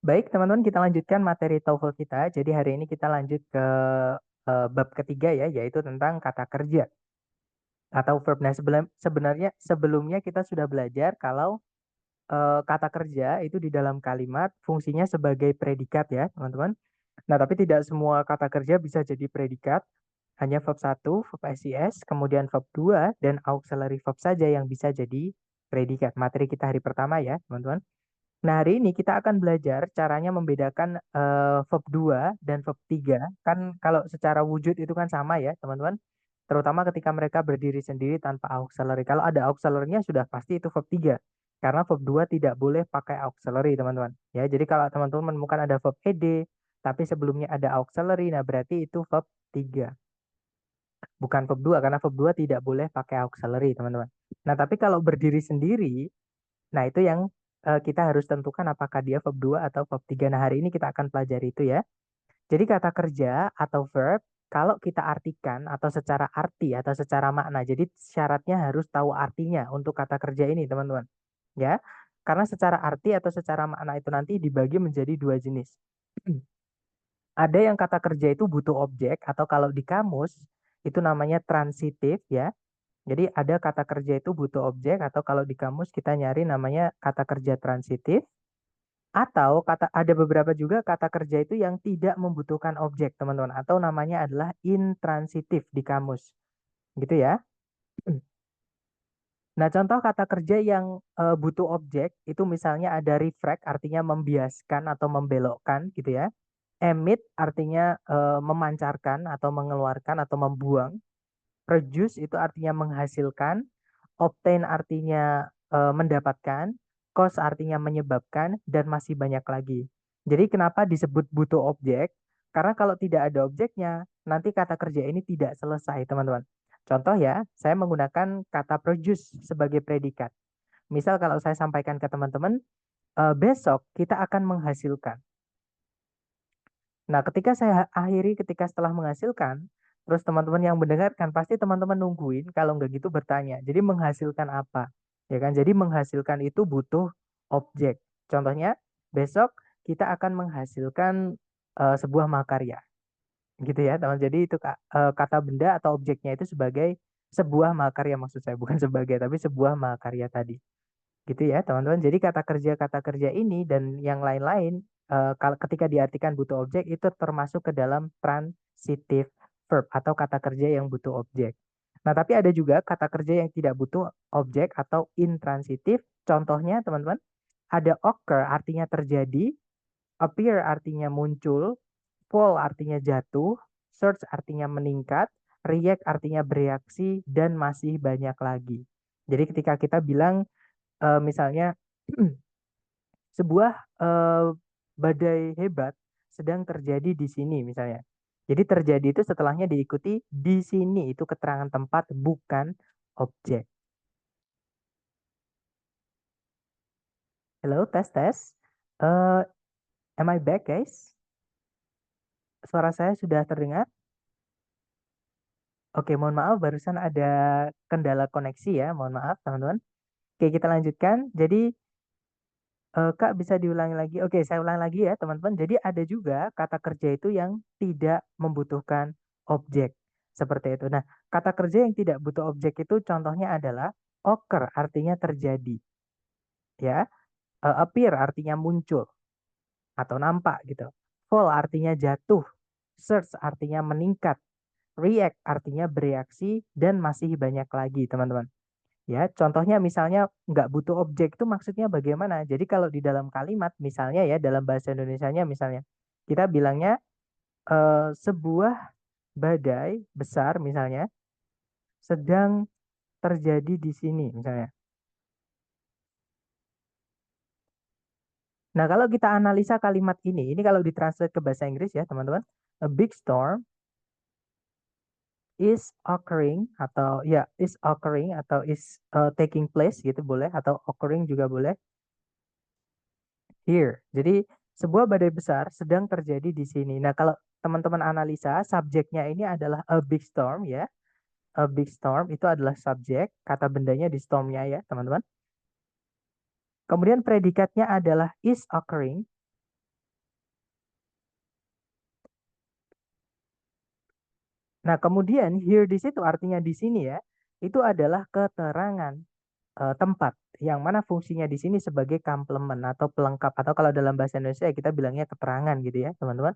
Baik, teman-teman, kita lanjutkan materi TOEFL kita. Jadi hari ini kita lanjut ke bab ketiga ya, yaitu tentang kata kerja atau verb. Nah, sebenarnya sebelumnya kita sudah belajar kalau kata kerja itu di dalam kalimat fungsinya sebagai predikat ya, teman-teman. Nah, tapi tidak semua kata kerja bisa jadi predikat. Hanya verb satu, verb SIS, kemudian verb 2, dan auxiliary verb saja yang bisa jadi predikat. Materi kita hari pertama ya, teman-teman. Nah, hari ini kita akan belajar caranya membedakan verb 2 dan verb 3. Kan kalau secara wujud itu kan sama ya, teman-teman. Terutama ketika mereka berdiri sendiri tanpa auxiliary. Kalau ada auxiliary-nya sudah pasti itu verb 3. Karena verb 2 tidak boleh pakai auxiliary, teman-teman. Ya, jadi kalau teman-teman menemukan ada verb ed, tapi sebelumnya ada auxiliary, nah berarti itu verb 3. Bukan verb 2, karena verb 2 tidak boleh pakai auxiliary, teman-teman. Nah, tapi kalau berdiri sendiri, nah, itu yang kita harus tentukan apakah dia verb 2 atau verb 3. Nah, hari ini kita akan pelajari itu ya. Jadi kata kerja atau verb, kalau kita artikan atau secara arti atau secara makna, jadi syaratnya harus tahu artinya untuk kata kerja ini, teman-teman. Ya, karena secara arti atau secara makna itu nanti dibagi menjadi dua jenis. Ada yang kata kerja itu butuh objek atau kalau di kamus itu namanya transitif ya. Jadi ada kata kerja itu butuh objek atau kalau di kamus kita nyari namanya kata kerja transitif atau ada beberapa juga kata kerja itu yang tidak membutuhkan objek, teman-teman, atau namanya adalah intransitif di kamus. Gitu ya. Nah, contoh kata kerja yang butuh objek itu misalnya ada refract artinya membiaskan atau membelokkan gitu ya. Emit artinya memancarkan atau mengeluarkan atau membuang. Produce itu artinya menghasilkan. Obtain artinya mendapatkan, cause artinya menyebabkan, dan masih banyak lagi. Jadi kenapa disebut butuh objek? Karena kalau tidak ada objeknya, nanti kata kerja ini tidak selesai, teman-teman. Contoh ya, saya menggunakan kata produce sebagai predikat. Misal kalau saya sampaikan ke teman-teman, besok kita akan menghasilkan. Nah, ketika saya akhiri ketika setelah menghasilkan, terus teman-teman yang mendengarkan pasti teman-teman nungguin kalau nggak gitu bertanya. Jadi menghasilkan apa? Ya kan? Jadi menghasilkan itu butuh objek. Contohnya, besok kita akan menghasilkan sebuah makarya. Gitu ya, teman. Jadi itu kata benda atau objeknya itu sebagai sebuah makarya maksud saya, bukan sebagai tapi sebuah makarya tadi. Gitu ya, teman-teman. Jadi kata kerja ini dan yang lain-lain kalau ketika diartikan butuh objek itu termasuk ke dalam transitive verb atau kata kerja yang butuh objek. Nah, tapi ada juga kata kerja yang tidak butuh objek atau intransitif. Contohnya, teman-teman, ada occur artinya terjadi, appear artinya muncul, fall artinya jatuh, search artinya meningkat, react artinya bereaksi, dan masih banyak lagi. Jadi ketika kita bilang misalnya sebuah badai hebat sedang terjadi di sini misalnya. Jadi terjadi itu setelahnya diikuti di sini itu keterangan tempat bukan objek. Halo, tes tes. Eh, am I back, guys? Suara saya sudah terdengar? Oke, mohon maaf barusan ada kendala koneksi ya. Mohon maaf, teman-teman. Oke, kita lanjutkan. Jadi Kak bisa diulangi lagi. Oke, saya ulang lagi ya, teman-teman. Jadi ada juga kata kerja itu yang tidak membutuhkan objek. Seperti itu. Nah, kata kerja yang tidak butuh objek itu contohnya adalah occur artinya terjadi. Ya, appear artinya muncul atau nampak gitu. Fall artinya jatuh. Search artinya meningkat. React artinya bereaksi dan masih banyak lagi, teman-teman. Ya, contohnya misalnya nggak butuh objek itu maksudnya bagaimana? Jadi kalau di dalam kalimat misalnya ya dalam bahasa Indonesianya misalnya kita bilangnya sebuah badai besar misalnya sedang terjadi di sini misalnya. Nah, kalau kita analisa kalimat ini kalau ditranslate ke bahasa Inggris ya teman-teman, a big storm is occurring atau ya is occurring atau is taking place gitu boleh atau occurring juga boleh here. Jadi sebuah badai besar sedang terjadi di sini. Nah, kalau teman-teman analisa, subjeknya ini adalah a big storm ya. A big storm itu adalah subjek, kata bendanya di stormnya ya, teman-teman. Kemudian predikatnya adalah is occurring. Nah, kemudian here di situ artinya di sini ya, itu adalah keterangan tempat yang mana fungsinya di sini sebagai komplement atau pelengkap atau kalau dalam bahasa Indonesia kita bilangnya keterangan gitu ya, teman-teman.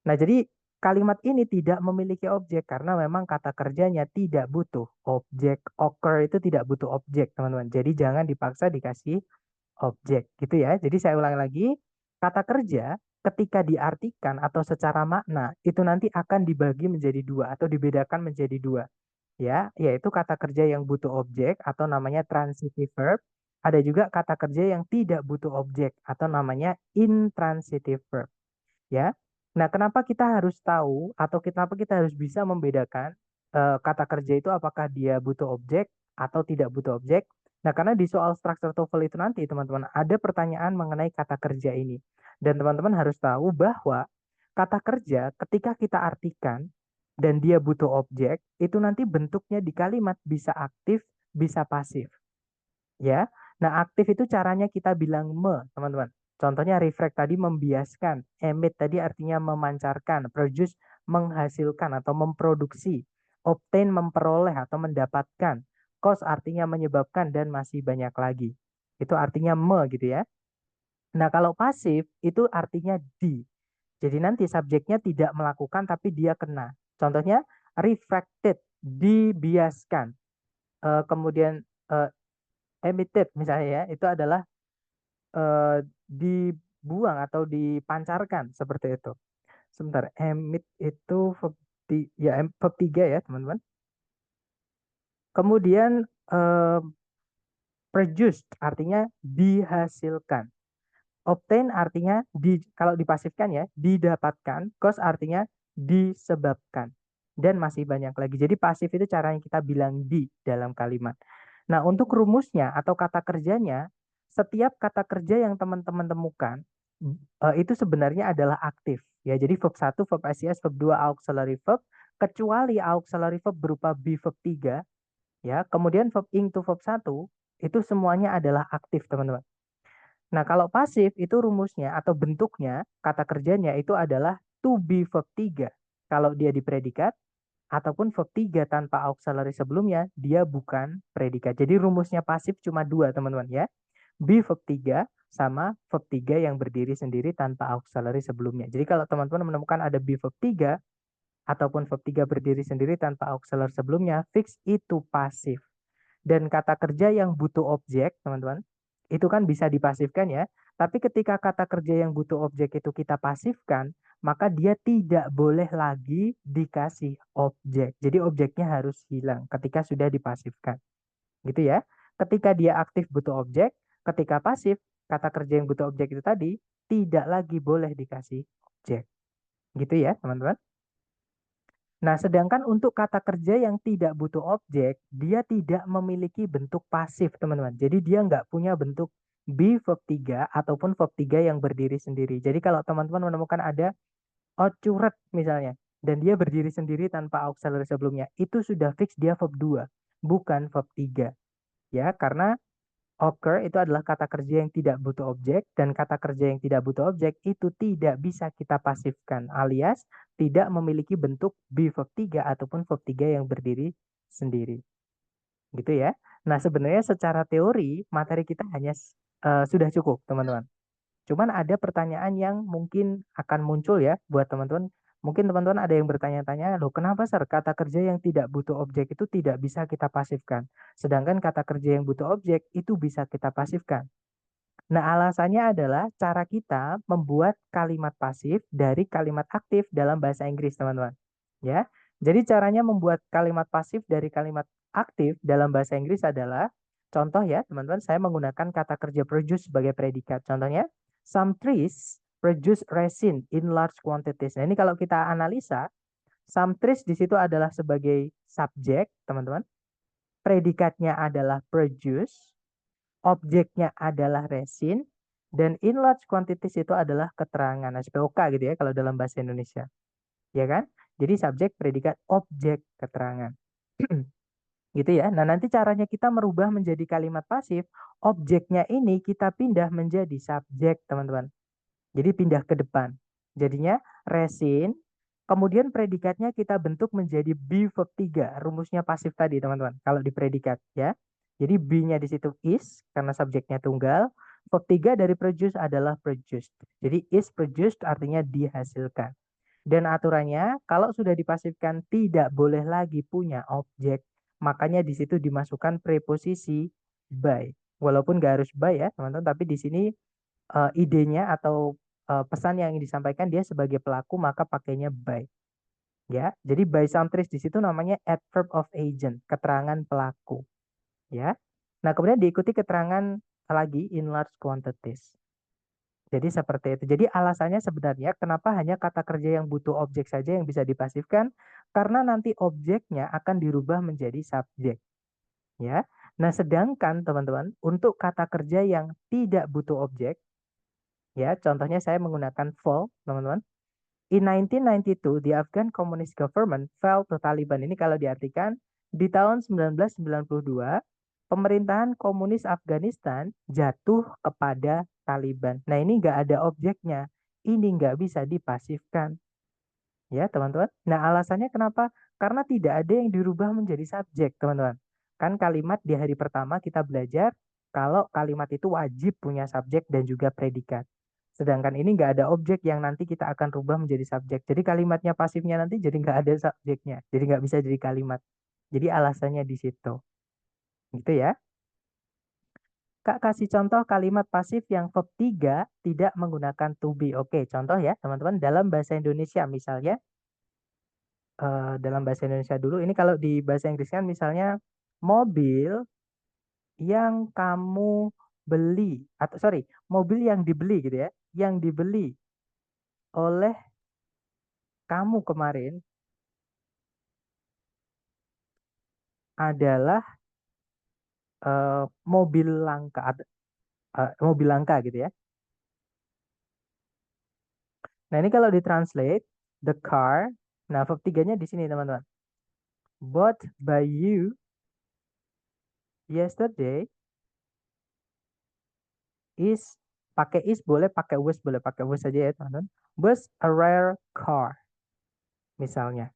Nah, jadi kalimat ini tidak memiliki objek karena memang kata kerjanya tidak butuh objek. Occur itu tidak butuh objek, teman-teman. Jadi jangan dipaksa dikasih objek gitu ya. Jadi saya ulangi lagi, kata kerja ketika diartikan atau secara makna itu nanti akan dibagi menjadi dua atau dibedakan menjadi dua ya, yaitu kata kerja yang butuh objek atau namanya transitive verb. Ada juga kata kerja yang tidak butuh objek atau namanya intransitive verb ya. Nah, kenapa kita harus tahu atau kenapa kita harus bisa membedakan kata kerja itu apakah dia butuh objek atau tidak butuh objek? Nah, karena di soal struktur TOEFL itu nanti teman-teman ada pertanyaan mengenai kata kerja ini. Dan teman-teman harus tahu bahwa kata kerja ketika kita artikan dan dia butuh objek, itu nanti bentuknya di kalimat bisa aktif, bisa pasif ya. Nah, aktif itu caranya kita bilang teman-teman. Contohnya refract tadi membiaskan, emit tadi artinya memancarkan, produce menghasilkan atau memproduksi, obtain memperoleh atau mendapatkan, cause artinya menyebabkan dan masih banyak lagi. Itu artinya gitu ya. Nah, kalau pasif itu artinya di. Jadi nanti subjeknya tidak melakukan tapi dia kena. Contohnya refracted, dibiaskan. Kemudian emitted misalnya ya, itu adalah dibuang atau dipancarkan seperti itu. Sebentar, emit itu verb 3 ya, teman-teman. Kemudian produced artinya dihasilkan. Obtain artinya kalau dipasifkan ya, didapatkan. Cause artinya disebabkan. Dan masih banyak lagi. Jadi pasif itu caranya kita bilang di dalam kalimat. Nah, untuk rumusnya atau kata kerjanya, setiap kata kerja yang teman-teman temukan itu sebenarnya adalah aktif. Ya, jadi verb 1, verb SIS, verb 2, auxiliary verb, kecuali auxiliary verb berupa be verb 3, ya. Kemudian verb ing to verb 1 itu semuanya adalah aktif, teman-teman. Nah, kalau pasif itu rumusnya atau bentuknya, kata kerjanya itu adalah to be verb 3. Kalau dia di predikat, ataupun verb 3 tanpa auxiliary sebelumnya, dia bukan predikat. Jadi rumusnya pasif cuma dua, teman-teman ya. Be verb 3 sama verb 3 yang berdiri sendiri tanpa auxiliary sebelumnya. Jadi kalau teman-teman menemukan ada be verb 3 ataupun verb 3 berdiri sendiri tanpa auxiliary sebelumnya, fix itu pasif. Dan kata kerja yang butuh objek, teman-teman, itu kan bisa dipasifkan ya. Tapi ketika kata kerja yang butuh objek itu kita pasifkan, maka dia tidak boleh lagi dikasih objek. Jadi objeknya harus hilang ketika sudah dipasifkan. Gitu ya. Ketika dia aktif butuh objek, ketika pasif, kata kerja yang butuh objek itu tadi tidak lagi boleh dikasih objek. Gitu ya, teman-teman. Nah, sedangkan untuk kata kerja yang tidak butuh objek, dia tidak memiliki bentuk pasif, teman-teman. Jadi dia nggak punya bentuk be verb 3 ataupun verb 3 yang berdiri sendiri. Jadi kalau teman-teman menemukan ada occurred misalnya, dan dia berdiri sendiri tanpa auxiliary sebelumnya, itu sudah fix dia verb 2, bukan verb 3. Ya, karena occur itu adalah kata kerja yang tidak butuh objek dan kata kerja yang tidak butuh objek itu tidak bisa kita pasifkan alias tidak memiliki bentuk be verb 3 ataupun verb 3 yang berdiri sendiri. Gitu ya. Nah, sebenarnya secara teori materi kita hanya sudah cukup, teman-teman. Cuman ada pertanyaan yang mungkin akan muncul ya buat teman-teman. Mungkin teman-teman ada yang bertanya-tanya, loh kenapa Sir kata kerja yang tidak butuh objek itu tidak bisa kita pasifkan? Sedangkan kata kerja yang butuh objek itu bisa kita pasifkan. Nah, alasannya adalah cara kita membuat kalimat pasif dari kalimat aktif dalam bahasa Inggris, teman-teman. Ya. Jadi caranya membuat kalimat pasif dari kalimat aktif dalam bahasa Inggris adalah contoh ya, teman-teman, saya menggunakan kata kerja produce sebagai predikat. Contohnya, some trees produce resin in large quantities. Nah, ini kalau kita analisa, some trees di situ adalah sebagai subjek, teman-teman. Predikatnya adalah produce, objeknya adalah resin, dan in large quantities itu adalah keterangan SPOK gitu ya kalau dalam bahasa Indonesia. Ya kan? Jadi subjek, predikat, objek, keterangan. Gitu ya. Nah, nanti caranya kita merubah menjadi kalimat pasif, objeknya ini kita pindah menjadi subjek, teman-teman. Jadi pindah ke depan. Jadinya resin Kemudian predikatnya kita bentuk menjadi be verb 3. Rumusnya pasif tadi, teman-teman. Kalau di predikat ya. Jadi be-nya di situ is karena subjeknya tunggal. Verb 3 dari produce adalah produced. Jadi is produced artinya dihasilkan. Dan aturannya kalau sudah dipasifkan tidak boleh lagi punya objek. Makanya di situ dimasukkan preposisi by. Walaupun nggak harus by ya, teman-teman, tapi di sini idenya atau pesan yang disampaikan dia sebagai pelaku maka pakainya by. Ya, jadi by some trees di situ namanya adverb of agent, keterangan pelaku. Ya. Nah, kemudian diikuti keterangan lagi in large quantities. Jadi seperti itu. Jadi alasannya sebenarnya kenapa hanya kata kerja yang butuh objek saja yang bisa dipasifkan? Karena nanti objeknya akan dirubah menjadi subjek. Ya. Nah, sedangkan teman-teman untuk kata kerja yang tidak butuh objek, ya, contohnya saya menggunakan fall, teman-teman. In 1992, the Afghan Communist Government fell to Taliban. Ini kalau diartikan, di tahun 1992, pemerintahan komunis Afghanistan jatuh kepada Taliban. Nah, ini nggak ada objeknya. Ini nggak bisa dipasifkan. Ya, teman-teman. Nah, alasannya kenapa? Karena tidak ada yang dirubah menjadi subjek, teman-teman. Kan kalimat di hari pertama kita belajar kalau kalimat itu wajib punya subjek dan juga predikat. Sedangkan ini nggak ada objek yang nanti kita akan rubah menjadi subjek. Jadi kalimatnya pasifnya nanti jadi nggak ada subjeknya. Jadi nggak bisa jadi kalimat. Jadi alasannya di situ. Gitu ya. Kak kasih contoh kalimat pasif yang verb 3 tidak menggunakan to be. Oke, contoh ya teman-teman. Dalam bahasa Indonesia misalnya, dalam bahasa Indonesia dulu. Ini kalau di bahasa Inggris kan misalnya mobil yang kamu beli atau sorry mobil yang dibeli gitu ya, yang dibeli oleh kamu kemarin adalah mobil langka, mobil langka gitu ya. Nah ini kalau ditranslate the car, nah verb tiganya di sini teman-teman. Bought by you yesterday is pakai is boleh, pakai was saja ya teman-teman. Was a rare car misalnya.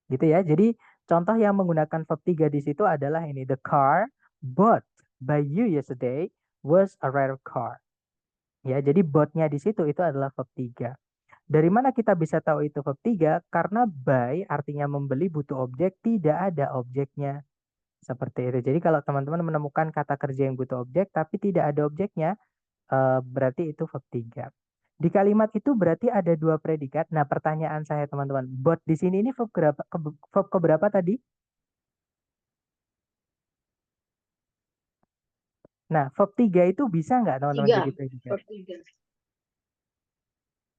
Gitu ya. Jadi contoh yang menggunakan verb 3 di situ adalah ini. The car bought by you yesterday was a rare car. Ya, jadi bought-nya di situ itu adalah verb 3. Dari mana kita bisa tahu itu verb 3? Karena by artinya membeli butuh objek, tidak ada objeknya. Seperti itu. Jadi kalau teman-teman menemukan kata kerja yang butuh objek tapi tidak ada objeknya, berarti itu verb 3. Di kalimat itu berarti ada dua predikat. Nah, pertanyaan saya teman-teman, bot di sini ini verb verb keberapa tadi? Nah, verb 3 itu bisa nggak teman-teman Tiga, jadi predikat? per tiga.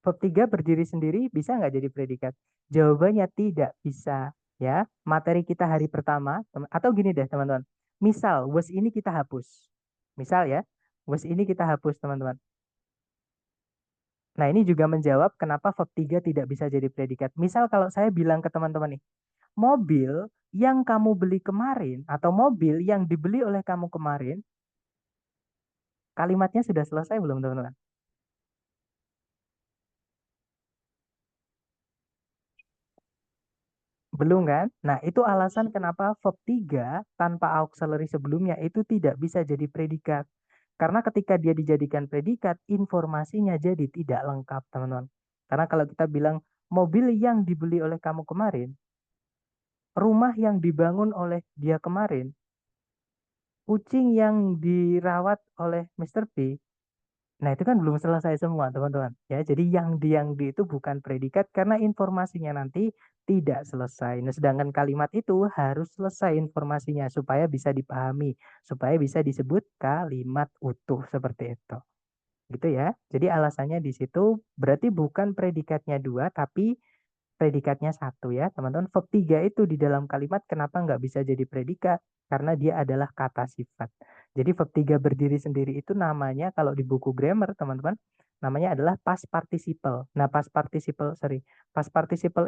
Verb 3 berdiri sendiri bisa nggak jadi predikat? Jawabannya tidak bisa. Ya, materi kita hari pertama, atau gini deh teman-teman. Misal, was ini kita hapus. Misal ya, was ini kita hapus teman-teman. Nah, ini juga menjawab kenapa verb 3 tidak bisa jadi predikat. Misal kalau saya bilang ke teman-teman nih, mobil yang kamu beli kemarin atau mobil yang dibeli oleh kamu kemarin, kalimatnya sudah selesai belum teman-teman? Belum kan? Nah, itu alasan kenapa verb 3 tanpa auxiliary sebelumnya itu tidak bisa jadi predikat. Karena ketika dia dijadikan predikat, informasinya jadi tidak lengkap, teman-teman. Karena kalau kita bilang mobil yang dibeli oleh kamu kemarin, rumah yang dibangun oleh dia kemarin, kucing yang dirawat oleh Mr. P. Nah, itu kan belum selesai semua, teman-teman. Ya, jadi yang di itu bukan predikat karena informasinya nanti tidak selesai. Nah, sedangkan kalimat itu harus selesai informasinya supaya bisa dipahami, supaya bisa disebut kalimat utuh seperti itu. Gitu ya. Jadi alasannya di situ berarti bukan predikatnya dua, tapi predikatnya satu ya, teman-teman. Verb 3 itu di dalam kalimat kenapa nggak bisa jadi predikat? Karena dia adalah kata sifat. Jadi verb 3 berdiri sendiri itu namanya kalau di buku grammar, teman-teman, namanya adalah past participle. Nah, past participle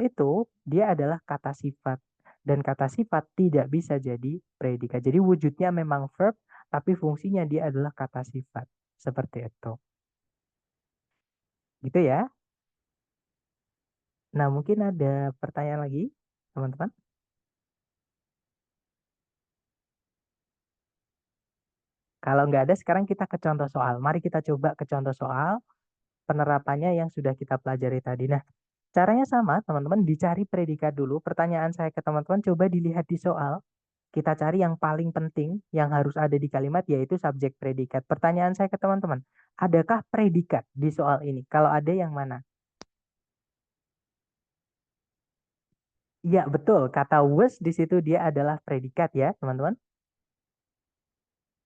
itu dia adalah kata sifat. Dan kata sifat tidak bisa jadi predikat. Jadi wujudnya memang verb, tapi fungsinya dia adalah kata sifat. Seperti itu. Gitu ya. Nah, mungkin ada pertanyaan lagi, teman-teman. Kalau nggak ada, sekarang kita ke contoh soal. Mari kita coba ke contoh soal penerapannya yang sudah kita pelajari tadi. Nah, caranya sama, teman-teman. Dicari predikat dulu. Pertanyaan saya ke teman-teman, coba dilihat di soal. Kita cari yang paling penting yang harus ada di kalimat, yaitu subjek predikat. Pertanyaan saya ke teman-teman, adakah predikat di soal ini? Kalau ada, yang mana? Iya, betul. Kata was di situ dia adalah predikat ya, teman-teman.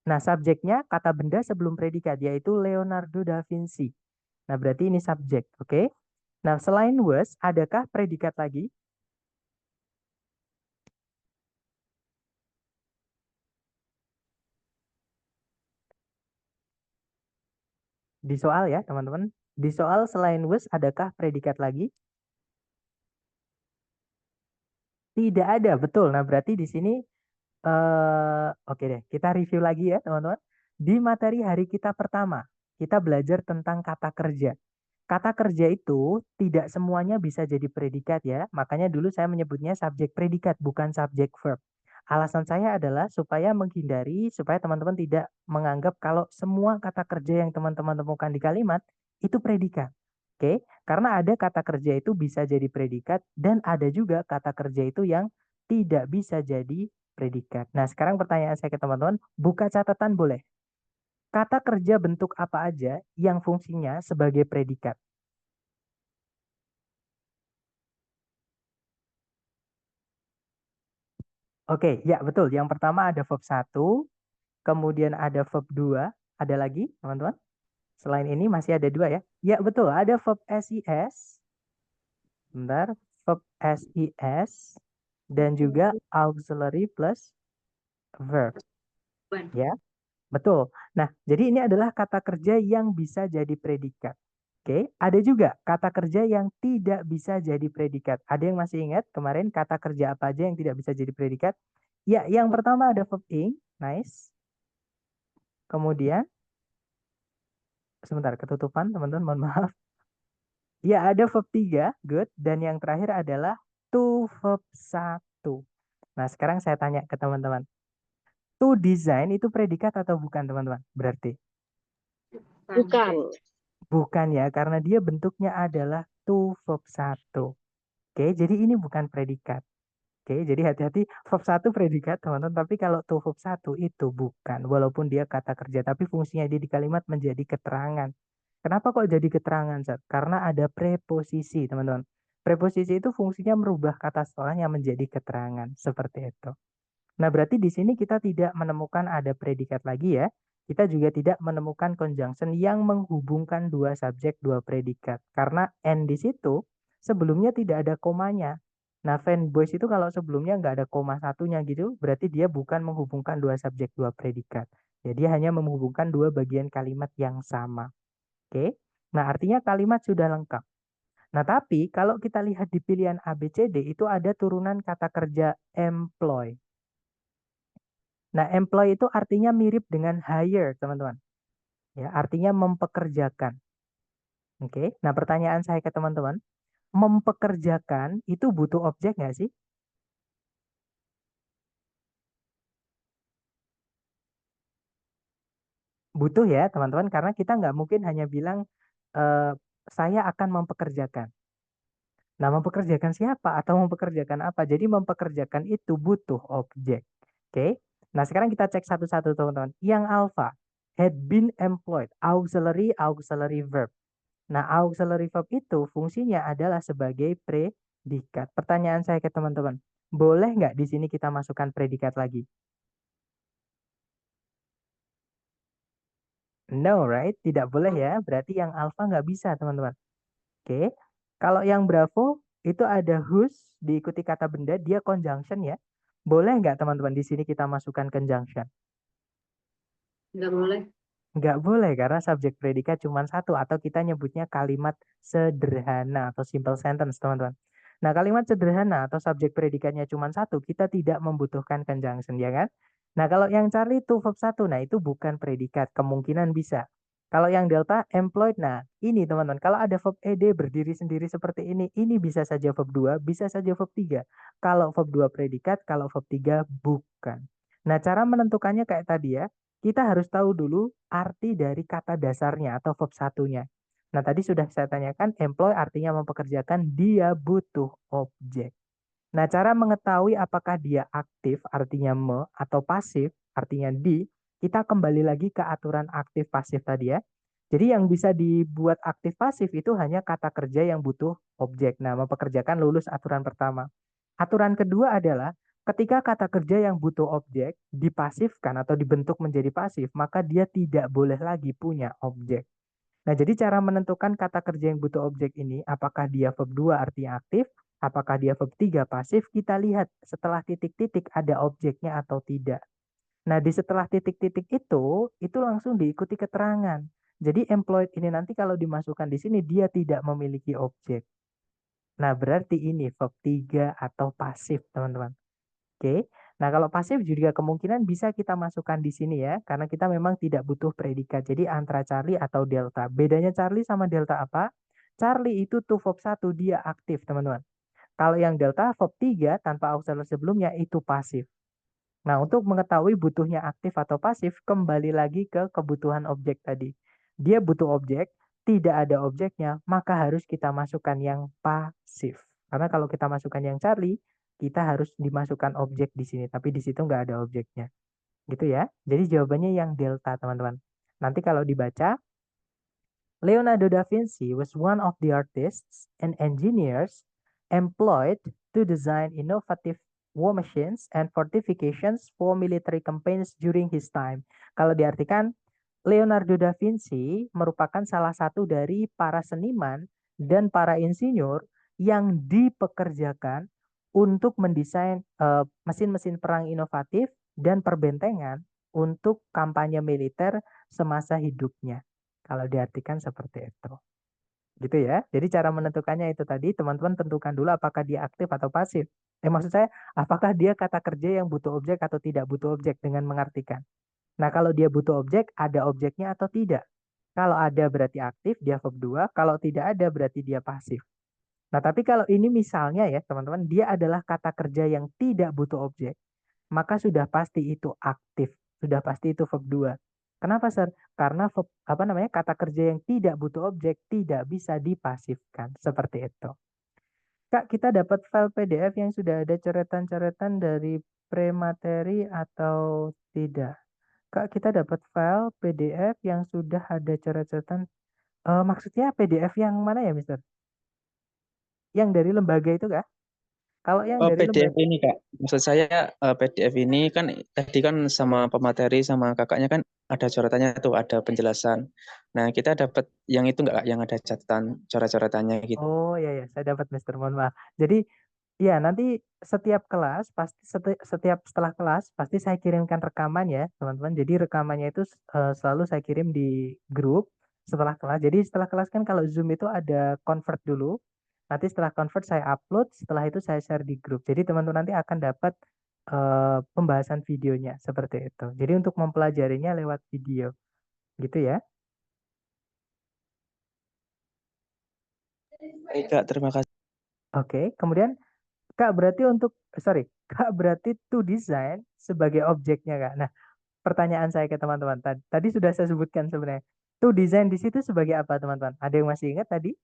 Nah, subjeknya kata benda sebelum predikat, yaitu Leonardo da Vinci. Nah, berarti ini subjek, oke? Nah, selain was, adakah predikat lagi di soal ya, teman-teman? Di soal selain was, adakah predikat lagi? Tidak ada, betul. Nah, berarti di sini oke deh, kita review lagi ya, teman-teman. Di materi hari kita pertama, kita belajar tentang kata kerja. Kata kerja itu tidak semuanya bisa jadi predikat ya. Makanya dulu saya menyebutnya subjek predikat, bukan subjek verb. Alasan saya adalah supaya teman-teman tidak menganggap kalau semua kata kerja yang teman-teman temukan di kalimat itu predikat. Oke, karena ada kata kerja itu bisa jadi predikat dan ada juga kata kerja itu yang tidak bisa jadi predikat. Nah, sekarang pertanyaan saya ke teman-teman, buka catatan boleh. Kata kerja bentuk apa aja yang fungsinya sebagai predikat? Oke, ya betul. Yang pertama ada verb satu, kemudian ada verb 2. Ada lagi, teman-teman? Selain ini masih ada dua ya. Ya betul, ada verb SIS, bentar, verb SIS, dan juga auxiliary plus verb. Ya, betul. Nah, jadi ini adalah kata kerja yang bisa jadi predikat. Oke, ada juga kata kerja yang tidak bisa jadi predikat. Ada yang masih ingat kemarin kata kerja apa aja yang tidak bisa jadi predikat? Ya, yang pertama ada verb ing, nice. Kemudian, sebentar, ketutupan teman-teman, mohon maaf. Ya, ada verb 3, good. Dan yang terakhir adalah to verb 1. Nah, sekarang saya tanya ke teman-teman. To design itu predikat atau bukan, teman-teman? Berarti. Bukan. Bukan ya, karena dia bentuknya adalah to verb 1. Oke, jadi ini bukan predikat. Oke, jadi hati-hati, verb 1 predikat, teman-teman. Tapi kalau to verb 1 itu bukan. Walaupun dia kata kerja, tapi fungsinya dia di kalimat menjadi keterangan. Kenapa kok jadi keterangan, Sir? Karena ada preposisi, teman-teman. Preposisi itu fungsinya merubah kata setelahnya menjadi keterangan. Seperti itu. Nah, berarti di sini kita tidak menemukan ada predikat lagi ya. Kita juga tidak menemukan conjunction yang menghubungkan dua subjek, dua predikat. Karena and di situ sebelumnya tidak ada komanya. Nah, fanboys itu kalau sebelumnya nggak ada koma satunya gitu, berarti dia bukan menghubungkan dua subjek, dua predikat. Jadi hanya menghubungkan dua bagian kalimat yang sama. Oke? Nah, artinya kalimat sudah lengkap. Nah, tapi kalau kita lihat di pilihan A, B, C, D itu ada turunan kata kerja employ. Nah, employ itu artinya mirip dengan hire, teman-teman. Ya, artinya mempekerjakan. Oke. Nah, pertanyaan saya ke teman-teman, mempekerjakan itu butuh objek nggak sih? Butuh ya, teman-teman, karena kita nggak mungkin hanya bilang eh, saya akan mempekerjakan. Nah, mempekerjakan siapa atau mempekerjakan apa? Jadi mempekerjakan itu butuh objek. Oke. Nah, sekarang kita cek satu-satu, teman-teman. Yang alpha had been employed, auxiliary verb. Nah, auxiliary verb itu fungsinya adalah sebagai predikat. Pertanyaan saya ke teman-teman, boleh nggak di sini kita masukkan predikat lagi? No, right? Tidak boleh ya. Berarti yang alpha nggak bisa, teman-teman. Oke. Kalau yang bravo, itu ada whose, diikuti kata benda, dia conjunction ya. Boleh nggak, teman-teman, di sini kita masukkan conjunction? Nggak boleh. Nggak boleh, karena subjek predikat cuma satu, atau kita nyebutnya kalimat sederhana atau simple sentence, teman-teman. Nah, kalimat sederhana atau subjek predikatnya cuma satu, kita tidak membutuhkan conjunction, ya kan? Nah, kalau yang Charlie itu verb satu, nah itu bukan predikat, kemungkinan bisa. Kalau yang delta employed, nah ini teman-teman, kalau ada verb ed berdiri sendiri seperti ini bisa saja verb 2, bisa saja verb 3. Kalau verb 2 predikat, kalau verb 3 bukan. Nah, cara menentukannya kayak tadi ya, kita harus tahu dulu arti dari kata dasarnya atau verb satunya. Nah, tadi sudah saya tanyakan, employ artinya mempekerjakan, dia butuh objek. Nah, cara mengetahui apakah dia aktif, artinya me, atau pasif, artinya di, kita kembali lagi ke aturan aktif pasif tadi ya. Jadi yang bisa dibuat aktif pasif itu hanya kata kerja yang butuh objek. Nah, mempekerjakan lulus aturan pertama. Aturan kedua adalah ketika kata kerja yang butuh objek dipasifkan atau dibentuk menjadi pasif, maka dia tidak boleh lagi punya objek. Nah, jadi cara menentukan kata kerja yang butuh objek ini, apakah dia verb 2 artinya aktif, apakah dia verb 3 pasif, kita lihat setelah titik-titik ada objeknya atau tidak. Nah, di setelah titik-titik itu langsung diikuti keterangan. Jadi employed ini nanti kalau dimasukkan di sini, dia tidak memiliki objek. Nah, berarti ini verb 3 atau pasif, teman-teman. Oke. Nah, kalau pasif juga kemungkinan bisa kita masukkan di sini ya, karena kita memang tidak butuh predikat. Jadi antara Charlie atau Delta. Bedanya Charlie sama Delta apa? Charlie itu tuh verb 1 dia aktif, teman-teman. Kalau yang Delta verb 3 tanpa auxiliary sebelumnya itu pasif. Nah, untuk mengetahui butuhnya aktif atau pasif, kembali lagi ke kebutuhan objek tadi. Dia butuh objek, tidak ada objeknya, maka harus kita masukkan yang pasif. Karena kalau kita masukkan yang Charlie, kita harus dimasukkan objek di sini, tapi di situ nggak ada objeknya. Gitu ya. Jadi jawabannya yang delta, teman-teman. Nanti kalau dibaca, Leonardo da Vinci was one of the artists and engineers employed to design innovative war machines and fortifications for military campaigns during his time. Kalau diartikan, Leonardo da Vinci merupakan salah satu dari para seniman dan para insinyur yang dipekerjakan untuk mendesain mesin-mesin perang inovatif dan perbentengan untuk kampanye militer semasa hidupnya. Kalau diartikan seperti itu. Gitu ya. Jadi cara menentukannya itu tadi, teman-teman tentukan dulu apakah dia aktif atau pasif. Maksud saya, apakah dia kata kerja yang butuh objek atau tidak butuh objek dengan mengartikan. Nah, kalau dia butuh objek, ada objeknya atau tidak. Kalau ada berarti aktif, dia verb 2. Kalau tidak ada berarti dia pasif. Nah, tapi kalau ini misalnya ya, teman-teman, dia adalah kata kerja yang tidak butuh objek, maka sudah pasti itu aktif, sudah pasti itu verb 2. Kenapa, Sir? Karena verb, apa namanya, kata kerja yang tidak butuh objek tidak bisa dipasifkan. Seperti itu. Kak, kita dapat file PDF yang sudah ada coretan-coretan dari premateri atau tidak? Kak, kita dapat file PDF yang sudah ada coret-coretan. Maksudnya PDF yang mana ya, Mister? Yang dari lembaga itu, Kak? Kalau yang Oh, dari PDF lembaga, ini Kak, maksud saya PDF ini kan tadi kan sama pemateri sama kakaknya kan ada coretannya tuh, ada penjelasan. Nah, kita dapat yang itu nggak Kak, yang ada catatan coret-coretannya gitu. oh ya ya, saya dapat Mister, mohon maaf. Jadi ya nanti setiap kelas pasti setiap setelah kelas pasti saya kirimkan rekaman ya, teman-teman. Jadi rekamannya itu selalu saya kirim di grup setelah kelas. Jadi setelah kelas kan kalau Zoom itu ada convert dulu. Nanti setelah convert saya upload, setelah itu saya share di grup. Jadi teman-teman nanti akan dapat pembahasan videonya seperti itu. Jadi untuk mempelajarinya lewat video, gitu ya. Baik Kak, terima kasih. Oke, kemudian Kak berarti untuk sorry, Kak berarti to design sebagai objeknya Kak. Nah, pertanyaan saya ke teman-teman tadi sudah saya sebutkan sebenarnya. To design di situ sebagai apa teman-teman? Ada yang masih ingat tadi?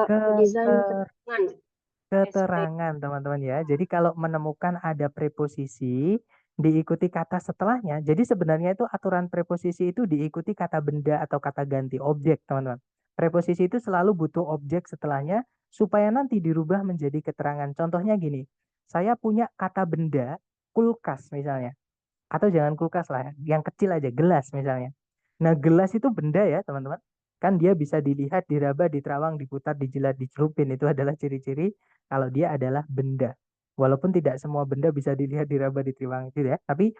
Ke, Desain ke- keterangan SP. keterangan teman-teman ya. Jadi kalau menemukan ada preposisi diikuti kata setelahnya. Jadi sebenarnya itu aturan preposisi itu diikuti kata benda atau kata ganti objek teman-teman. Preposisi itu selalu butuh objek setelahnya supaya nanti dirubah menjadi keterangan. Contohnya gini, saya punya kata benda kulkas misalnya. Atau jangan kulkas lah ya, yang kecil aja, gelas misalnya. Nah, gelas itu benda ya, teman-teman. Kan dia bisa dilihat, diraba, diterawang, diputar, dijilat, dicelupin. Itu adalah ciri-ciri kalau dia adalah benda. Walaupun tidak semua benda bisa dilihat, diraba, diterawang, gitu ya. Tapi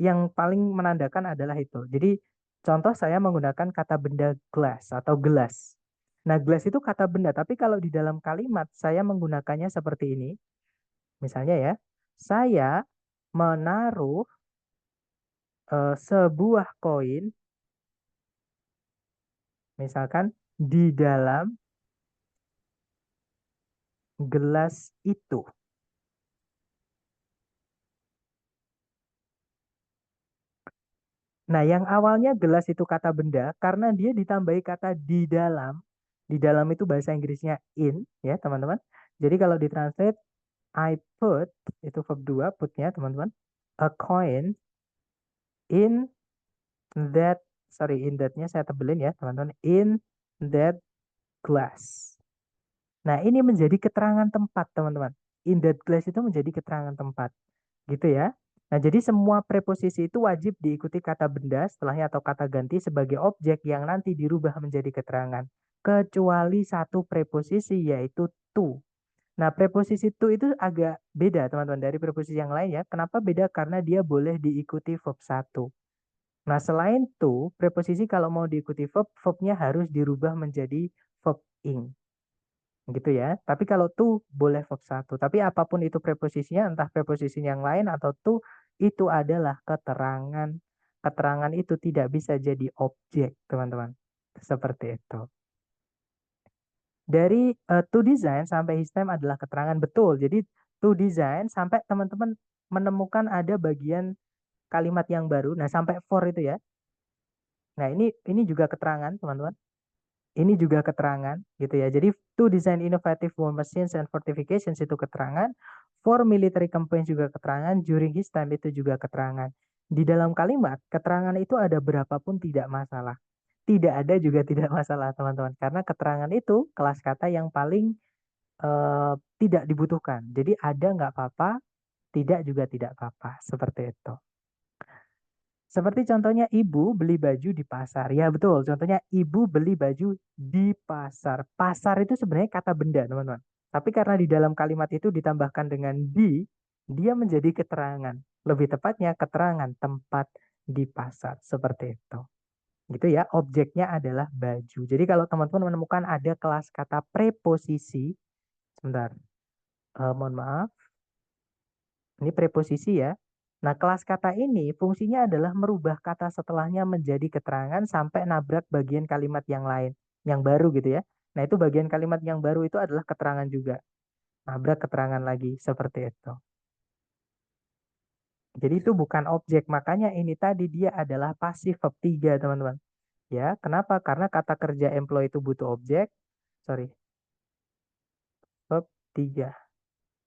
yang paling menandakan adalah itu. Jadi, contoh saya menggunakan kata benda glass atau gelas. Nah, gelas itu kata benda, tapi kalau di dalam kalimat saya menggunakannya seperti ini. Misalnya ya, saya menaruh sebuah koin, misalkan di dalam gelas itu. Nah, yang awalnya gelas itu kata benda, karena dia ditambahi kata di dalam itu bahasa Inggrisnya in, ya teman-teman. Jadi kalau ditranslate, I put, itu verb 2, putnya teman-teman, a coin in that, sorry, in that-nya saya tebelin ya teman-teman, in that glass. Nah, ini menjadi keterangan tempat teman-teman. In that glass itu menjadi keterangan tempat. Gitu ya. Nah, jadi semua preposisi itu wajib diikuti kata benda setelahnya atau kata ganti sebagai objek yang nanti dirubah menjadi keterangan. Kecuali satu preposisi yaitu to. Nah, preposisi to itu agak beda teman-teman dari preposisi yang lain ya. Kenapa beda? Karena dia boleh diikuti verb 1. Nah, selain to, preposisi kalau mau diikuti verb, verbnya harus dirubah menjadi verb ing. Gitu ya. Tapi kalau to boleh verb 1. Tapi apapun itu preposisinya, entah preposisi yang lain atau to, itu adalah keterangan. Keterangan itu tidak bisa jadi objek, teman-teman. Seperti itu. Dari to design sampai his time adalah keterangan betul. Jadi to design sampai teman-teman menemukan ada bagian kalimat yang baru. Nah, sampai for itu ya. Nah, ini juga keterangan, teman-teman. Ini juga keterangan gitu ya. Jadi to design innovative war machines and fortifications itu keterangan. For military campaigns juga keterangan. During his time itu juga keterangan. Di dalam kalimat, keterangan itu ada berapapun tidak masalah. Tidak ada juga tidak masalah teman-teman. Karena keterangan itu kelas kata yang paling tidak dibutuhkan. Jadi ada nggak apa-apa, tidak juga tidak apa-apa. Seperti itu. Seperti contohnya ibu beli baju di pasar. Ya betul, contohnya ibu beli baju di pasar. Pasar itu sebenarnya kata benda, teman-teman. Tapi karena di dalam kalimat itu ditambahkan dengan di, dia menjadi keterangan. Lebih tepatnya keterangan tempat di pasar. Seperti itu. Gitu ya, objeknya adalah baju. Jadi kalau teman-teman menemukan ada kelas kata preposisi, sebentar, mohon maaf, ini preposisi ya. Nah, kelas kata ini fungsinya adalah merubah kata setelahnya menjadi keterangan sampai nabrak bagian kalimat yang lain, yang baru gitu ya. Nah, itu bagian kalimat yang baru itu adalah keterangan juga. Nabrak keterangan lagi, seperti itu. Jadi itu bukan objek, makanya ini tadi dia adalah pasif verb 3, teman-teman. Ya, kenapa? Karena kata kerja employ itu butuh objek. Sorry, verb 3.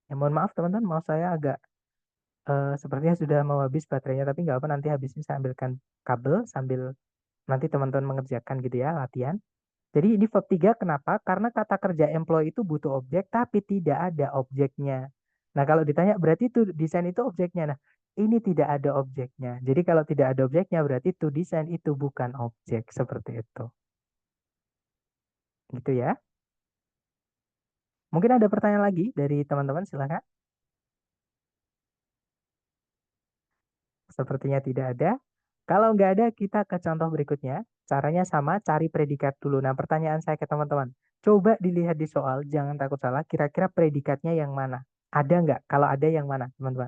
Ya, mohon maaf teman-teman, mau saya agak sepertinya sudah mau habis baterainya, tapi nggak apa, nanti habisnya saya ambilkan kabel sambil nanti teman-teman mengerjakan gitu ya, latihan. Jadi ini verb 3 kenapa? Karena kata kerja employ itu butuh objek, tapi tidak ada objeknya. Nah, kalau ditanya berarti itu desain itu objeknya. Nah, ini tidak ada objeknya. Jadi kalau tidak ada objeknya berarti to design itu bukan objek. Seperti itu. Gitu ya. Mungkin ada pertanyaan lagi dari teman-teman, silakan. Sepertinya tidak ada. Kalau nggak ada, kita ke contoh berikutnya. Caranya sama, cari predikat dulu. Nah, pertanyaan saya ke teman-teman. Coba dilihat di soal, jangan takut salah. Kira-kira predikatnya yang mana? Ada nggak? Kalau ada yang mana, teman-teman?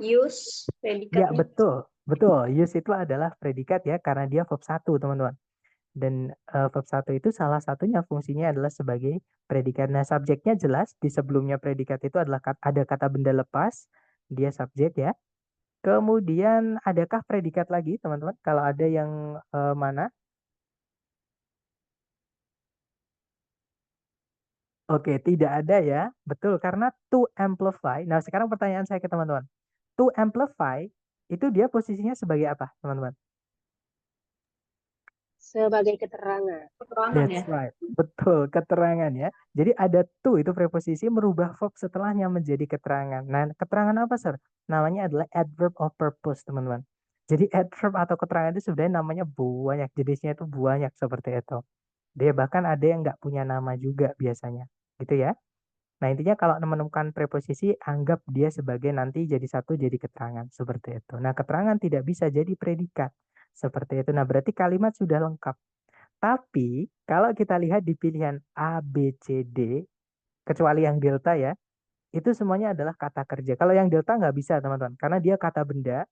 Use Ya, predikatnya. betul. Betul. Use itu adalah predikat ya, karena dia verb 1, teman-teman. Dan verb 1 itu salah satunya fungsinya adalah sebagai predikat. Nah, subjeknya jelas. Di sebelumnya predikat itu adalah ada kata benda lepas. Dia subjek ya. Kemudian adakah predikat lagi, teman-teman? Kalau ada yang mana? Oke, tidak ada ya. Betul, karena to amplify. Nah, sekarang pertanyaan saya ke teman-teman. To amplify, itu dia posisinya sebagai apa, teman-teman? Sebagai keterangan. Keterangan That's ya. right. Betul, keterangan ya. Jadi ada to, itu preposisi merubah verb setelahnya menjadi keterangan. Nah, keterangan apa, Sir? Namanya adalah adverb of purpose, teman-teman. Jadi adverb atau keterangan itu sebenarnya namanya banyak. Jenisnya itu banyak seperti itu. Dia bahkan ada yang nggak punya nama juga biasanya. Gitu ya. Nah, intinya kalau menemukan preposisi, anggap dia sebagai nanti jadi satu, jadi keterangan. Seperti itu. Nah, keterangan tidak bisa jadi predikat. Seperti itu. Nah, berarti kalimat sudah lengkap. Tapi, kalau kita lihat di pilihan A, B, C, D, kecuali yang delta ya, itu semuanya adalah kata kerja. Kalau yang delta nggak bisa, teman-teman, karena dia kata benda.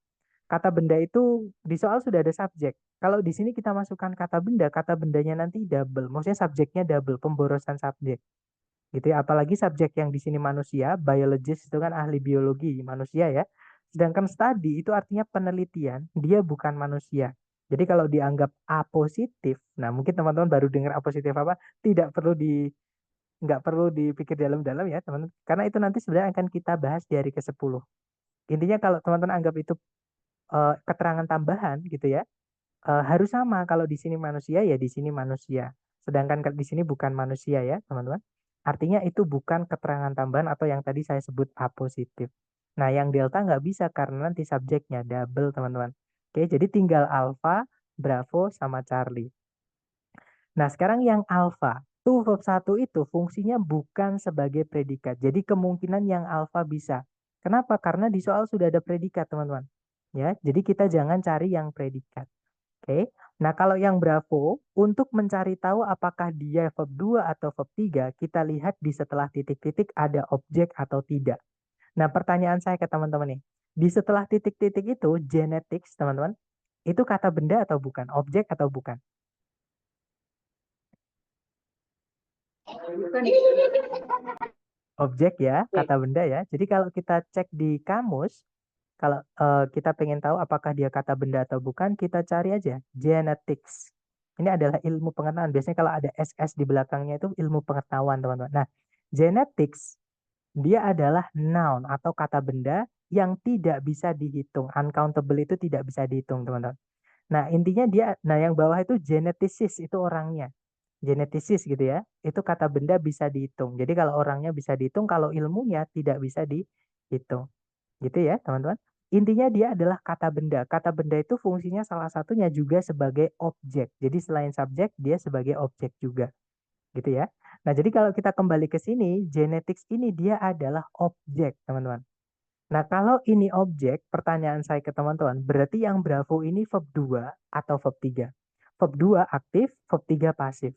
Kata benda itu di soal sudah ada subjek. Kalau di sini kita masukkan kata bendanya nanti double. Maksudnya subjeknya double, pemborosan subjek. Gitu ya. Apalagi subjek yang di sini manusia, biologist itu kan ahli biologi manusia ya. Sedangkan study itu artinya penelitian, dia bukan manusia. Jadi kalau dianggap A positif, nah mungkin teman-teman baru dengar A positif apa, tidak perlu nggak perlu dipikir dalam-dalam ya teman-teman. Karena itu nanti sebenarnya akan kita bahas di hari ke-10. Intinya kalau teman-teman anggap itu keterangan tambahan gitu ya, harus sama. Kalau di sini manusia ya di sini manusia. Sedangkan di sini bukan manusia ya teman-teman. Artinya itu bukan keterangan tambahan atau yang tadi saya sebut A positif. Nah yang delta nggak bisa karena nanti subjeknya double teman-teman. Oke, jadi tinggal alpha, Bravo, sama Charlie. Nah sekarang yang alpha. Tuh verb 1 itu fungsinya bukan sebagai predikat. Jadi kemungkinan yang alpha bisa. Kenapa? Karena di soal sudah ada predikat teman-teman. Ya, jadi kita jangan cari yang predikat. Oke. Nah, kalau yang Bravo, untuk mencari tahu apakah dia verb 2 atau verb 3, kita lihat di setelah titik-titik ada objek atau tidak. Nah, pertanyaan saya ke teman-teman nih. Di setelah titik-titik itu, genetics, teman-teman, itu kata benda atau bukan? Objek atau bukan? Bukan. Objek ya, kata benda ya. Jadi kalau kita cek di kamus, kalau kita pengen tahu apakah dia kata benda atau bukan, kita cari aja genetics. Ini adalah ilmu pengetahuan. Biasanya kalau ada SS di belakangnya itu ilmu pengetahuan, teman-teman. Nah, genetics dia adalah noun atau kata benda yang tidak bisa dihitung. Uncountable itu tidak bisa dihitung, teman-teman. Nah, intinya nah yang bawah itu geneticists itu orangnya. Geneticists gitu ya. Itu kata benda bisa dihitung. Jadi kalau orangnya bisa dihitung, kalau ilmunya tidak bisa dihitung. Gitu ya, teman-teman. Intinya dia adalah kata benda. Kata benda itu fungsinya salah satunya juga sebagai objek. Jadi selain subjek, dia sebagai objek juga. Gitu ya. Nah, jadi kalau kita kembali ke sini, genetics ini dia adalah objek, teman-teman. Nah, kalau ini objek, pertanyaan saya ke teman-teman, berarti yang Bravo ini verb 2 atau verb 3? Verb 2 aktif, verb 3 pasif.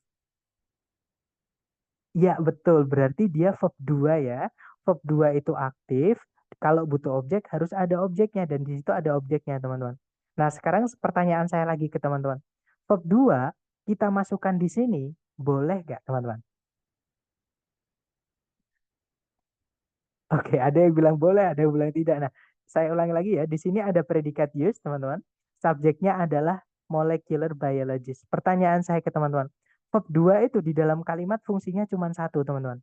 Ya, betul. Berarti dia verb 2 ya. Verb 2 itu aktif. Kalau butuh objek, harus ada objeknya. Dan di situ ada objeknya, teman-teman. Nah, sekarang pertanyaan saya lagi ke teman-teman. Verb 2, kita masukkan di sini, boleh nggak, teman-teman? Oke, ada yang bilang boleh, ada yang bilang tidak. Nah, saya ulangi lagi ya. Di sini ada predikat use, teman-teman. Subjeknya adalah molecular biologist. Pertanyaan saya ke teman-teman. Verb 2 itu di dalam kalimat fungsinya cuma satu, teman-teman.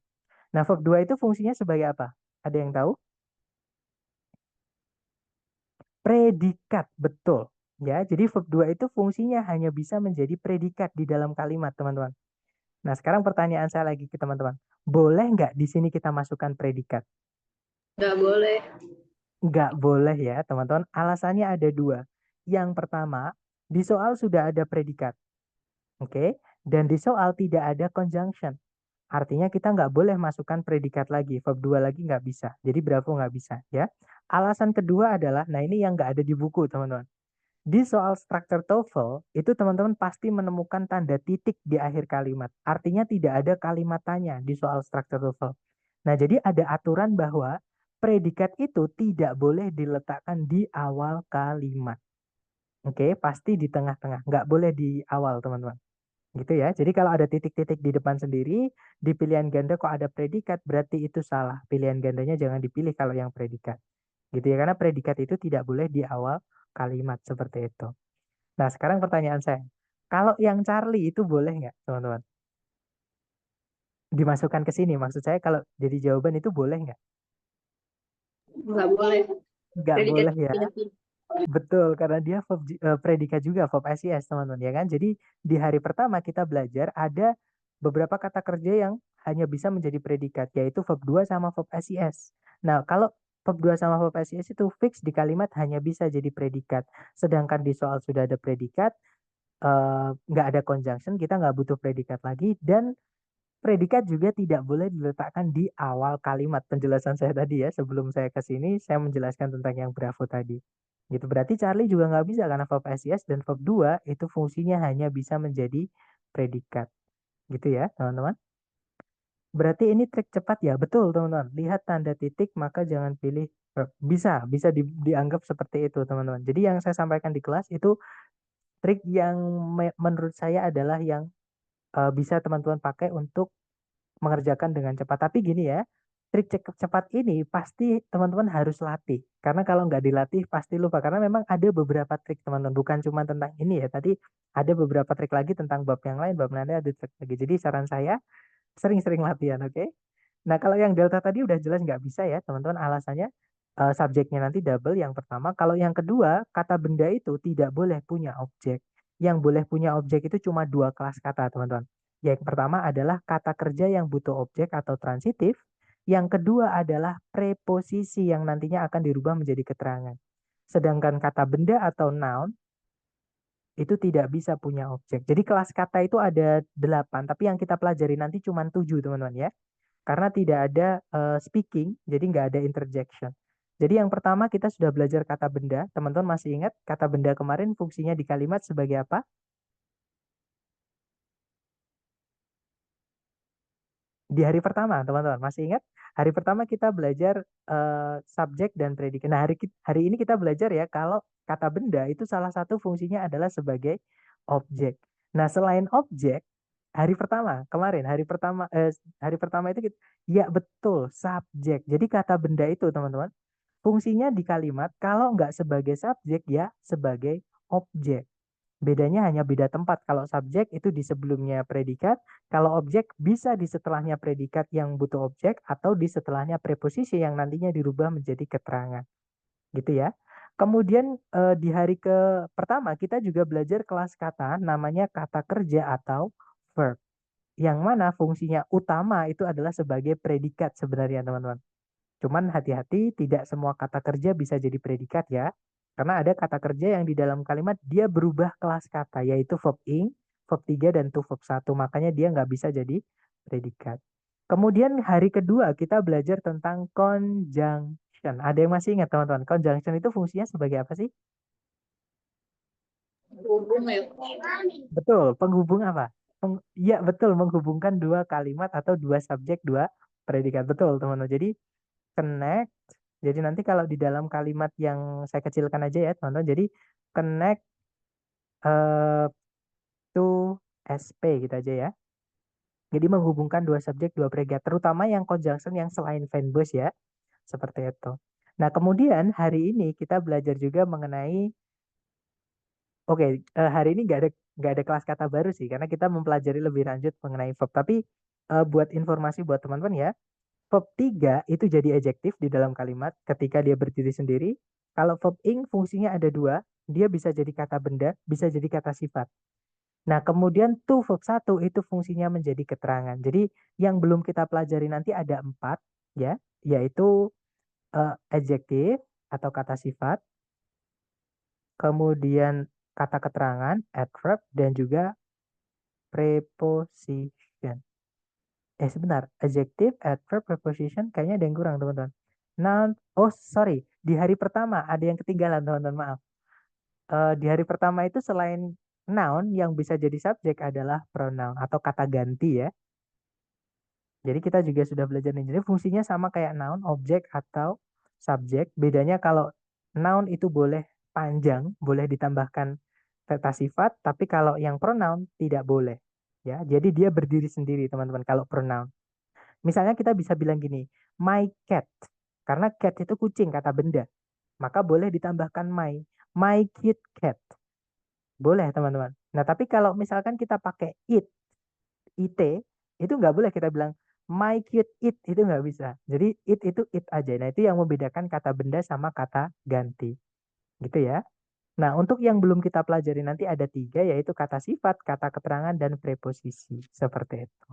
Nah, verb 2 itu fungsinya sebagai apa? Ada yang tahu? Predikat, betul. Ya, jadi verb 2 itu fungsinya hanya bisa menjadi predikat di dalam kalimat, teman-teman. Nah, sekarang pertanyaan saya lagi ke teman-teman. Boleh nggak di sini kita masukkan predikat? Nggak boleh. Nggak boleh ya, teman-teman. Alasannya ada dua. Yang pertama, di soal sudah ada predikat. Oke? Dan di soal tidak ada conjunction. Artinya kita nggak boleh masukkan predikat lagi. Verb 2 lagi nggak bisa. Jadi Bravo nggak bisa. Ya. Alasan kedua adalah, nah ini yang nggak ada di buku, teman-teman. Di soal structure TOEFL, itu teman-teman pasti menemukan tanda titik di akhir kalimat. Artinya tidak ada kalimat tanya di soal structure TOEFL. Nah, jadi ada aturan bahwa predikat itu tidak boleh diletakkan di awal kalimat. Oke, pasti di tengah-tengah. Nggak boleh di awal, teman-teman. Gitu ya. Jadi kalau ada titik-titik di depan sendiri, di pilihan ganda kok ada predikat, berarti itu salah. Pilihan gandanya jangan dipilih kalau yang predikat. Gitu ya, karena predikat itu tidak boleh di awal kalimat seperti itu. Nah, sekarang pertanyaan saya. Kalau yang Charlie itu boleh nggak, teman-teman? Dimasukkan ke sini. Maksud saya kalau jadi jawaban itu boleh nggak? Nggak boleh. Nggak Predikat boleh ya. infinitif. Betul, karena dia verb, predikat juga, verb SIS, teman-teman. Ya kan? Jadi di hari pertama kita belajar ada beberapa kata kerja yang hanya bisa menjadi predikat, yaitu verb 2 sama verb SIS. Nah, kalau verb 2 sama verb SIS itu fix di kalimat hanya bisa jadi predikat. Sedangkan di soal sudah ada predikat, nggak ada conjunction, kita nggak butuh predikat lagi, dan predikat juga tidak boleh diletakkan di awal kalimat. Penjelasan saya tadi ya, sebelum saya ke sini, saya menjelaskan tentang yang Bravo tadi. Gitu, berarti Charlie juga nggak bisa karena verb SIS dan verb 2 itu fungsinya hanya bisa menjadi predikat. Gitu ya, teman-teman. Berarti ini trik cepat ya, betul teman-teman. Lihat tanda titik maka jangan pilih verb. Bisa dianggap seperti itu teman-teman. Jadi yang saya sampaikan di kelas itu trik yang menurut saya adalah yang bisa teman-teman pakai untuk mengerjakan dengan cepat. Tapi gini ya, trik cepat ini pasti teman-teman harus latih. Karena kalau nggak dilatih pasti lupa. Karena memang ada beberapa trik teman-teman, bukan cuma tentang ini ya. Tadi ada beberapa trik lagi tentang bab yang lain, bab nanti ada trik lagi. Jadi saran saya sering-sering latihan, oke? Nah, kalau yang delta tadi udah jelas nggak bisa ya, teman-teman. Alasannya subjeknya nanti double yang pertama. Kalau yang kedua, kata benda itu tidak boleh punya objek. Yang boleh punya objek itu cuma dua kelas kata, teman-teman. Yang pertama adalah kata kerja yang butuh objek atau transitif. Yang kedua adalah preposisi yang nantinya akan dirubah menjadi keterangan. Sedangkan kata benda atau noun itu tidak bisa punya objek. Jadi kelas kata itu ada 8, tapi yang kita pelajari nanti cuma 7, teman-teman ya. Karena tidak ada speaking, jadi nggak ada interjection. Jadi yang pertama kita sudah belajar kata benda. Teman-teman masih ingat kata benda kemarin fungsinya di kalimat sebagai apa? Di hari pertama, teman-teman masih ingat? Hari pertama kita belajar subjek dan predikat. Nah, hari ini kita belajar ya kalau kata benda itu salah satu fungsinya adalah sebagai objek. Nah, selain objek, hari pertama itu ya betul subjek. Jadi kata benda itu teman-teman fungsinya di kalimat kalau nggak sebagai subjek ya sebagai objek. Bedanya hanya beda tempat. Kalau subjek itu di sebelumnya predikat, kalau objek bisa di setelahnya predikat yang butuh objek atau di setelahnya preposisi yang nantinya dirubah menjadi keterangan. Gitu ya. Kemudian di hari pertama kita juga belajar kelas kata namanya kata kerja atau verb. Yang mana fungsinya utama itu adalah sebagai predikat sebenarnya teman-teman. Cuman hati-hati tidak semua kata kerja bisa jadi predikat ya. Karena ada kata kerja yang di dalam kalimat dia berubah kelas kata yaitu verb ing, verb 3 dan to verb 1. Makanya dia nggak bisa jadi predikat. Kemudian hari kedua kita belajar tentang conjunction. Ada yang masih ingat teman-teman? Conjunction itu fungsinya sebagai apa sih? Hubung ya. Betul, penghubung apa? Iya betul, menghubungkan dua kalimat atau dua subjek, dua predikat. Betul teman-teman. Jadi connect. Jadi nanti kalau di dalam kalimat yang saya kecilkan aja ya teman-teman. Jadi connect to SP gitu aja ya. Jadi menghubungkan dua subjek, dua predikat. Terutama yang conjunction yang selain fanbase ya. Seperti itu. Nah kemudian hari ini kita belajar juga mengenai hari ini nggak ada kelas kata baru sih karena kita mempelajari lebih lanjut mengenai verb. Tapi buat informasi buat teman-teman ya, verb 3 itu jadi adjektif di dalam kalimat ketika dia berdiri sendiri. Kalau verb ing fungsinya ada dua, dia bisa jadi kata benda, bisa jadi kata sifat. Nah, kemudian to verb 1 itu fungsinya menjadi keterangan. Jadi yang belum kita pelajari nanti ada 4 ya, yaitu adjektif atau kata sifat, kemudian kata keterangan, adverb, dan juga preposition. Sebentar, adjective, adverb, preposition, kayaknya ada yang kurang teman-teman. Noun, sorry, di hari pertama ada yang ketinggalan teman-teman, maaf. Di hari pertama itu selain noun yang bisa jadi subjek adalah pronoun atau kata ganti ya. Jadi kita juga sudah belajar nih, jadi fungsinya sama kayak noun, objek atau subjek. Bedanya kalau noun itu boleh panjang, boleh ditambahkan kata sifat, tapi kalau yang pronoun tidak boleh. Ya, jadi dia berdiri sendiri teman-teman kalau pronoun. Misalnya kita bisa bilang gini, my cat. Karena cat itu kucing, kata benda. Maka boleh ditambahkan my cute cat. Boleh teman-teman. Nah tapi kalau misalkan kita pakai it, itu nggak boleh kita bilang my cute it, itu nggak bisa. Jadi it itu it aja. Nah itu yang membedakan kata benda sama kata ganti. Gitu ya. Nah untuk yang belum kita pelajari nanti ada 3, yaitu kata sifat, kata keterangan, dan preposisi. Seperti itu.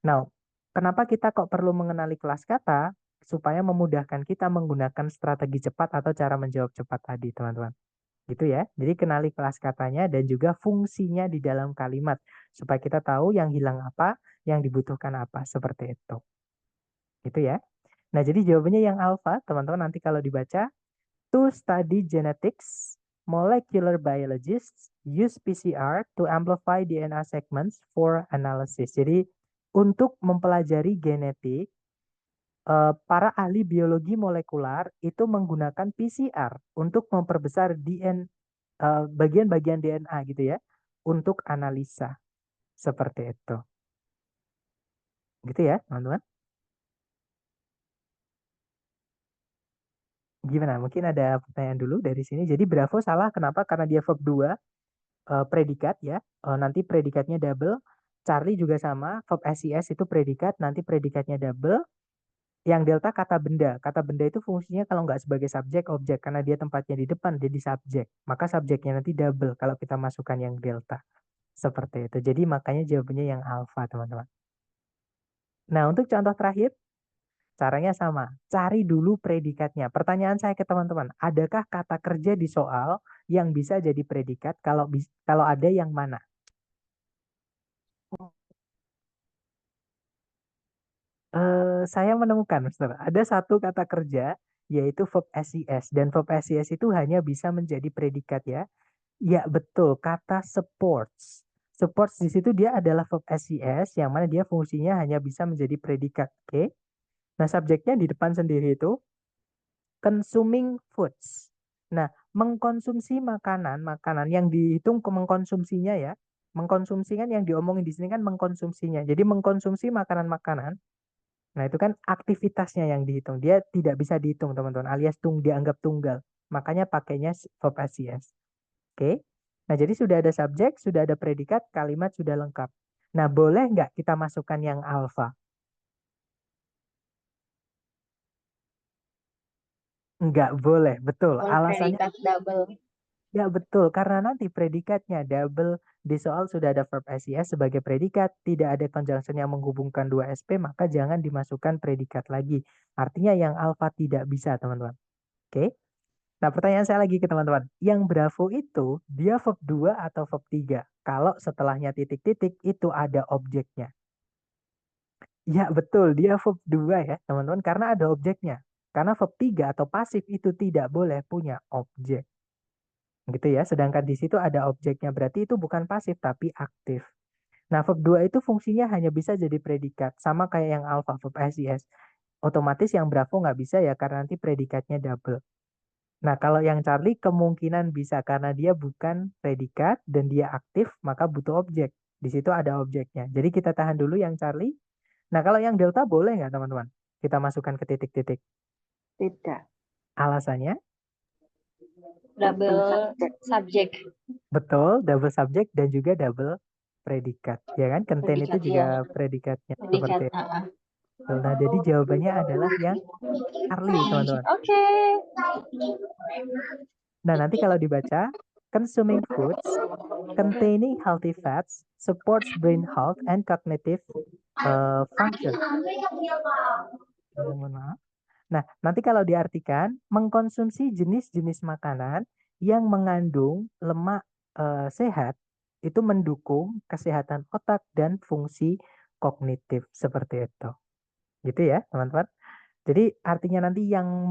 Nah, kenapa kita kok perlu mengenali kelas kata? Supaya memudahkan kita menggunakan strategi cepat atau cara menjawab cepat tadi, teman-teman. Gitu ya. Jadi kenali kelas katanya dan juga fungsinya di dalam kalimat. Supaya kita tahu yang hilang apa, yang dibutuhkan apa. Seperti itu. Gitu ya. Nah, jadi jawabannya yang alfa, teman-teman nanti kalau dibaca, to study genetics, molecular biologists use PCR to amplify DNA segments for analysis. Jadi untuk mempelajari genetik, para ahli biologi molekular itu menggunakan PCR untuk memperbesar bagian-bagian DNA gitu ya, untuk analisa seperti itu. Gitu ya, teman-teman. Gimana? Mungkin ada pertanyaan dulu dari sini. Jadi Bravo salah kenapa? Karena dia verb 2 predikat ya. Nanti predikatnya double. Charlie juga sama, verb SES itu predikat, nanti predikatnya double. Yang delta kata benda. Kata benda itu fungsinya kalau nggak sebagai subjek, objek. Karena dia tempatnya di depan, jadi subjek. Maka subjeknya nanti double kalau kita masukkan yang delta. Seperti itu. Jadi makanya jawabannya yang alfa, teman-teman. Nah, untuk contoh terakhir, caranya sama. Cari dulu predikatnya. Pertanyaan saya ke teman-teman, adakah kata kerja di soal yang bisa jadi predikat? Kalau ada, yang mana? Saya menemukan, Mister. Ada satu kata kerja, yaitu verb SES. Dan verb SES itu hanya bisa menjadi predikat ya. Ya, betul. Kata sports. Sports di situ dia adalah verb SES, yang mana dia fungsinya hanya bisa menjadi predikat. Oke? Nah, subjeknya di depan sendiri itu consuming foods. Nah, mengkonsumsi makanan yang dihitung ke mengkonsumsinya ya. Mengkonsumsi kan yang diomongin di sini kan mengkonsumsinya. Jadi mengkonsumsi makanan-makanan. Nah, itu kan aktivitasnya yang dihitung. Dia tidak bisa dihitung, teman-teman, alias dianggap tunggal. Makanya pakainya verb SES. Oke. Nah, jadi sudah ada subjek, sudah ada predikat, kalimat sudah lengkap. Nah, boleh nggak kita masukkan yang alfa? Nggak boleh, betul. Kalau Alasannya predikat double. ya betul, karena nanti predikatnya double, di soal sudah ada verb SES sebagai predikat, tidak ada conjunction yang menghubungkan dua SP, maka jangan dimasukkan predikat lagi. Artinya yang alfa tidak bisa, teman-teman. Oke. Nah, pertanyaan saya lagi ke teman-teman. Yang Bravo itu, dia verb 2 atau verb 3? Kalau setelahnya titik-titik, itu ada objeknya. Ya, betul. Dia verb 2 ya, teman-teman. Karena ada objeknya. Karena verb 3 atau pasif itu tidak boleh punya objek. Gitu ya. Sedangkan di situ ada objeknya. Berarti itu bukan pasif, tapi aktif. Nah, verb 2 itu fungsinya hanya bisa jadi predikat. Sama kayak yang alpha, verb SES. Otomatis yang Bravo nggak bisa ya, karena nanti predikatnya double. Nah, kalau yang Charlie kemungkinan bisa karena dia bukan predikat dan dia aktif, maka butuh objek. Di situ ada objeknya. Jadi kita tahan dulu yang Charlie. Nah, kalau yang Delta boleh nggak, teman-teman? Kita masukkan ke titik-titik. Tidak. Alasannya, Double subject. betul, double subjek dan juga double predikat. Ya kan? Contain itu Predikat juga ya. predikatnya. Predikat. Seperti itu. Nah, jadi jawabannya adalah yang Charlie, teman-teman. Oke. Nah, nanti kalau dibaca, consuming foods containing healthy fats supports brain health and cognitive function. Mohon maaf. Nah, nanti kalau diartikan, mengkonsumsi jenis-jenis makanan yang mengandung lemak sehat itu mendukung kesehatan otak dan fungsi kognitif seperti itu. Gitu ya, teman-teman. Jadi artinya nanti yang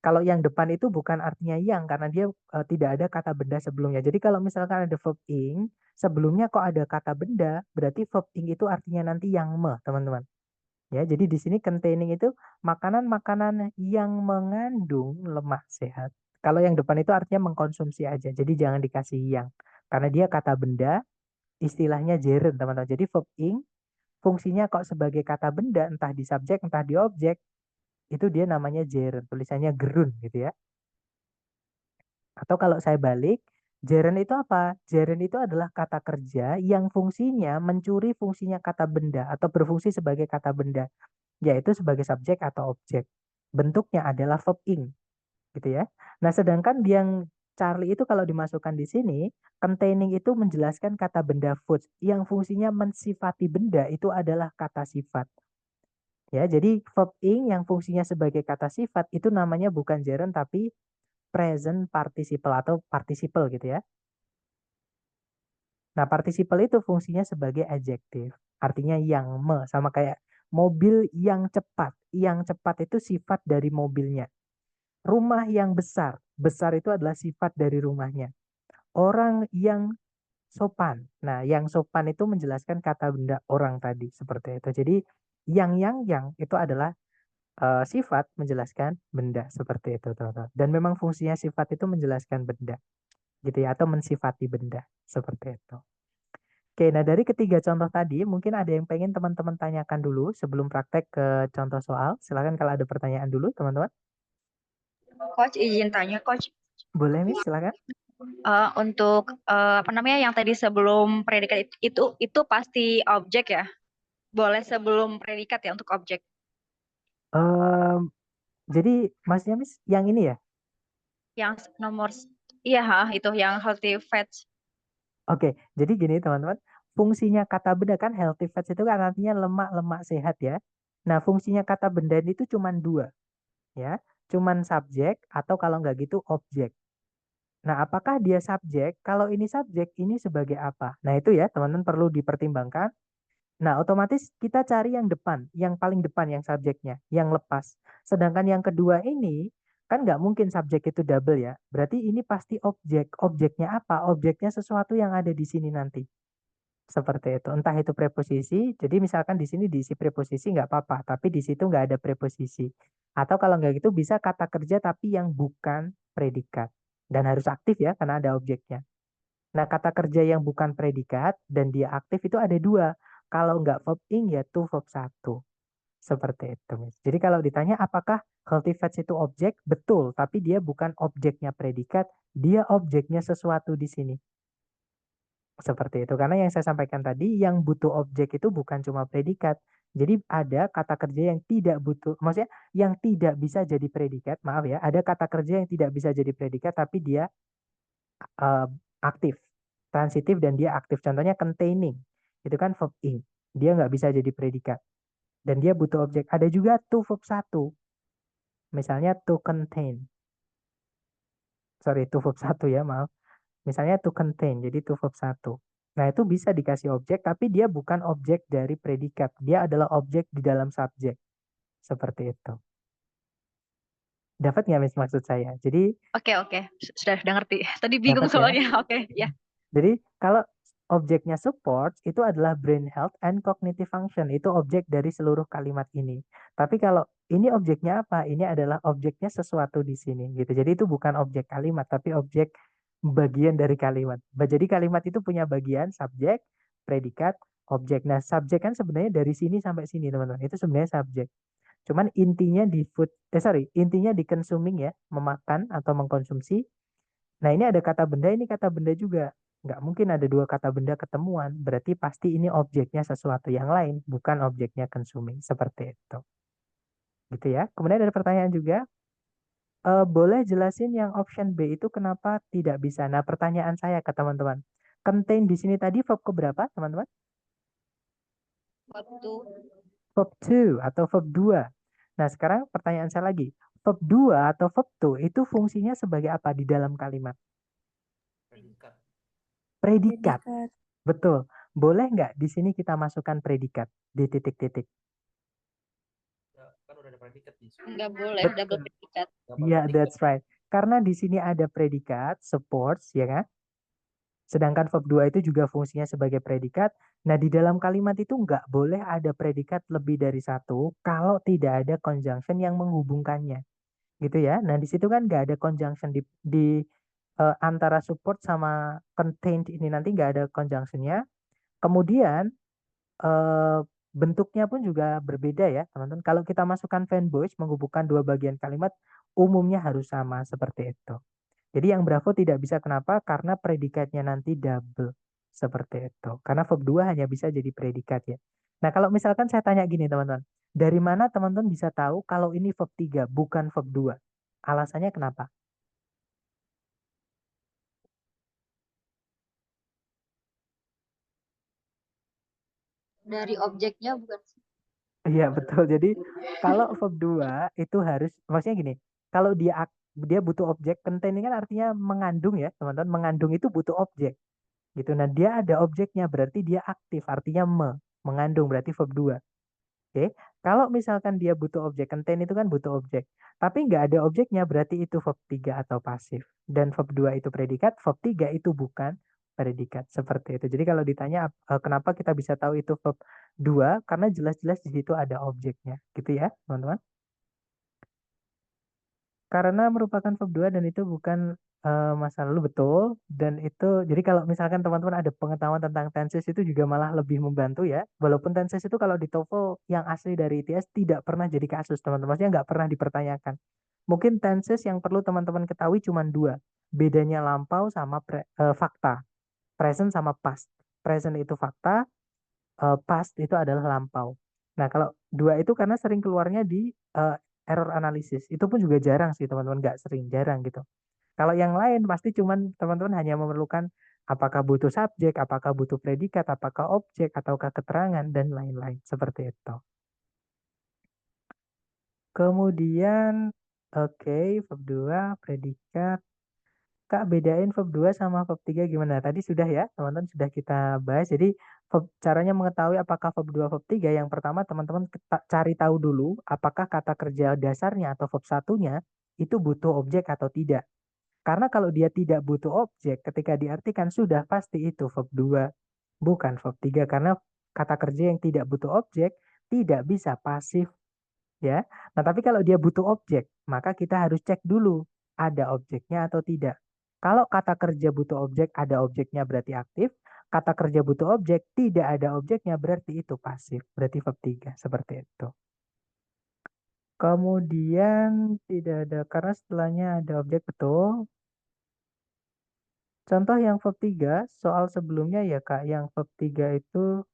kalau yang depan itu bukan artinya yang karena dia tidak ada kata benda sebelumnya. Jadi kalau misalkan ada verb ing, sebelumnya kok ada kata benda, berarti verb ing itu artinya nanti yang teman-teman. Ya, jadi di sini containing itu makanan-makanan yang mengandung lemak sehat. Kalau yang depan itu artinya mengkonsumsi aja. Jadi jangan dikasih yang. Karena dia kata benda, istilahnya gerund, teman-teman. Jadi verb ing fungsinya kok sebagai kata benda, entah di subjek, entah di objek, itu dia namanya gerund. Tulisannya gerund gitu ya. Atau kalau saya balik, gerund itu apa? Gerund itu adalah kata kerja yang fungsinya mencuri fungsinya kata benda atau berfungsi sebagai kata benda, yaitu sebagai subjek atau objek. Bentuknya adalah verb ing, gitu ya. Nah, sedangkan yang Charlie itu kalau dimasukkan di sini, containing itu menjelaskan kata benda foods yang fungsinya mensifati benda itu adalah kata sifat. Ya, jadi verb ing yang fungsinya sebagai kata sifat itu namanya bukan gerund tapi present participle atau participle gitu ya. Nah, participle itu fungsinya sebagai adjektif. Artinya yang sama kayak mobil yang cepat. Yang cepat itu sifat dari mobilnya. Rumah yang besar. Besar itu adalah sifat dari rumahnya. Orang yang sopan. Nah, yang sopan itu menjelaskan kata benda orang tadi seperti itu. Jadi yang itu adalah sifat menjelaskan benda seperti itu, teman-teman. Dan memang fungsinya sifat itu menjelaskan benda, gitu ya, atau mensifati benda seperti itu. Oke, nah dari ketiga contoh tadi, mungkin ada yang pengen teman-teman tanyakan dulu sebelum praktek ke contoh soal. Silakan kalau ada pertanyaan dulu, teman-teman. Coach izin tanya, Coach. Boleh, Miss, silakan. Untuk apa namanya yang tadi sebelum predikat itu pasti objek ya? Boleh sebelum predikat ya untuk objek? Jadi maksudnya Miss, yang ini ya? Yang nomor iya itu yang healthy fats. Oke, jadi gini teman-teman, fungsinya kata benda kan healthy fats itu kan artinya lemak-lemak sehat ya. Nah, fungsinya kata benda itu cuma dua, ya, cuman subjek atau kalau nggak gitu objek. Nah, apakah dia subjek? Kalau ini subjek, ini sebagai apa? Nah, itu ya teman-teman perlu dipertimbangkan. Nah, otomatis kita cari yang depan, yang paling depan yang subjeknya, yang lepas. Sedangkan yang kedua ini kan nggak mungkin subjek itu double ya. Berarti ini pasti objek. Objeknya apa? Objeknya sesuatu yang ada di sini nanti. Seperti itu. Entah itu preposisi. Jadi misalkan di sini diisi preposisi nggak apa-apa, tapi di situ nggak ada preposisi. Atau kalau nggak gitu bisa kata kerja tapi yang bukan predikat. Dan harus aktif ya karena ada objeknya. Nah, kata kerja yang bukan predikat dan dia aktif itu ada dua. Kalau nggak verb ing ya to verb satu. Seperti itu, Miss. Jadi kalau ditanya apakah healthy fats itu objek? Betul, tapi dia bukan objeknya predikat, dia objeknya sesuatu di sini. Seperti itu. Karena yang saya sampaikan tadi, yang butuh objek itu bukan cuma predikat. Jadi ada kata kerja yang tidak butuh, maksudnya yang tidak bisa jadi predikat, maaf ya, ada kata kerja yang tidak bisa jadi predikat, tapi dia aktif, transitif dan dia aktif. Contohnya containing, itu kan verb ing. Dia nggak bisa jadi predikat. Dan dia butuh objek. Ada juga to verb satu. Misalnya to contain. Sorry, to verb satu ya, maaf. Misalnya to contain, jadi to verb satu. Nah, itu bisa dikasih objek, tapi dia bukan objek dari predikat. Dia adalah objek di dalam subjek. Seperti itu. Dapat nggak, Miss, maksud saya? Jadi, Oke. Sudah ngerti. Tadi bingung dapat ya? soalnya. Oke, ya. Jadi kalau objeknya support itu adalah brain health and cognitive function. Itu objek dari seluruh kalimat ini. Tapi kalau ini objeknya apa? Ini adalah objeknya sesuatu di sini gitu. Jadi itu bukan objek kalimat tapi objek bagian dari kalimat. Jadi kalimat itu punya bagian subjek, predikat, objek. Nah, subjek kan sebenarnya dari sini sampai sini, teman-teman. Itu sebenarnya subjek. Cuman intinya di intinya di consuming ya, memakan atau mengkonsumsi. Nah, ini ada kata benda, ini kata benda juga. Nggak mungkin ada dua kata benda ketemuan. Berarti pasti ini objeknya sesuatu yang lain, bukan objeknya consuming. Seperti itu. Gitu ya. Kemudian ada pertanyaan juga. Boleh jelasin yang option B itu kenapa tidak bisa? Nah, pertanyaan saya ke teman-teman. Contain di sini tadi verb keberapa, teman-teman? Waktu Verb to atau verb 2. Nah, sekarang pertanyaan saya lagi. Verb 2 atau verb to itu fungsinya sebagai apa di dalam kalimat? Predikat. Betul. Boleh nggak di sini kita masukkan predikat di titik-titik? Kan udah ada predikat nih. nggak boleh Betul. double predikat. Iya, that's right. Karena di sini ada predikat, supports, ya kan? Sedangkan verb 2 itu juga fungsinya sebagai predikat. Nah, di dalam kalimat itu nggak boleh ada predikat lebih dari satu kalau tidak ada conjunction yang menghubungkannya. Gitu ya. Nah, di situ kan nggak ada conjunction di antara support sama contained ini nanti nggak ada conjunctionnya. Kemudian bentuknya pun juga berbeda ya, teman-teman. Kalau kita masukkan fanboys menghubungkan dua bagian kalimat, umumnya harus sama seperti itu. Jadi yang bravo tidak bisa kenapa? Karena predikatnya nanti double. Seperti itu. Karena verb 2 hanya bisa jadi predikat ya. Nah, kalau misalkan saya tanya gini, teman-teman. Dari mana teman-teman bisa tahu kalau ini verb 3 bukan verb 2? Alasannya kenapa? Dari objeknya bukan. Iya betul. Jadi kalau verb 2 itu harus, maksudnya gini, kalau dia butuh objek, contain ini kan artinya mengandung ya teman-teman. Mengandung itu butuh objek gitu. Nah dia ada objeknya berarti dia aktif, artinya mengandung berarti verb 2. Oke, kalau misalkan dia butuh objek, contain itu kan butuh objek. Tapi nggak ada objeknya berarti itu verb 3 atau pasif. Dan verb 2 itu predikat, verb 3 itu bukan predikat. Seperti itu. Jadi kalau ditanya kenapa kita bisa tahu itu verb 2, karena jelas-jelas di situ ada objeknya. Gitu ya, teman-teman. Karena merupakan verb 2 dan itu bukan masa lalu, betul. Dan itu, jadi kalau misalkan teman-teman ada pengetahuan tentang tenses itu juga malah lebih membantu ya. Walaupun tenses itu kalau di TOEFL yang asli dari ITS tidak pernah jadi kasus, teman-teman. Maksudnya nggak pernah dipertanyakan. Mungkin tenses yang perlu teman-teman ketahui cuma 2. Bedanya lampau sama fakta. Present sama past. Present itu fakta, past itu adalah lampau. Nah, kalau 2 itu karena sering keluarnya di error analisis. Itu pun juga jarang sih teman-teman, nggak sering, jarang gitu. Kalau yang lain pasti cuman teman-teman hanya memerlukan apakah butuh subjek, apakah butuh predikat, apakah objek, ataukah keterangan, dan lain-lain. Seperti itu. Kemudian, oke, verb 2, predikat. Kak, bedain verb 2 sama verb 3 gimana? Tadi sudah ya, teman-teman sudah kita bahas. Jadi, caranya mengetahui apakah verb 2, verb 3, yang pertama teman-teman cari tahu dulu apakah kata kerja dasarnya atau verb satunya itu butuh objek atau tidak. Karena kalau dia tidak butuh objek, ketika diartikan sudah pasti itu verb 2, bukan verb 3. Karena kata kerja yang tidak butuh objek tidak bisa pasif, ya. Nah, tapi kalau dia butuh objek, maka kita harus cek dulu ada objeknya atau tidak. Kalau kata kerja butuh objek, ada objeknya berarti aktif. Kata kerja butuh objek, tidak ada objeknya berarti itu pasif. Berarti verb 3, seperti itu. Kemudian tidak ada, karena setelahnya ada objek, betul. Contoh yang verb 3, soal sebelumnya ya Kak, yang verb 3 itu,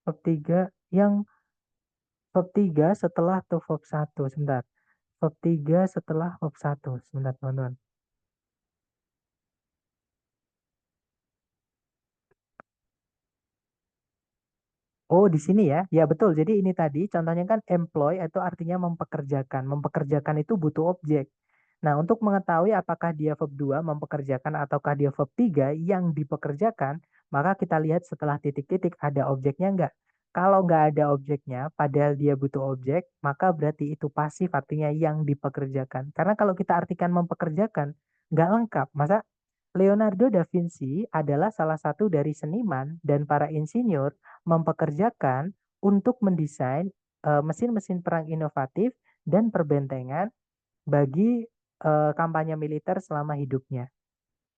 verb 3, yang verb 3 setelah tuh verb 1, sebentar. Verb 3 setelah verb 1, sebentar teman-teman. Oh, di sini ya. Ya betul. Jadi ini tadi contohnya kan employ itu artinya mempekerjakan. Mempekerjakan itu butuh objek. Nah, untuk mengetahui apakah dia verb 2 mempekerjakan ataukah dia verb 3 yang dipekerjakan, maka kita lihat setelah titik-titik ada objeknya enggak. Kalau nggak ada objeknya, padahal dia butuh objek, maka berarti itu pasif artinya yang dipekerjakan. Karena kalau kita artikan mempekerjakan, nggak lengkap. Masa Leonardo da Vinci adalah salah satu dari seniman dan para insinyur mempekerjakan untuk mendesain mesin-mesin perang inovatif dan perbentengan bagi kampanye militer selama hidupnya.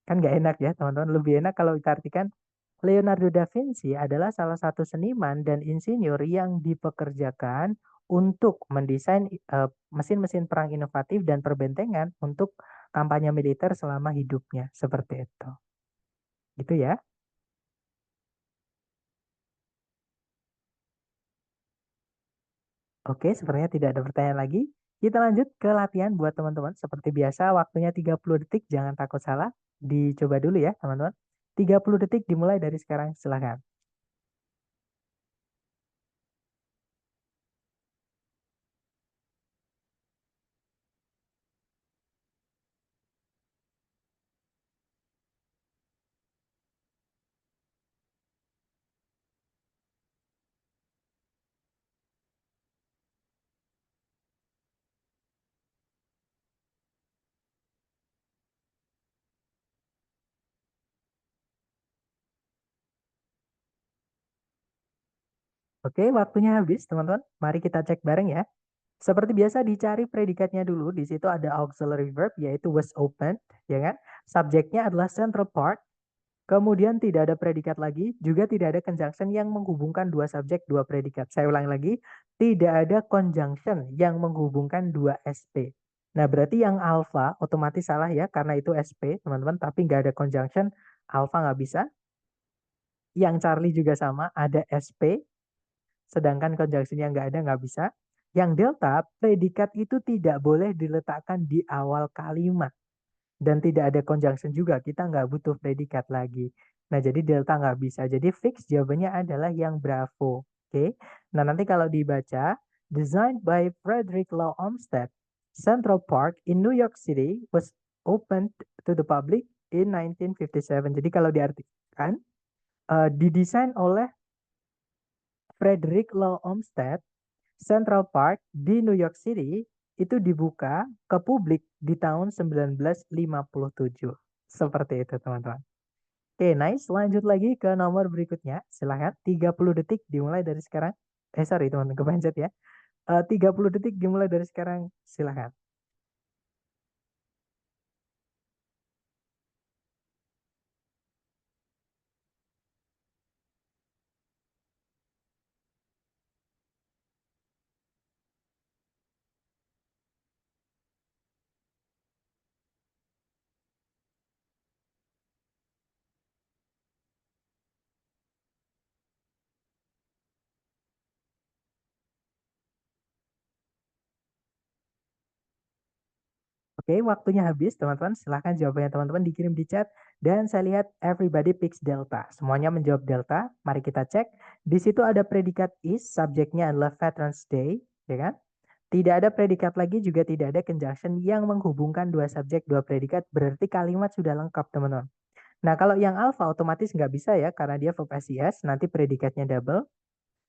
Kan nggak enak ya teman-teman, lebih enak kalau kita artikan Leonardo da Vinci adalah salah satu seniman dan insinyur yang dipekerjakan untuk mendesain mesin-mesin perang inovatif dan perbentengan untuk kampanye militer selama hidupnya. Seperti itu. Gitu ya. Oke, sepertinya tidak ada pertanyaan lagi. Kita lanjut ke latihan buat teman-teman. Seperti biasa, waktunya 30 detik. Jangan takut salah. Dicoba dulu ya, teman-teman. 30 detik dimulai dari sekarang. Silakan. Oke, waktunya habis, teman-teman. Mari kita cek bareng ya. Seperti biasa dicari predikatnya dulu. Di situ ada auxiliary verb yaitu was opened, ya kan? Subjeknya adalah central part. Kemudian tidak ada predikat lagi, juga tidak ada conjunction yang menghubungkan dua subjek, dua predikat. Saya ulang lagi, tidak ada conjunction yang menghubungkan dua SP. Nah, berarti yang alpha otomatis salah ya, karena itu SP, teman-teman. Tapi nggak ada conjunction, alpha nggak bisa. Yang Charlie juga sama, ada SP, sedangkan conjunction-nya nggak ada, nggak bisa. Yang delta, predikat itu tidak boleh diletakkan di awal kalimat. Dan tidak ada conjunction juga, kita nggak butuh predikat lagi. Nah, jadi delta nggak bisa. Jadi fix jawabannya adalah yang Bravo. Oke. Nah, nanti kalau dibaca, designed by Frederick Law Olmsted, Central Park in New York City was opened to the public in 1957. Jadi kalau diartikan, didesain oleh Frederick Law Olmsted, Central Park di New York City itu dibuka ke publik di tahun 1957. Seperti itu, teman-teman. Oke, nice. Lanjut lagi ke nomor berikutnya. Silahkan. 30 detik dimulai dari sekarang. Sorry teman-teman, kepencet ya. 30 detik dimulai dari sekarang. Silahkan. Oke, waktunya habis teman-teman. Silahkan jawabannya teman-teman dikirim di chat. Dan saya lihat everybody picks delta. Semuanya menjawab delta. Mari kita cek. Di situ ada predikat is, subjeknya adalah Veterans Day, ya kan? Tidak ada predikat lagi, juga tidak ada conjunction yang menghubungkan dua subjek, dua predikat. Berarti kalimat sudah lengkap teman-teman. Nah, kalau yang alpha otomatis nggak bisa ya, karena dia verb SES, nanti predikatnya double.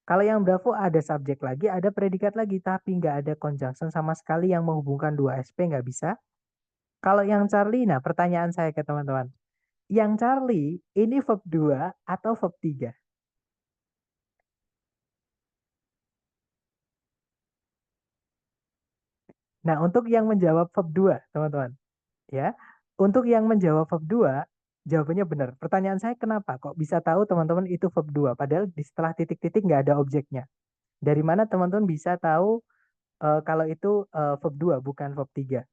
Kalau yang Bravo ada subjek lagi, ada predikat lagi, tapi nggak ada conjunction sama sekali yang menghubungkan dua SP, nggak bisa. Kalau yang Charlie, nah pertanyaan saya ke teman-teman. Yang Charlie, ini verb 2 atau verb 3? Nah, untuk yang menjawab verb 2, teman-teman. Ya, untuk yang menjawab verb 2, jawabannya benar. Pertanyaan saya kenapa? Kok bisa tahu teman-teman itu verb 2? Padahal di setelah titik-titik nggak ada objeknya. Dari mana teman-teman bisa tahu kalau itu verb 2 bukan verb 3?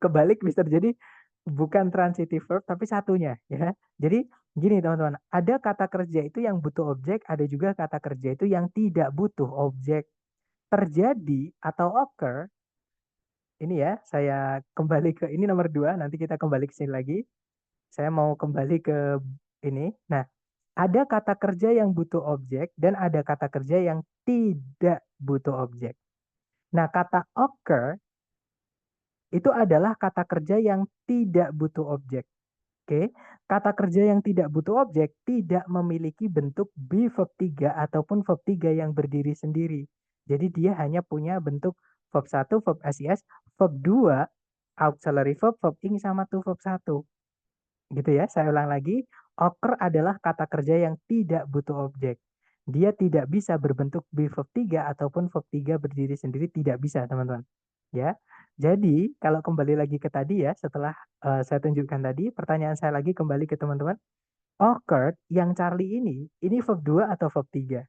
Kebalik bisa terjadi bukan transitive verb tapi satunya ya. Jadi gini teman-teman, ada kata kerja itu yang butuh objek, ada juga kata kerja itu yang tidak butuh objek. Terjadi atau occur, ini ya, saya kembali ke ini nomor 2, nanti kita kembali ke sini lagi. Saya mau kembali ke ini. Nah, ada kata kerja yang butuh objek dan ada kata kerja yang tidak butuh objek. Nah, kata occur itu adalah kata kerja yang tidak butuh objek. Oke, kata kerja yang tidak butuh objek tidak memiliki bentuk be verb 3 ataupun verb 3 yang berdiri sendiri. Jadi dia hanya punya bentuk verb 1, verb SES, verb 2, auxiliary verb, verb ing sama to verb 1. Gitu ya, saya ulang lagi. Occur adalah kata kerja yang tidak butuh objek. Dia tidak bisa berbentuk be verb 3 ataupun verb 3 berdiri sendiri, tidak bisa teman-teman. Ya, jadi kalau kembali lagi ke tadi ya, setelah saya tunjukkan tadi, pertanyaan saya lagi kembali ke teman-teman. Occurred yang Charlie ini verb 2 atau verb 3?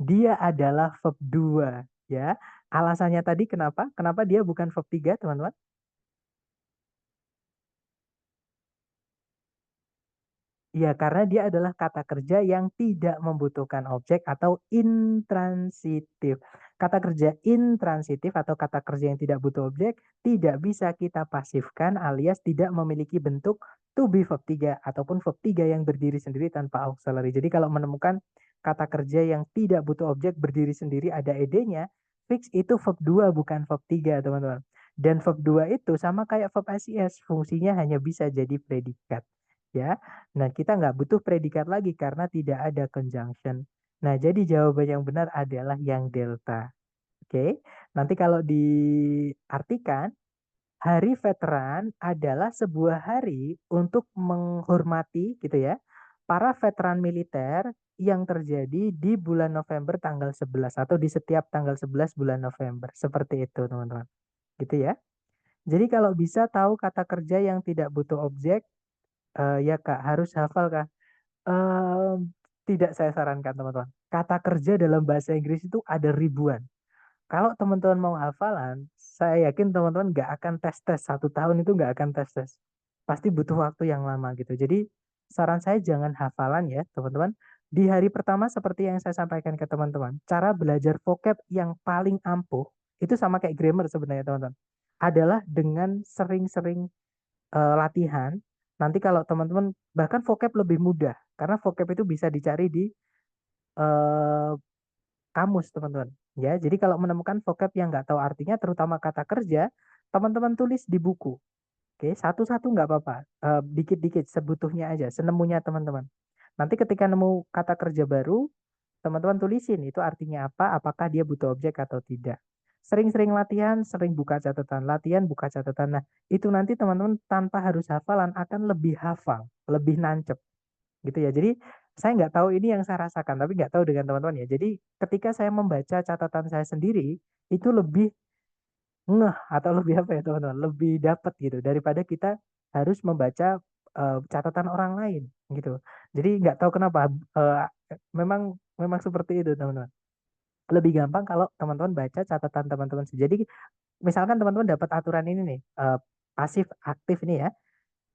Dia adalah verb 2 ya. Alasannya tadi kenapa? Kenapa dia bukan verb 3 teman-teman? Iya, karena dia adalah kata kerja yang tidak membutuhkan objek atau intransitif. Kata kerja intransitif atau kata kerja yang tidak butuh objek tidak bisa kita pasifkan alias tidak memiliki bentuk to be verb 3 ataupun verb 3 yang berdiri sendiri tanpa auxiliary. Jadi kalau menemukan kata kerja yang tidak butuh objek berdiri sendiri ada ed-nya, fix itu verb 2 bukan verb 3, teman-teman. Dan verb 2 itu sama kayak verb SES, fungsinya hanya bisa jadi predikat. Ya, nah, kita nggak butuh predikat lagi karena tidak ada conjunction. Nah, jadi jawaban yang benar adalah yang delta. Oke, nanti kalau diartikan, Hari Veteran adalah sebuah hari untuk menghormati gitu ya, para veteran militer yang terjadi di bulan November tanggal 11 atau di setiap tanggal 11 bulan November. Seperti itu, teman-teman. Gitu ya. Jadi kalau bisa tahu kata kerja yang tidak butuh objek, ya Kak, harus hafal Kak. Tidak saya sarankan teman-teman. Kata kerja dalam bahasa Inggris itu ada ribuan. Kalau teman-teman mau hafalan, saya yakin teman-teman nggak akan tes-tes. 1 tahun itu nggak akan tes-tes. Pasti butuh waktu yang lama gitu. Jadi saran saya jangan hafalan ya teman-teman. Di hari pertama seperti yang saya sampaikan ke teman-teman, cara belajar vocab yang paling ampuh, itu sama kayak grammar sebenarnya teman-teman. Adalah dengan sering-sering latihan. Nanti kalau teman-teman bahkan vocab lebih mudah karena vocab itu bisa dicari di eh, kamus teman-teman. Ya, jadi kalau menemukan vocab yang nggak tahu artinya, terutama kata kerja, teman-teman tulis di buku. Oke, satu-satu nggak apa-apa. Dikit-dikit, sebutuhnya aja, senemunya teman-teman. Nanti ketika nemu kata kerja baru, teman-teman tulisin itu artinya apa, apakah dia butuh objek atau tidak. Sering-sering latihan, sering buka catatan, latihan, buka catatan. Nah, itu nanti teman-teman tanpa harus hafalan akan lebih hafal, lebih nancep gitu ya. Jadi saya nggak tahu ini yang saya rasakan, tapi nggak tahu dengan teman-teman ya. Jadi ketika saya membaca catatan saya sendiri, itu lebih ngeh atau lebih apa ya teman-teman, lebih dapat gitu daripada kita harus membaca catatan orang lain gitu. Jadi nggak tahu kenapa memang memang seperti itu teman-teman. Lebih gampang kalau teman-teman baca catatan teman-teman sendiri. Jadi misalkan teman-teman dapat aturan ini nih, pasif aktif ini ya.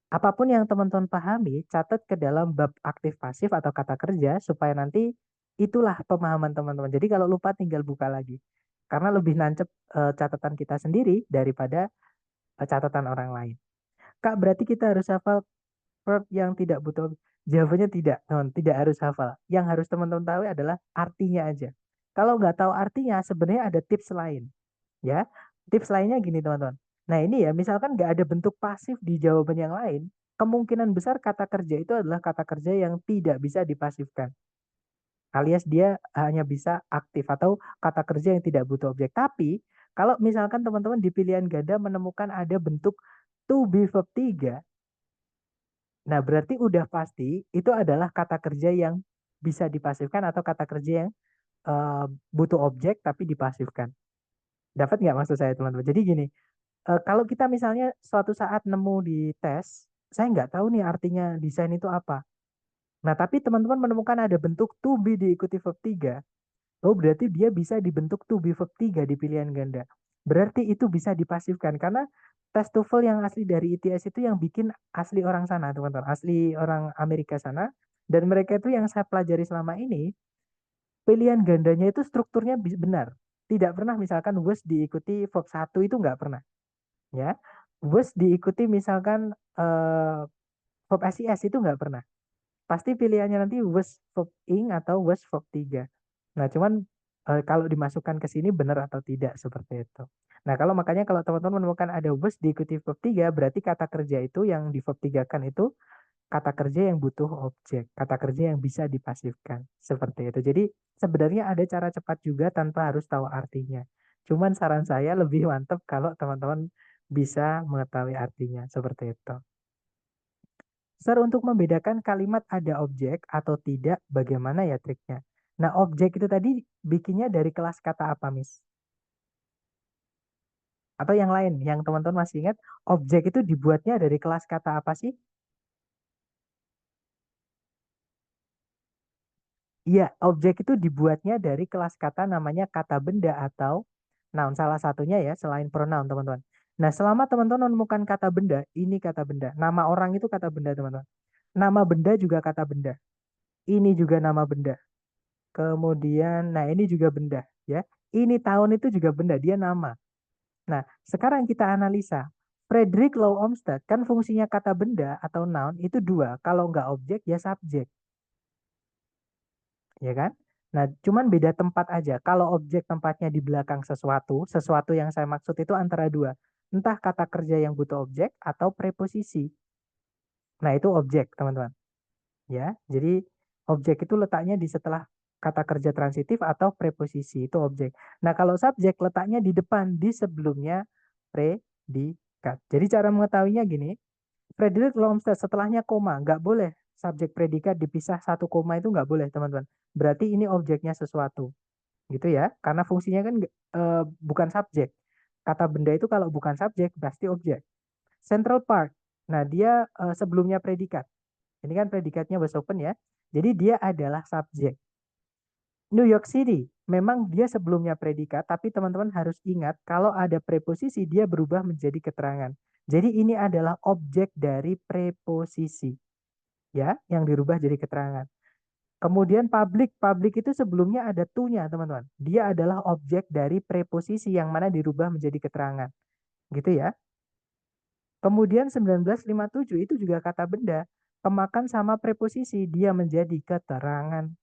Apapun yang teman-teman pahami, catat ke dalam bab aktif pasif atau kata kerja supaya nanti itulah pemahaman teman-teman. Jadi kalau lupa tinggal buka lagi. Karena lebih nancep catatan kita sendiri daripada catatan orang lain. Kak, berarti kita harus hafal verb yang tidak butuh. Jawabannya tidak, teman, tidak harus hafal. Yang harus teman-teman tahu adalah artinya aja. Kalau nggak tahu artinya, sebenarnya ada tips lain. Ya, tips lainnya gini teman-teman. Nah ini ya, misalkan nggak ada bentuk pasif di jawaban yang lain, kemungkinan besar kata kerja itu adalah kata kerja yang tidak bisa dipasifkan. Alias dia hanya bisa aktif atau kata kerja yang tidak butuh objek. Tapi kalau misalkan teman-teman di pilihan ganda menemukan ada bentuk to be verb 3, nah berarti udah pasti itu adalah kata kerja yang bisa dipasifkan atau kata kerja yang butuh objek tapi dipasifkan. Dapat nggak maksud saya teman-teman? Jadi gini, kalau kita misalnya suatu saat nemu di tes, saya nggak tahu nih artinya desain itu apa. Nah, tapi teman-teman menemukan ada bentuk to be diikuti verb 3. Oh, berarti dia bisa dibentuk to be verb 3 di pilihan ganda. Berarti itu bisa dipasifkan karena tes TOEFL yang asli dari ITS itu yang bikin asli orang sana, teman-teman. Asli orang Amerika sana. Dan mereka itu yang saya pelajari selama ini, pilihan gandanya itu strukturnya benar. Tidak pernah misalkan was diikuti verb 1 itu nggak pernah. Ya, was diikuti misalkan verb SIS itu nggak pernah. Pasti pilihannya nanti was verb ing atau was verb 3. Nah, cuman kalau dimasukkan ke sini benar atau tidak seperti itu. Nah, kalau makanya kalau teman-teman menemukan ada was diikuti verb 3, berarti kata kerja itu yang di verb 3 kan itu kata kerja yang butuh objek, kata kerja yang bisa dipasifkan. Seperti itu. Jadi sebenarnya ada cara cepat juga tanpa harus tahu artinya. Cuman saran saya lebih mantap kalau teman-teman bisa mengetahui artinya. Seperti itu. Sir, untuk membedakan kalimat ada objek atau tidak, bagaimana ya triknya? Nah, objek itu tadi bikinnya dari kelas kata apa, Miss? Atau yang lain, yang teman-teman masih ingat, objek itu dibuatnya dari kelas kata apa sih? Iya, objek itu dibuatnya dari kelas kata namanya kata benda atau noun. Salah satunya ya, selain pronoun, teman-teman. Nah, selama teman-teman menemukan kata benda, ini kata benda. Nama orang itu kata benda, teman-teman. Nama benda juga kata benda. Ini juga nama benda. Kemudian, nah ini juga benda, ya. Ini tahun itu juga benda, dia nama. Nah, sekarang kita analisa. Frederick Law Olmsted, kan fungsinya kata benda atau noun itu dua. Kalau nggak objek, ya subjek. Ya kan? Nah, cuman beda tempat aja. Kalau objek tempatnya di belakang sesuatu, sesuatu yang saya maksud itu antara dua. Entah kata kerja yang butuh objek atau preposisi. Nah, itu objek, teman-teman. Ya, jadi objek itu letaknya di setelah kata kerja transitif atau preposisi, itu objek. Nah, kalau subjek letaknya di depan, di sebelumnya predikat. Jadi cara mengetahuinya gini, Frederick Olmsted setelahnya koma, nggak boleh subjek predikat dipisah satu koma itu nggak boleh, teman-teman. Berarti ini objeknya sesuatu, gitu ya. Karena fungsinya kan bukan subjek. Kata benda itu kalau bukan subjek pasti objek. Central Park, nah dia sebelumnya predikat. Ini kan predikatnya was open ya. Jadi dia adalah subjek. New York City, memang dia sebelumnya predikat, tapi teman-teman harus ingat kalau ada preposisi dia berubah menjadi keterangan. Jadi ini adalah objek dari preposisi. Ya, yang dirubah jadi keterangan. Kemudian public itu sebelumnya ada to-nya, teman-teman. Dia adalah objek dari preposisi yang mana dirubah menjadi keterangan. Gitu ya. Kemudian 1957 itu juga kata benda. Kemakan sama preposisi, dia menjadi keterangan.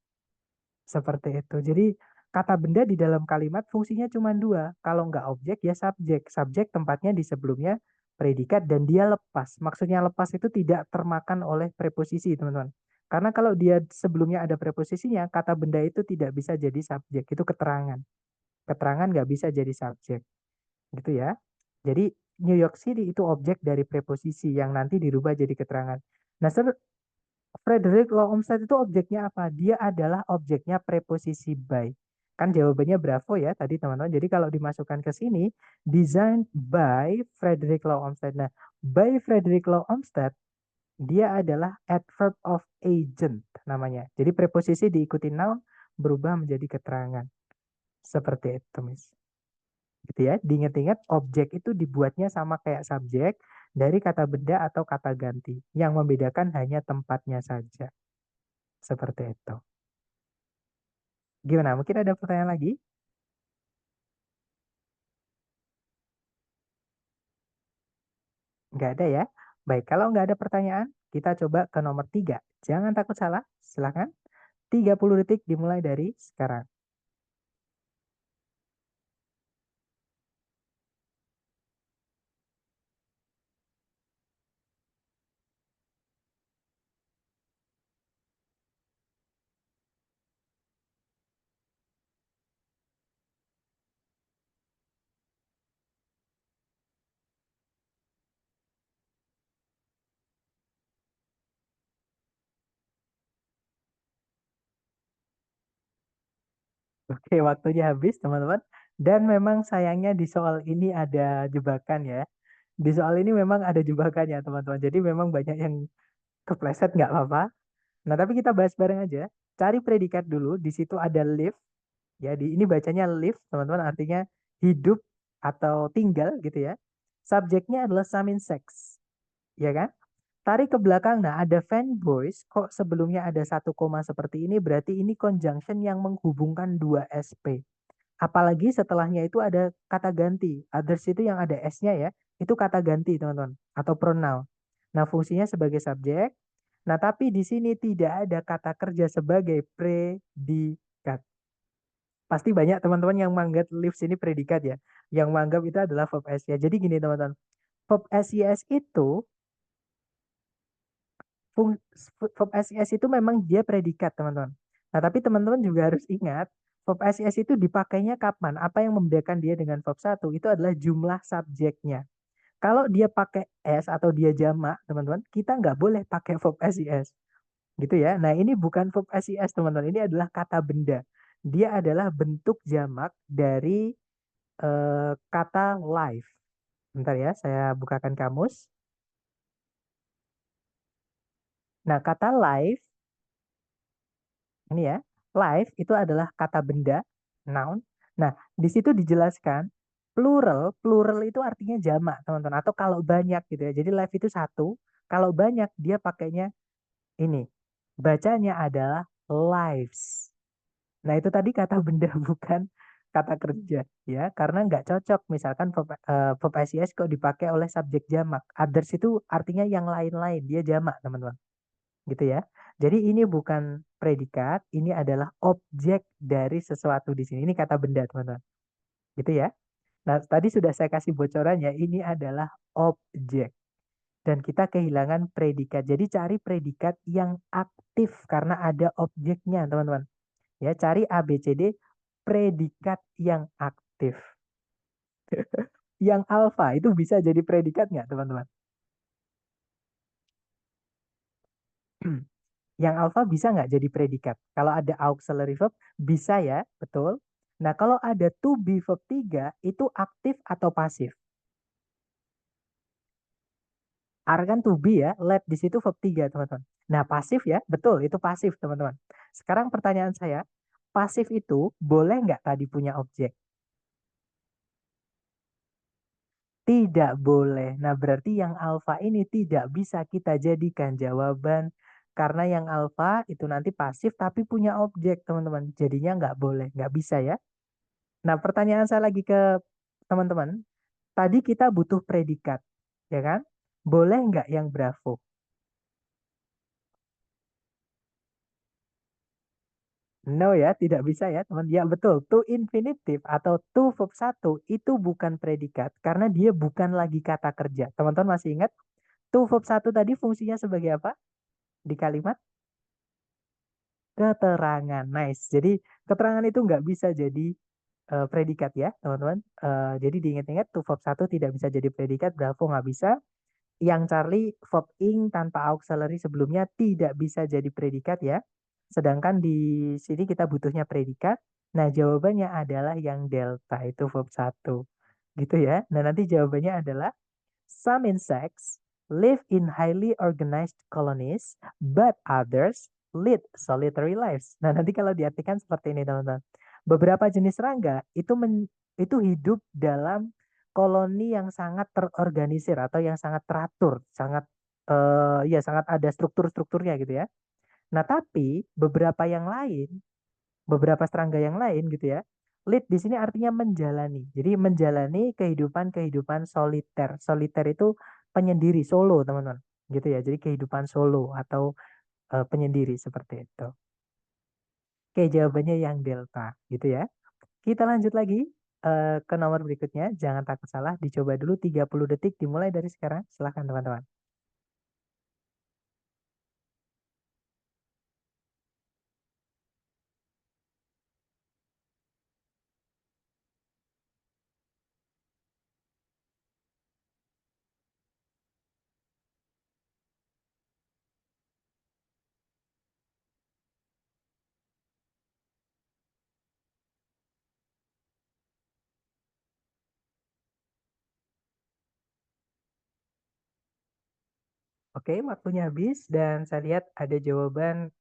Seperti itu. Jadi kata benda di dalam kalimat fungsinya cuma dua. Kalau nggak objek ya subjek. Subjek tempatnya di sebelumnya predikat dan dia lepas. Maksudnya lepas itu tidak termakan oleh preposisi, teman-teman. Karena kalau dia sebelumnya ada preposisinya, kata benda itu tidak bisa jadi subjek. Itu keterangan. Keterangan nggak bisa jadi subjek. Gitu ya. Jadi New York City itu objek dari preposisi yang nanti dirubah jadi keterangan. Nah, Frederick Law Olmsted itu objeknya apa? Dia adalah objeknya preposisi by. Kan jawabannya bravo ya tadi teman-teman. Jadi kalau dimasukkan ke sini, designed by Frederick Law Olmsted. Nah, by Frederick Law Olmsted, dia adalah adverb of agent namanya. Jadi preposisi diikuti noun berubah menjadi keterangan. Seperti itu, Miss. Gitu ya. Diingat-ingat objek itu dibuatnya sama kayak subjek dari kata benda atau kata ganti. Yang membedakan hanya tempatnya saja. Seperti itu. Gimana? Mungkin ada pertanyaan lagi? Nggak ada ya? Baik, kalau nggak ada pertanyaan, kita coba ke nomor 3. Jangan takut salah, silakan. 30 detik dimulai dari sekarang. Oke, waktunya habis, teman-teman. Dan memang sayangnya di soal ini ada jebakan ya. Di soal ini memang ada jebakannya, teman-teman. Jadi memang banyak yang kepleset, nggak apa-apa. Nah, tapi kita bahas bareng aja. Cari predikat dulu. Di situ ada live. Ya, ini bacanya live, teman-teman. Artinya hidup atau tinggal gitu ya. Subjeknya adalah some insects. Ya kan? Tarik ke belakang, nah ada fanboys, kok sebelumnya ada satu koma seperti ini, berarti ini conjunction yang menghubungkan dua SP. Apalagi setelahnya itu ada kata ganti, others itu yang ada S-nya ya, itu kata ganti teman-teman, atau pronoun. Nah fungsinya sebagai subjek, nah tapi di sini tidak ada kata kerja sebagai predikat. Pasti banyak teman-teman yang menganggap lives ini predikat ya, yang menganggap itu adalah verb S ya. Jadi gini teman-teman, verb SIS itu verb SIS itu memang dia predikat, teman-teman. Nah, tapi teman-teman juga harus ingat, verb SIS itu dipakainya kapan? Apa yang membedakan dia dengan verb 1? Itu adalah jumlah subjeknya. Kalau dia pakai S atau dia jamak, teman-teman, kita nggak boleh pakai verb SIS. Gitu ya. Nah, ini bukan verb SIS, teman-teman. Ini adalah kata benda. Dia adalah bentuk jamak dari kata live. Bentar ya, saya bukakan kamus. Nah, kata live ini ya, live itu adalah kata benda, noun. Nah, di situ dijelaskan plural, plural itu artinya jamak, teman-teman. Atau kalau banyak gitu ya. Jadi live itu satu, kalau banyak dia pakainya ini. Bacanya adalah lives. Nah, itu tadi kata benda bukan kata kerja ya, karena nggak cocok misalkan verb SIS kok dipakai oleh subjek jamak. Others itu artinya yang lain-lain, dia jamak, teman-teman. Gitu ya. Jadi ini bukan predikat, ini adalah objek dari sesuatu di sini. Ini kata benda, teman-teman. Gitu ya. Nah, tadi sudah saya kasih bocorannya, ini adalah objek. Dan kita kehilangan predikat. Jadi cari predikat yang aktif karena ada objeknya, teman-teman. Ya, cari ABCD predikat yang aktif. Yang alfa itu bisa jadi predikat nggak, teman-teman? Yang alfa bisa nggak jadi predikat? Kalau ada auxiliary verb, bisa ya, betul. Nah, kalau ada to be verb 3, itu aktif atau pasif? Are kan to be ya, let di situ verb 3, teman-teman. Nah, pasif ya, betul, itu pasif, teman-teman. Sekarang pertanyaan saya, pasif itu boleh nggak tadi punya objek? Tidak boleh. Nah, berarti yang alfa ini tidak bisa kita jadikan jawaban. Karena yang alfa itu nanti pasif tapi punya objek, teman-teman. Jadinya nggak boleh, nggak bisa ya. Nah, pertanyaan saya lagi ke teman-teman. Tadi kita butuh predikat, ya kan? Boleh nggak yang bravo? No ya, tidak bisa ya, teman. Ya, betul. To infinitive atau to verb 1 itu bukan predikat karena dia bukan lagi kata kerja. Teman-teman masih ingat? To verb 1 tadi fungsinya sebagai apa di kalimat? Keterangan. Nice. Jadi keterangan itu nggak bisa jadi predikat ya, teman-teman. Jadi diingat-ingat tuh verb 1 tidak bisa jadi predikat, Bravo nggak bisa. Yang Charlie verb ing tanpa auxiliary sebelumnya tidak bisa jadi predikat ya. Sedangkan di sini kita butuhnya predikat. Nah, jawabannya adalah yang delta itu verb 1. Gitu ya. Nah, nanti jawabannya adalah some insects live in highly organized colonies, but others lead solitary lives. Nah, nanti kalau diartikan seperti ini, teman-teman. Beberapa jenis serangga itu hidup dalam koloni yang sangat terorganisir atau yang sangat teratur, sangat ada struktur-strukturnya gitu ya. Nah, tapi beberapa serangga yang lain gitu ya. Lead di sini artinya menjalani. Jadi menjalani kehidupan soliter. Soliter itu penyendiri, solo, teman-teman. Gitu ya. Jadi kehidupan solo atau penyendiri seperti itu. Oke, jawabannya yang delta gitu ya. Kita lanjut lagi ke nomor berikutnya. Jangan takut salah, dicoba dulu 30 detik dimulai dari sekarang. Silahkan teman-teman. Oke, waktunya habis dan saya lihat ada jawaban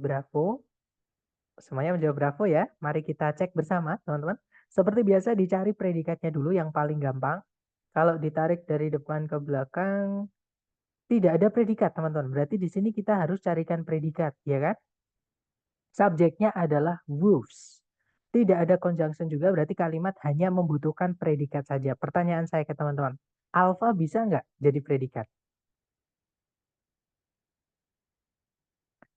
Bravo. Semuanya menjawab Bravo ya. Mari kita cek bersama, teman-teman. Seperti biasa dicari predikatnya dulu yang paling gampang. Kalau ditarik dari depan ke belakang, tidak ada predikat, teman-teman. Berarti di sini kita harus carikan predikat, ya kan? Subjeknya adalah wolves. Tidak ada conjunction juga, berarti kalimat hanya membutuhkan predikat saja. Pertanyaan saya ke teman-teman, alpha bisa nggak jadi predikat?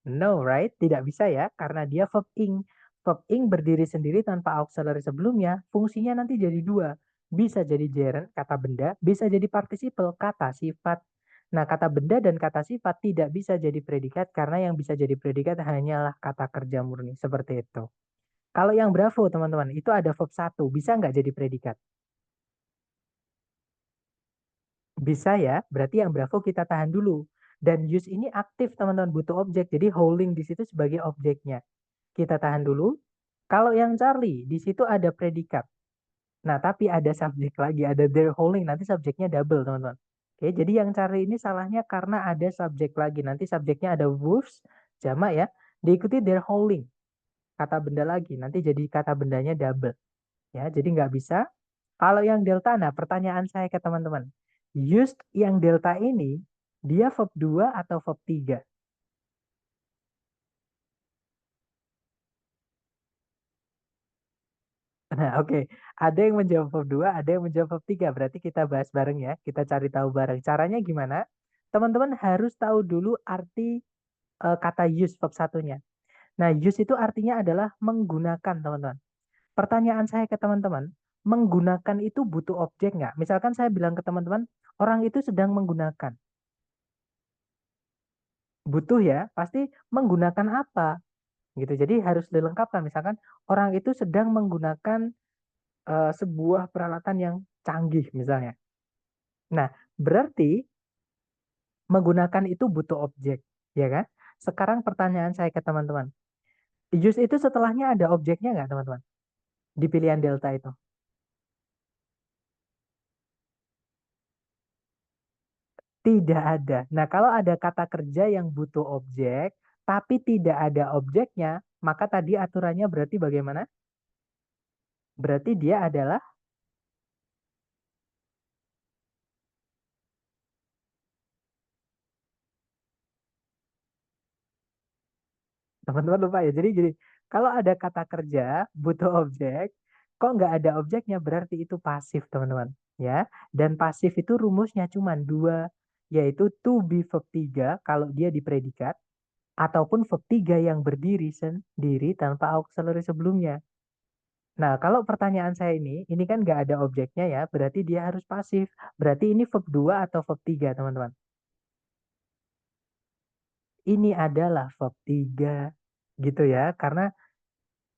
No, right? Tidak bisa ya, karena dia verb ing. Verb ing berdiri sendiri tanpa auxiliary sebelumnya, fungsinya nanti jadi dua. Bisa jadi gerund, kata benda, bisa jadi participle, kata sifat. Nah, kata benda dan kata sifat tidak bisa jadi predikat, karena yang bisa jadi predikat hanyalah kata kerja murni. Seperti itu. Kalau yang Bravo, teman-teman, itu ada verb 1. Bisa nggak jadi predikat? Bisa ya, berarti yang Bravo kita tahan dulu. Dan use ini aktif, teman-teman, butuh objek. Jadi holding di situ sebagai objeknya. Kita tahan dulu. Kalau yang Charlie, di situ ada predikat. Nah, tapi ada subjek lagi, ada their holding. Nanti subjeknya double, teman-teman. Oke, jadi yang Charlie ini salahnya karena ada subjek lagi. Nanti subjeknya ada wolves, jamak ya. Diikuti their holding. Kata benda lagi. Nanti jadi kata bendanya double. Ya, jadi nggak bisa. Kalau yang delta, nah pertanyaan saya ke teman-teman. Used yang delta ini, dia verb 2 atau verb 3? Nah, oke. Ada yang menjawab verb 2, ada yang menjawab verb 3. Berarti kita bahas bareng ya. Kita cari tahu bareng. Caranya gimana? Teman-teman harus tahu dulu arti kata use verb satunya. Nah, use itu artinya adalah menggunakan, teman-teman. Pertanyaan saya ke teman-teman, menggunakan itu butuh objek nggak? Misalkan saya bilang ke teman-teman, orang itu sedang menggunakan. Butuh ya, pasti menggunakan apa? Gitu. Jadi harus dilengkapkan. Misalkan orang itu sedang menggunakan sebuah peralatan yang canggih misalnya. Nah, berarti menggunakan itu butuh objek, ya kan? Sekarang pertanyaan saya ke teman-teman. Use itu setelahnya ada objeknya nggak, teman-teman? Di pilihan delta itu. Tidak ada. Nah, kalau ada kata kerja yang butuh objek, tapi tidak ada objeknya, maka tadi aturannya berarti bagaimana? Berarti dia adalah, teman-teman lupa ya. Jadi, kalau ada kata kerja butuh objek, kok nggak ada objeknya berarti itu pasif, teman-teman. Ya, dan pasif itu rumusnya cuma dua, yaitu to be verb 3 kalau dia di predikat, ataupun verb 3 yang berdiri sendiri tanpa auxiliary sebelumnya. Nah, kalau pertanyaan saya ini kan nggak ada objeknya ya, berarti dia harus pasif. Berarti ini verb 2 atau verb 3, teman-teman. Ini adalah verb 3. gitu ya, karena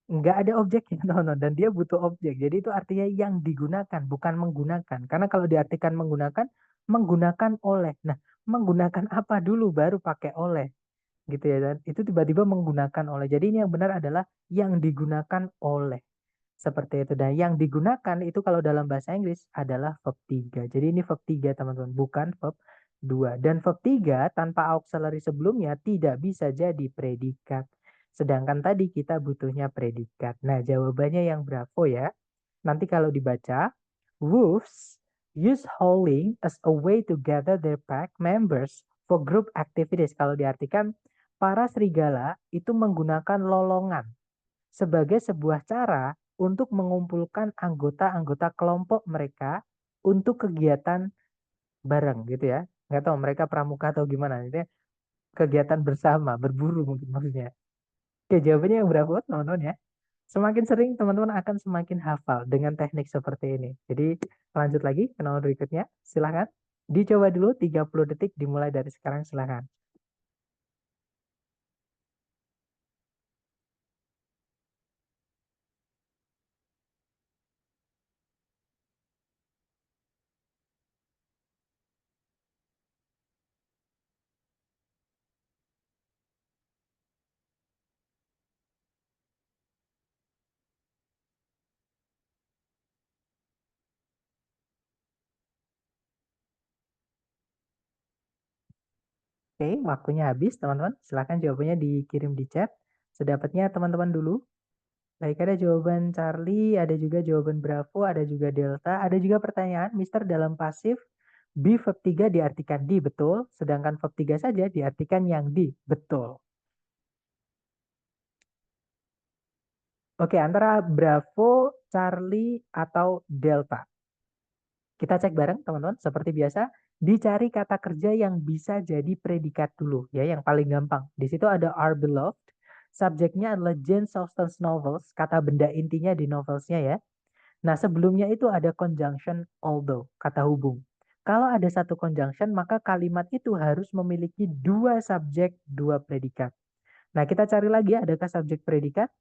nggak ada objeknya teman-teman, dan dia butuh objek. Jadi itu artinya yang digunakan, bukan menggunakan. Karena kalau diartikan menggunakan oleh. Nah, menggunakan apa dulu baru pakai oleh gitu ya, dan itu tiba-tiba menggunakan oleh. Jadi ini yang benar adalah yang digunakan oleh. Seperti itu. Dan yang digunakan itu kalau dalam bahasa Inggris adalah verb 3. Jadi ini verb 3 teman-teman, bukan verb 2. Dan verb 3 tanpa auxiliary sebelumnya tidak bisa jadi predikat. Sedangkan tadi kita butuhnya predikat. Nah, jawabannya yang bravo ya. Nanti kalau dibaca, wolves use howling as a way to gather their pack members for group activities. Kalau diartikan, para serigala itu menggunakan lolongan sebagai sebuah cara untuk mengumpulkan anggota-anggota kelompok mereka untuk kegiatan bareng gitu ya. Nggak tahu mereka pramuka atau gimana. Itu kegiatan bersama, berburu mungkin maksudnya. Oke, jawabannya yang berapa teman-teman ya. Semakin sering teman-teman akan semakin hafal dengan teknik seperti ini. Jadi lanjut lagi ke nomor berikutnya. Silahkan. Dicoba dulu 30 detik dimulai dari sekarang silahkan. Oke, waktunya habis teman-teman. Silahkan jawabannya dikirim di chat. Sedapatnya teman-teman dulu. Baik, ada jawaban Charlie, ada juga jawaban Bravo, ada juga Delta, ada juga pertanyaan, Mister dalam pasif, be verb 3 diartikan di, betul. Sedangkan verb 3 saja diartikan yang di, betul. Oke, antara Bravo, Charlie, atau Delta. Kita cek bareng teman-teman, seperti biasa, dicari kata kerja yang bisa jadi predikat dulu, ya, yang paling gampang. Di situ ada are beloved, subjeknya adalah Jane Austen's novels, kata benda intinya di novelsnya ya. Nah, sebelumnya itu ada conjunction although, kata hubung. Kalau ada satu conjunction, maka kalimat itu harus memiliki dua subjek, dua predikat. Nah, kita cari lagi, adakah subjek predikat?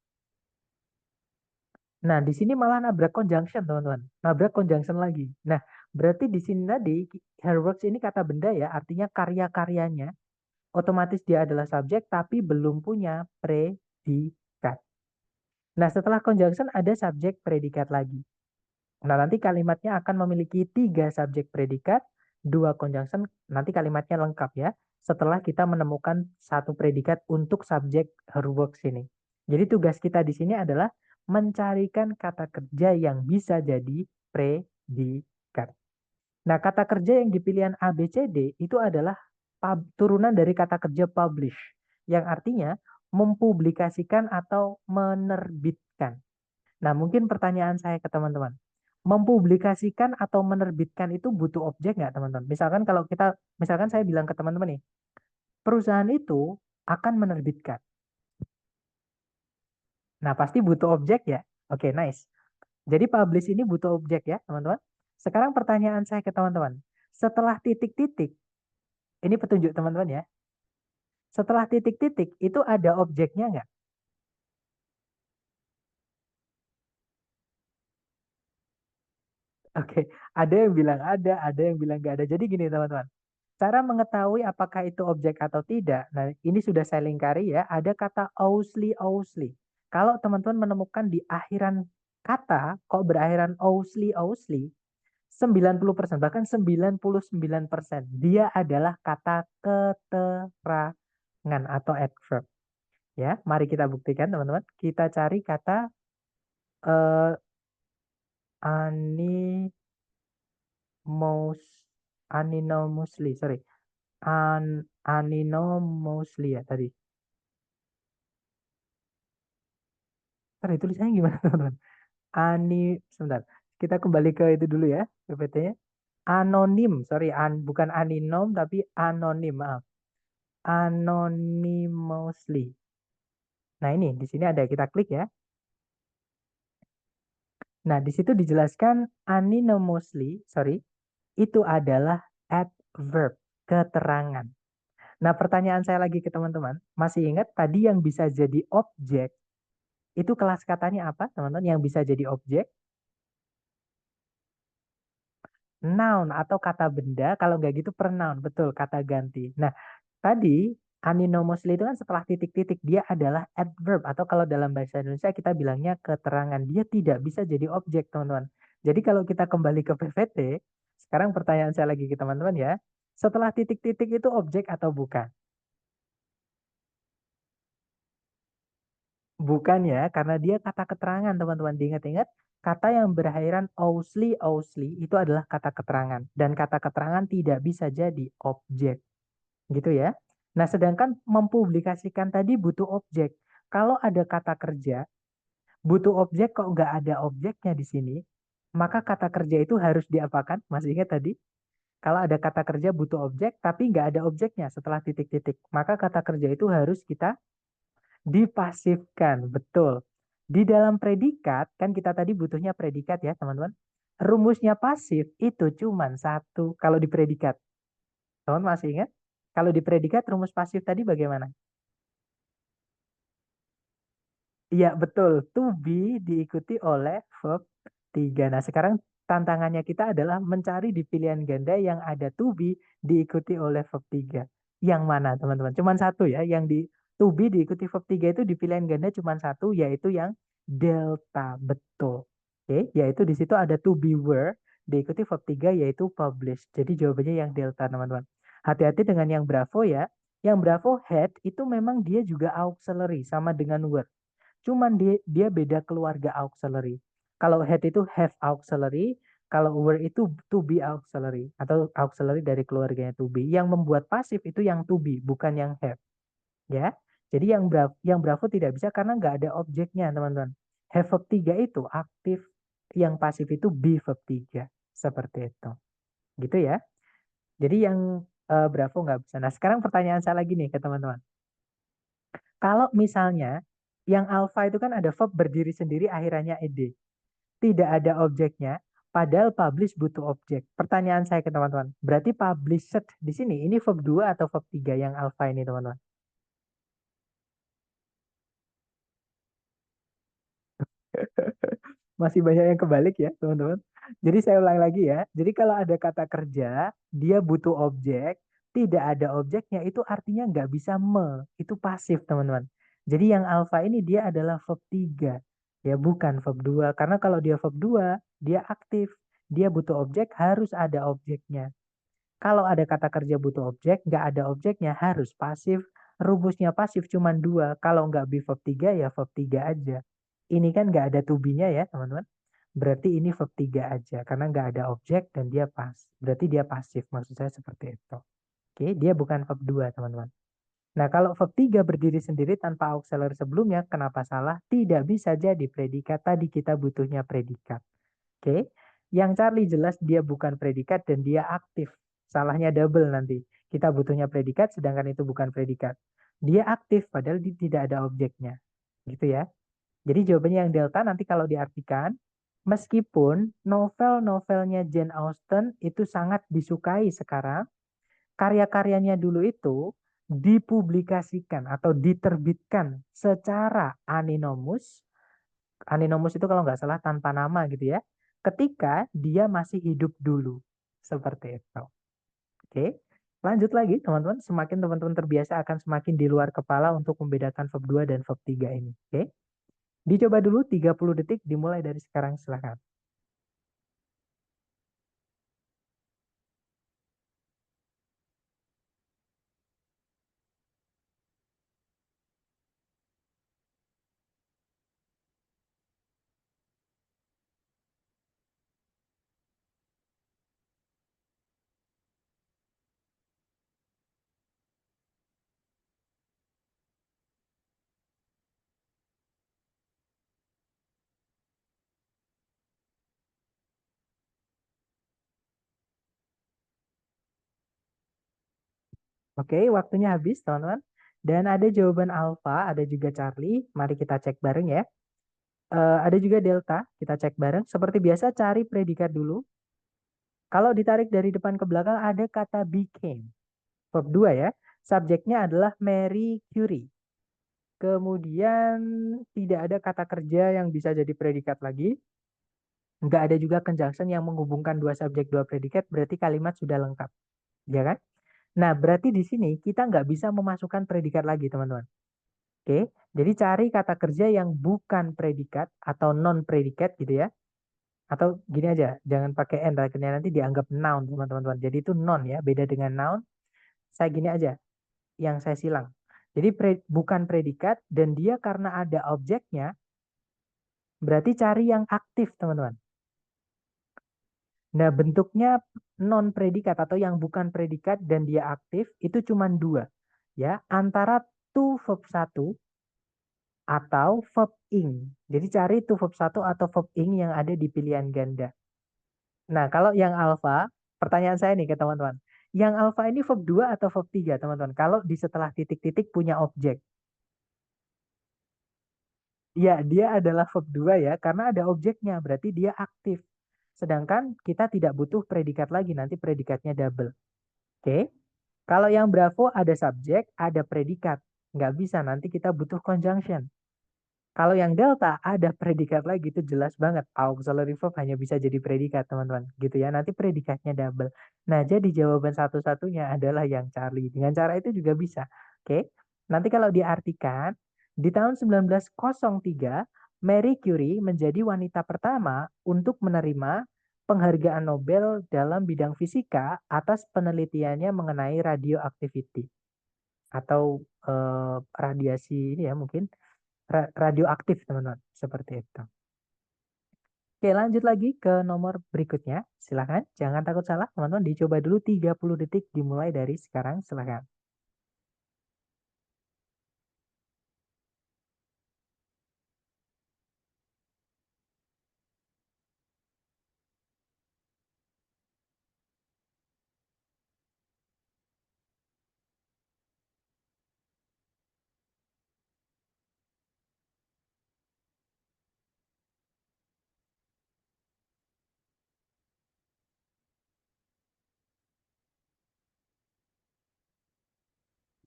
Nah, di sini malah nabrak conjunction, teman-teman. Nabrak conjunction lagi. Nah, berarti di sini tadi, her works ini kata benda ya, artinya karya-karyanya. Otomatis dia adalah subjek, tapi belum punya predikat. Nah, setelah conjunction ada subjek predikat lagi. Nah, nanti kalimatnya akan memiliki 3 subjek predikat, 2 conjunction, nanti kalimatnya lengkap ya. Setelah kita menemukan satu predikat untuk subjek her works ini. Jadi tugas kita di sini adalah mencarikan kata kerja yang bisa jadi predikat. Nah, kata kerja yang di pilihan A, B, C, D itu adalah turunan dari kata kerja publish, yang artinya mempublikasikan atau menerbitkan. Nah, mungkin pertanyaan saya ke teman-teman. Mempublikasikan atau menerbitkan itu butuh objek nggak, teman-teman? Misalkan saya bilang ke teman-teman nih, perusahaan itu akan menerbitkan. Nah, pasti butuh objek ya. Oke, nice. Jadi publish ini butuh objek ya, teman-teman. Sekarang pertanyaan saya ke teman-teman. Setelah titik-titik, ini petunjuk teman-teman ya. Setelah titik-titik, itu ada objeknya nggak? Oke, ada yang bilang ada yang bilang nggak ada. Jadi gini teman-teman, cara mengetahui apakah itu objek atau tidak, nah ini sudah saya lingkari ya, ada kata Ousley. Kalau teman-teman menemukan di akhiran kata, kok berakhiran Ousley, 90%, bahkan 99%, dia adalah kata keterangan atau adverb. Ya, mari kita buktikan teman-teman. Kita cari kata eh, ani Mos anonymously, sorry. Anonymously ya tadi. Tadi tulisannya gimana teman-teman? Sebentar. Kita kembali ke itu dulu ya, PPT-nya. Anonim, sorry, bukan aninom tapi anonim, maaf. Anonymously. Nah ini, di sini ada, kita klik ya. Nah, di situ dijelaskan anonymously, sorry, itu adalah adverb, keterangan. Nah, pertanyaan saya lagi ke teman-teman, masih ingat tadi yang bisa jadi objek, itu kelas katanya apa, teman-teman, yang bisa jadi objek? Noun atau kata benda, kalau nggak gitu pronoun, betul, kata ganti. Nah, tadi anonymously itu kan setelah titik-titik, dia adalah adverb, atau kalau dalam bahasa Indonesia kita bilangnya keterangan. Dia tidak bisa jadi objek, teman-teman. Jadi kalau kita kembali ke PPT, sekarang pertanyaan saya lagi ke teman-teman ya, setelah titik-titik itu objek atau bukan? Bukan ya, karena dia kata keterangan, teman-teman. Diingat-ingat, kata yang berakhiran ausli itu adalah kata keterangan. Dan kata keterangan tidak bisa jadi objek. Gitu ya. Nah, sedangkan mempublikasikan tadi butuh objek. Kalau ada kata kerja, butuh objek kok nggak ada objeknya di sini, maka kata kerja itu harus diapakan? Masih ingat tadi? Kalau ada kata kerja butuh objek, tapi nggak ada objeknya setelah titik-titik, maka kata kerja itu harus kita dipasifkan, betul. Di dalam predikat, kan kita tadi butuhnya predikat ya teman-teman. Rumusnya pasif itu cuma satu kalau di predikat. Teman masih ingat? Kalau di predikat rumus pasif tadi bagaimana? Iya betul, to be diikuti oleh verb 3. Nah sekarang tantangannya kita adalah mencari di pilihan ganda yang ada to be diikuti oleh verb 3. Yang mana teman-teman? Cuman satu ya, yang di to be diikuti verb 3 itu di pilihan ganda cuman satu, yaitu yang delta, betul. Oke, yaitu di situ ada to be were, diikuti verb 3 yaitu publish. Jadi jawabannya yang delta teman-teman. Hati-hati dengan yang bravo ya. Yang bravo had itu memang dia juga auxiliary sama dengan were. Cuman dia beda keluarga auxiliary. Kalau had itu have auxiliary, kalau were itu to be auxiliary atau auxiliary dari keluarganya to be. Yang membuat pasif itu yang to be, bukan yang have. Ya. Jadi yang bravo tidak bisa karena nggak ada objeknya, teman-teman. Have verb 3 itu aktif, yang pasif itu be verb 3. Seperti itu. Gitu ya. Jadi yang bravo nggak bisa. Nah, sekarang pertanyaan saya lagi nih ke teman-teman. Kalau misalnya yang alpha itu kan ada verb berdiri sendiri akhirannya ed. Tidak ada objeknya, padahal publish butuh objek. Pertanyaan saya ke teman-teman, berarti published di sini ini verb 2 atau verb 3 yang alpha ini, teman-teman? Masih banyak yang kebalik ya, teman-teman. Jadi saya ulang lagi ya. Jadi kalau ada kata kerja, dia butuh objek, tidak ada objeknya, itu artinya nggak bisa itu pasif, teman-teman. Jadi yang alpha ini dia adalah verb 3, ya bukan verb 2. Karena kalau dia verb 2, dia aktif, dia butuh objek, harus ada objeknya. Kalau ada kata kerja butuh objek, nggak ada objeknya, harus pasif. Rumusnya pasif cuma 2. Kalau nggak be verb 3, ya verb 3 aja. Ini kan nggak ada to be-nya ya, teman-teman. Berarti ini verb 3 aja, karena nggak ada objek dan dia pas. Berarti dia pasif, maksud saya seperti itu. Oke, dia bukan verb 2, teman-teman. Nah, kalau verb 3 berdiri sendiri tanpa auxiliary sebelumnya, kenapa salah? Tidak bisa jadi predikat. Tadi kita butuhnya predikat. Oke, yang Charlie jelas dia bukan predikat dan dia aktif. Salahnya double nanti. Kita butuhnya predikat, sedangkan itu bukan predikat. Dia aktif, padahal tidak ada objeknya. Gitu ya. Jadi jawabannya yang delta nanti kalau diartikan, meskipun novel-novelnya Jane Austen itu sangat disukai sekarang, karya-karyanya dulu itu dipublikasikan atau diterbitkan secara anonymous. Anonymous itu kalau nggak salah tanpa nama gitu ya. Ketika dia masih hidup dulu. Seperti itu. Oke. Lanjut lagi teman-teman. Semakin teman-teman terbiasa akan semakin di luar kepala untuk membedakan verb 2 dan verb 3 ini. Oke. Dicoba dulu 30 detik dimulai dari sekarang, silahkan. Oke, waktunya habis teman-teman. Dan ada jawaban alfa, ada juga Charlie. Mari kita cek bareng ya. Ada juga delta, kita cek bareng. Seperti biasa cari predikat dulu. Kalau ditarik dari depan ke belakang ada kata became. Verb 2 ya. Subjeknya adalah Marie Curie. Kemudian tidak ada kata kerja yang bisa jadi predikat lagi. Nggak ada juga conjunction yang menghubungkan dua subjek, dua predikat, berarti kalimat sudah lengkap. Ya kan? Nah, berarti di sini kita nggak bisa memasukkan predikat lagi, teman-teman. Oke, jadi cari kata kerja yang bukan predikat atau non-predikat gitu ya. Atau gini aja, jangan pakai N, akhirnya nanti dianggap noun, teman-teman. Jadi itu non ya, beda dengan noun. Saya gini aja, yang saya silang. Jadi bukan predikat dan dia karena ada objeknya, berarti cari yang aktif, teman-teman. Nah, bentuknya non predikat atau yang bukan predikat dan dia aktif itu cuma dua. Ya, antara to verb 1 atau verb ing. Jadi cari to verb 1 atau verb ing yang ada di pilihan ganda. Nah, kalau yang alfa, pertanyaan saya nih ke teman-teman. Yang alfa ini verb 2 atau verb 3, teman-teman? Kalau di setelah titik-titik punya objek. Ya, dia adalah verb 2 ya, karena ada objeknya, berarti dia aktif. Sedangkan kita tidak butuh predikat lagi, nanti predikatnya double. Oke, kalau yang Bravo ada subjek, ada predikat. Nggak bisa, nanti kita butuh conjunction. Kalau yang Delta ada predikat lagi, itu jelas banget. Auxiliary verb hanya bisa jadi predikat, teman-teman. Gitu ya, nanti predikatnya double. Nah, jadi jawaban satu-satunya adalah yang Charlie. Dengan cara itu juga bisa. Oke, nanti kalau diartikan, di tahun 1903, Marie Curie menjadi wanita pertama untuk menerima penghargaan Nobel dalam bidang fisika atas penelitiannya mengenai radioactivity atau radiasi ini ya mungkin radioaktif, teman-teman, seperti itu. Oke, lanjut lagi ke nomor berikutnya. Silahkan, jangan takut salah, teman-teman. Dicoba dulu 30 detik dimulai dari sekarang. Silahkan.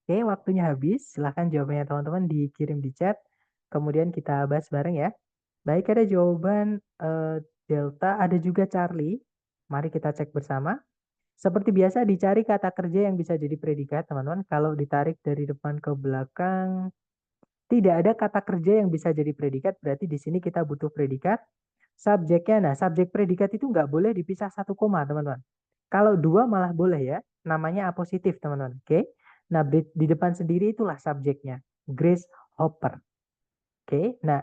Oke, waktunya habis. Silahkan jawabannya teman-teman dikirim di chat. Kemudian kita bahas bareng ya. Baik, ada jawaban Delta, ada juga Charlie. Mari kita cek bersama. Seperti biasa dicari kata kerja yang bisa jadi predikat, teman-teman. Kalau ditarik dari depan ke belakang, tidak ada kata kerja yang bisa jadi predikat, berarti di sini kita butuh predikat. Subjeknya, nah subjek predikat itu nggak boleh dipisah satu koma, teman-teman. Kalau dua malah boleh ya, namanya apositif, teman-teman. Oke, nah di depan sendiri itulah subjeknya, Grace Hopper. Oke, nah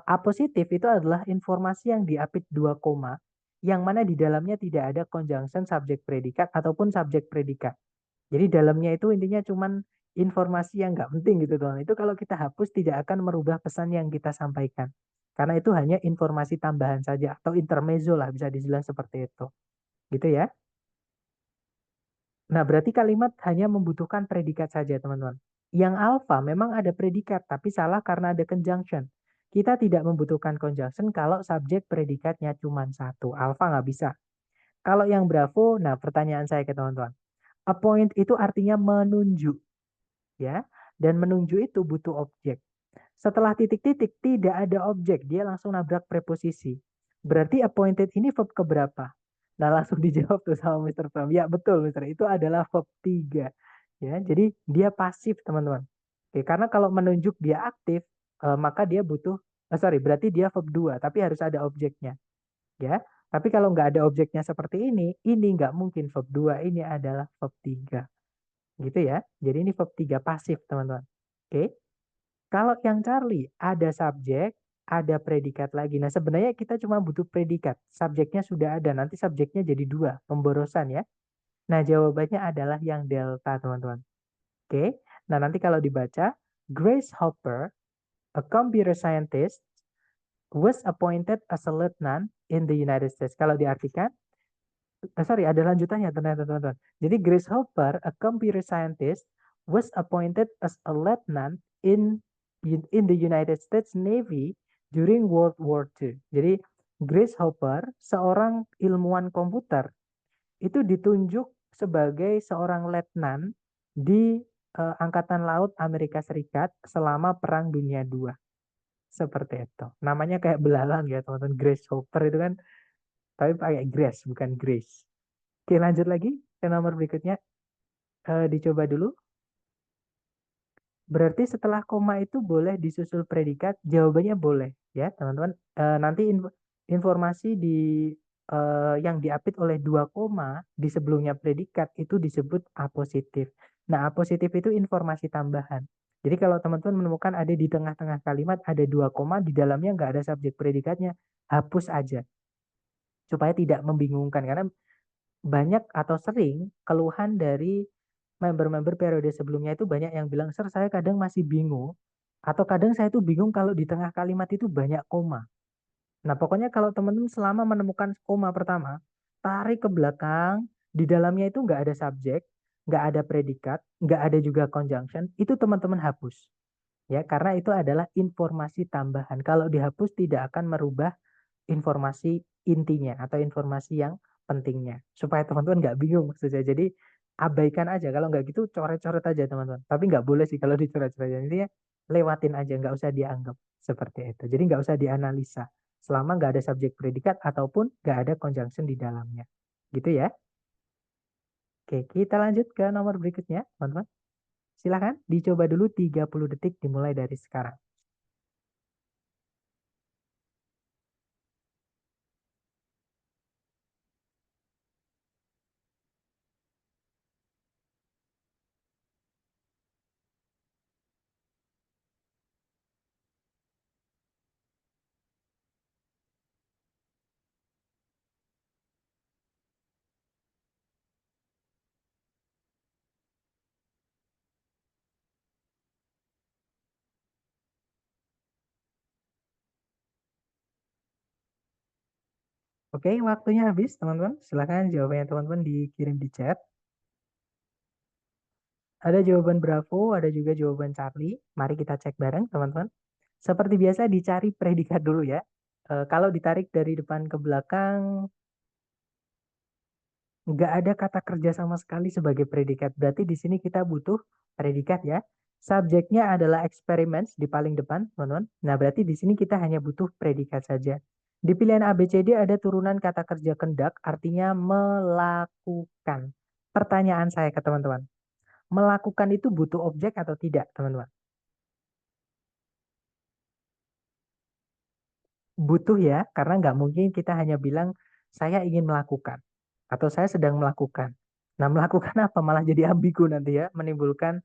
apositif itu adalah informasi yang diapit dua koma, yang mana di dalamnya tidak ada conjunction subjek predikat ataupun subjek predikat. Jadi dalamnya itu intinya cuman informasi yang nggak penting gitu teman. Itu kalau kita hapus tidak akan merubah pesan yang kita sampaikan. Karena itu hanya informasi tambahan saja atau intermezzo lah bisa dibilang seperti itu. Gitu ya. Nah, berarti kalimat hanya membutuhkan predikat saja, teman-teman. Yang alpha memang ada predikat, tapi salah karena ada conjunction. Kita tidak membutuhkan conjunction kalau subjek predikatnya cuma satu. Alpha nggak bisa. Kalau yang bravo, nah pertanyaan saya ke teman-teman. Appoint itu artinya menunjuk. Ya, dan menunjuk itu butuh objek. Setelah titik-titik tidak ada objek, dia langsung nabrak preposisi. Berarti appointed ini verb keberapa? Nah, langsung dijawab tuh sama Mr. Pram. Ya, betul, Mr. Itu adalah verb 3. Ya, jadi dia pasif, teman-teman. Oke, karena kalau menunjuk dia aktif, maka dia butuh berarti dia verb 2, tapi harus ada objeknya. Ya. Tapi kalau nggak ada objeknya seperti ini nggak mungkin verb 2, ini adalah verb 3. Gitu ya. Jadi ini verb 3 pasif, teman-teman. Oke. Kalau yang Charlie ada subjek, ada predikat lagi. Nah, sebenarnya kita cuma butuh predikat. Subjeknya sudah ada, nanti subjeknya jadi dua, pemborosan ya. Nah, jawabannya adalah yang delta, teman-teman. Oke. Nah, nanti kalau dibaca, Grace Hopper, a computer scientist, was appointed as a lieutenant in the United States. Kalau diartikan, ada lanjutannya ternyata, teman-teman. Jadi Grace Hopper, a computer scientist, was appointed as a lieutenant in the United States Navy during World War II. Jadi Grace Hopper, seorang ilmuwan komputer, itu ditunjuk sebagai seorang letnan di Angkatan Laut Amerika Serikat selama Perang Dunia II. Seperti itu. Namanya kayak belalang ya teman-teman. Grace Hopper itu kan, tapi pakai Grace bukan Grace. Oke, lanjut lagi ke nomor berikutnya. Dicoba dulu. Berarti setelah koma itu boleh disusul predikat? Jawabannya boleh ya teman-teman. Nanti informasi yang diapit oleh 2 koma di sebelumnya predikat itu disebut apositif. Nah, apositif itu informasi tambahan. Jadi kalau teman-teman menemukan ada di tengah-tengah kalimat ada 2 koma, di dalamnya nggak ada subjek predikatnya, hapus aja. Supaya tidak membingungkan. Karena banyak atau sering keluhan dari member-member periode sebelumnya itu banyak yang bilang, "Sir, saya kadang masih bingung." Atau kadang saya tuh bingung kalau di tengah kalimat itu banyak koma. Nah, pokoknya kalau teman-teman selama menemukan koma pertama, tarik ke belakang, di dalamnya itu nggak ada subjek, nggak ada predikat, nggak ada juga conjunction, itu teman-teman hapus. Ya, karena itu adalah informasi tambahan. Kalau dihapus tidak akan merubah informasi intinya atau informasi yang pentingnya. Supaya teman-teman nggak bingung maksudnya. Jadi abaikan aja. Kalau nggak gitu coret-coret aja teman-teman. Tapi nggak boleh sih kalau dicoret-coret. Intinya lewatin aja, nggak usah dianggap seperti itu. Jadi nggak usah dianalisa. Selama nggak ada subjek predikat ataupun nggak ada conjunction di dalamnya. Gitu ya. Oke, kita lanjut ke nomor berikutnya, teman-teman. Silakan dicoba dulu 30 detik dimulai dari sekarang. Oke, waktunya habis, teman-teman. Silakan jawabannya teman-teman dikirim di chat. Ada jawaban Bravo, ada juga jawaban Charlie. Mari kita cek bareng, teman-teman. Seperti biasa, dicari predikat dulu ya. Kalau ditarik dari depan ke belakang, nggak ada kata kerja sama sekali sebagai predikat. Berarti di sini kita butuh predikat ya. Subjeknya adalah experiments di paling depan, teman-teman. Nah, berarti di sini kita hanya butuh predikat saja. Di pilihan ABCD ada turunan kata kerja conduct, artinya melakukan. Pertanyaan saya ke teman-teman, melakukan itu butuh objek atau tidak, teman-teman? Butuh ya, karena nggak mungkin kita hanya bilang saya ingin melakukan atau saya sedang melakukan. Nah, melakukan apa? Malah jadi ambigu nanti ya, menimbulkan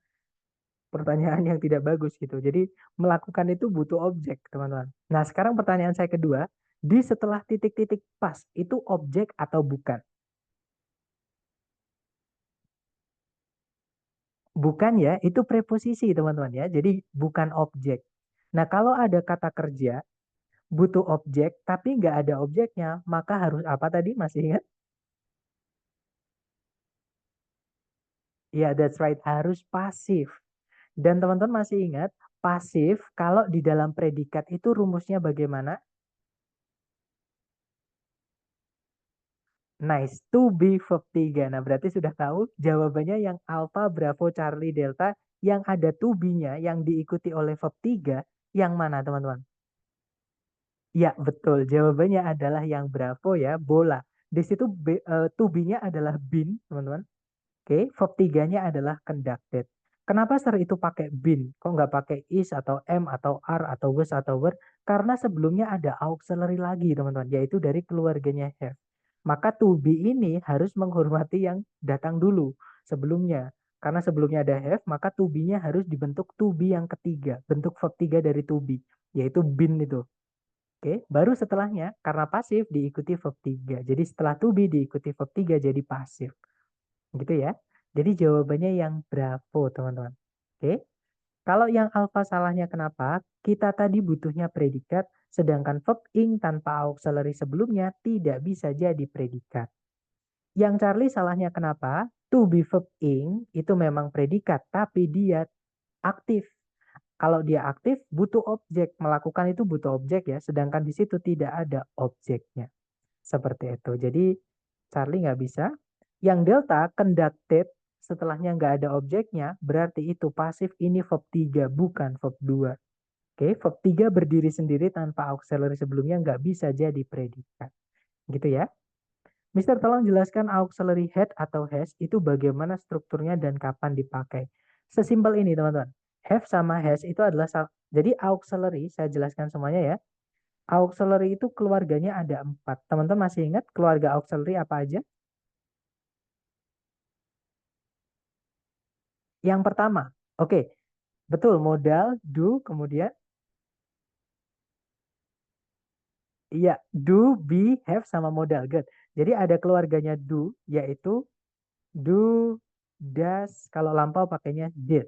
pertanyaan yang tidak bagus gitu. Jadi melakukan itu butuh objek, teman-teman. Nah, sekarang pertanyaan saya kedua, di setelah titik-titik pas itu objek atau bukan? Bukan ya, itu preposisi, teman-teman ya. Jadi bukan objek. Nah, kalau ada kata kerja butuh objek tapi nggak ada objeknya, maka harus apa tadi? Masih ingat? Ya, that's right. Harus pasif. Dan teman-teman masih ingat, pasif kalau di dalam predikat itu rumusnya bagaimana? Nice, to be verb 3. Nah, berarti sudah tahu jawabannya yang Alpha, Bravo, Charlie, Delta, yang ada to be-nya, yang diikuti oleh verb 3, yang mana teman-teman? Ya, betul. Jawabannya adalah yang Bravo ya, bola. Di situ to be-nya adalah been, teman-teman. Oke, verb 3-nya adalah conducted. Kenapa sir itu pakai been? Kok nggak pakai is atau am atau are atau was atau were? Karena sebelumnya ada auxiliary lagi, teman-teman, yaitu dari keluarganya have. Maka to be ini harus menghormati yang datang dulu sebelumnya. Karena sebelumnya ada have, maka to be-nya harus dibentuk to be yang ketiga. Bentuk verb 3 dari to be, yaitu been itu. Oke, baru setelahnya karena pasif diikuti verb 3. Jadi setelah to be diikuti verb 3 jadi pasif. Gitu ya. Jadi jawabannya yang Bravo, teman-teman. Oke. Kalau yang alfa salahnya kenapa? Kita tadi butuhnya predikat, sedangkan verb ing tanpa auxiliary sebelumnya tidak bisa jadi predikat. Yang Charlie salahnya kenapa? To be verb ing itu memang predikat, tapi dia aktif. Kalau dia aktif, butuh objek. Melakukan itu butuh objek ya, sedangkan di situ tidak ada objeknya. Seperti itu. Jadi Charlie nggak bisa. Yang delta conducted setelahnya nggak ada objeknya, berarti itu pasif, ini verb 3, bukan verb 2. Oke, verb 3 berdiri sendiri tanpa auxiliary sebelumnya nggak bisa jadi predikat. Gitu ya. Mister, tolong jelaskan auxiliary had atau has itu bagaimana strukturnya dan kapan dipakai. Sesimpel ini, teman-teman. Have sama has itu adalah, jadi auxiliary, saya jelaskan semuanya ya. Auxiliary itu keluarganya ada 4. Teman-teman masih ingat keluarga auxiliary apa aja? Yang pertama, oke, betul, modal, do, kemudian, iya, do, be, have, sama modal. Good. Jadi ada keluarganya do, yaitu do, does, kalau lampau pakainya did.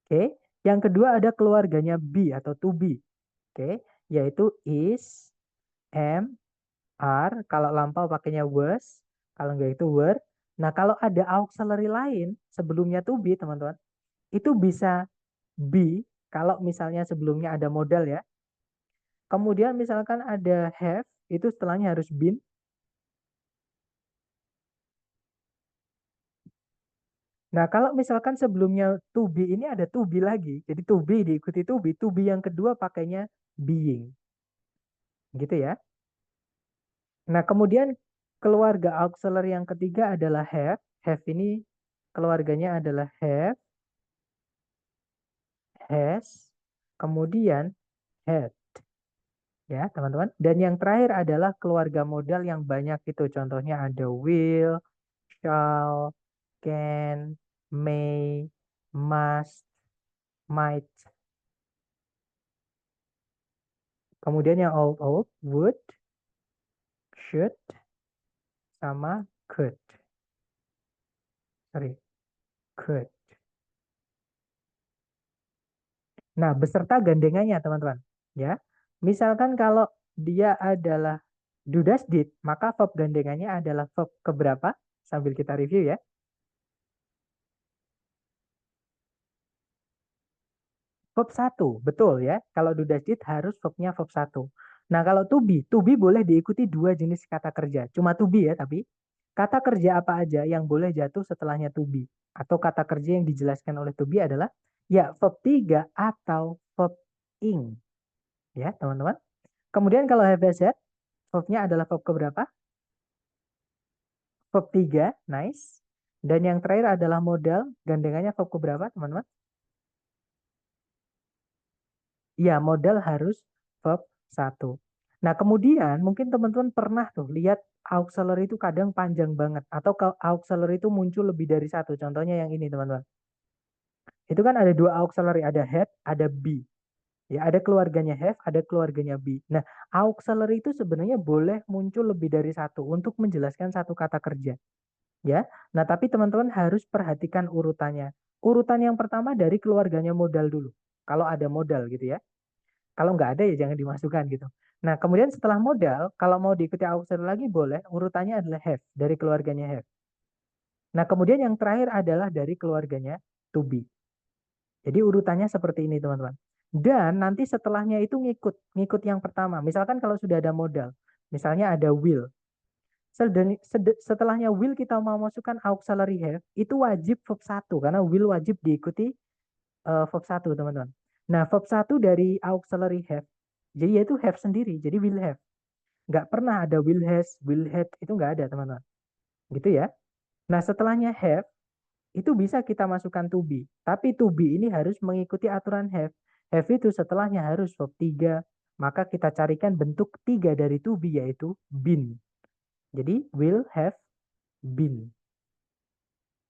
Oke. Yang kedua ada keluarganya be atau to be. Oke. Yaitu is, am, are, kalau lampau pakainya was, kalau enggak itu were. Nah, kalau ada auxiliary lain sebelumnya to be, teman-teman, itu bisa be, kalau misalnya sebelumnya ada modal ya. Kemudian misalkan ada have, itu setelahnya harus been. Nah, kalau misalkan sebelumnya to be ini ada to be lagi. Jadi to be diikuti to be yang kedua pakainya being. Gitu ya. Nah, kemudian keluarga auxiliary yang ketiga adalah have. Have ini keluarganya adalah have, has, kemudian had. Ya, teman-teman. Dan yang terakhir adalah keluarga modal yang banyak itu. Contohnya ada will, shall, can, may, must, might. Kemudian yang old, would, should, sama could. Sorry, could. Nah, beserta gandengannya, teman-teman. Ya, misalkan kalau dia adalah do, does, did, maka verb gandengannya adalah verb keberapa? Sambil kita review ya. Verb 1, betul ya. Kalau do, does, did harus verbnya verb 1. Nah, kalau to be boleh diikuti 2 jenis kata kerja. Cuma to be ya, tapi kata kerja apa aja yang boleh jatuh setelahnya to be? Atau kata kerja yang dijelaskan oleh to be adalah ya verb 3 atau verb ing. Ya, teman-teman. Kemudian kalau have, has, had, verbnya adalah verb keberapa? Verb 3, nice. Dan yang terakhir adalah modal, gandengannya verb keberapa, teman-teman? Ya, modal harus verb 1. Nah, kemudian mungkin teman-teman pernah tuh lihat auxiliary itu kadang panjang banget. Atau kalau auxiliary itu muncul lebih dari satu. Contohnya yang ini, teman-teman. Itu kan ada 2 auxiliary, ada had, ada be. Ya, ada keluarganya have, ada keluarganya be. Nah, auxiliary itu sebenarnya boleh muncul lebih dari satu untuk menjelaskan satu kata kerja. Ya, nah tapi teman-teman harus perhatikan urutannya. Urutan yang pertama dari keluarganya modal dulu. Kalau ada modal gitu ya. Kalau nggak ada ya jangan dimasukkan gitu. Nah, kemudian setelah modal, kalau mau diikuti auxiliary lagi boleh, urutannya adalah have, dari keluarganya have. Nah, kemudian yang terakhir adalah dari keluarganya to be. Jadi urutannya seperti ini, teman-teman. Dan nanti setelahnya itu ngikut yang pertama. Misalkan kalau sudah ada modal, misalnya ada will. Setelahnya will kita mau masukkan auxiliary have, itu wajib verb 1 karena will wajib diikuti verb 1, teman-teman. Nah, verb 1 dari auxiliary have, jadi yaitu have sendiri, jadi will have. Nggak pernah ada will has, will had, itu nggak ada, teman-teman. Gitu ya. Nah, setelahnya have, itu bisa kita masukkan to be. Tapi to be ini harus mengikuti aturan have. Have itu setelahnya harus verb 3. Maka kita carikan bentuk 3 dari to be, yaitu been. Jadi, will have been.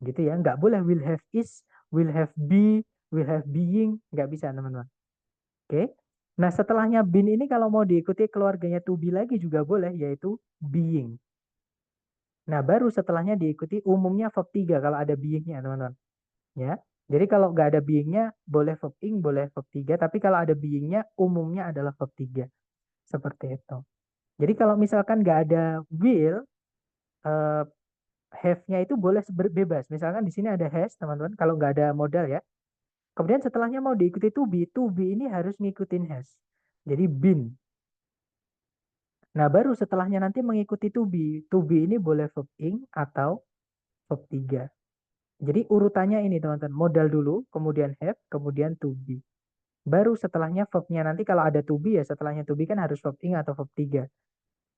Gitu ya. Nggak boleh will have is, will have be, will have being. Nggak bisa, teman-teman. Oke. Nah, setelahnya been ini kalau mau diikuti keluarganya to be lagi juga boleh, yaitu being. Nah, baru setelahnya diikuti umumnya verb 3 kalau ada being-nya, teman-teman. Ya. Jadi kalau nggak ada being-nya, boleh verb ing, boleh verb 3. Tapi kalau ada being-nya, umumnya adalah verb 3. Seperti itu. Jadi kalau misalkan nggak ada will, have-nya itu boleh bebas. Misalkan di sini ada has, teman-teman. Kalau nggak ada modal ya. Kemudian setelahnya mau diikuti to be. To be ini harus ngikutin has. Jadi been. Nah, baru setelahnya nanti mengikuti to be. To be ini boleh verb ing atau verb 3. Jadi urutannya ini teman-teman, modal dulu, kemudian have, kemudian to be. Baru setelahnya verbnya nanti kalau ada to be ya setelahnya to be kan harus verb ing atau verb 3.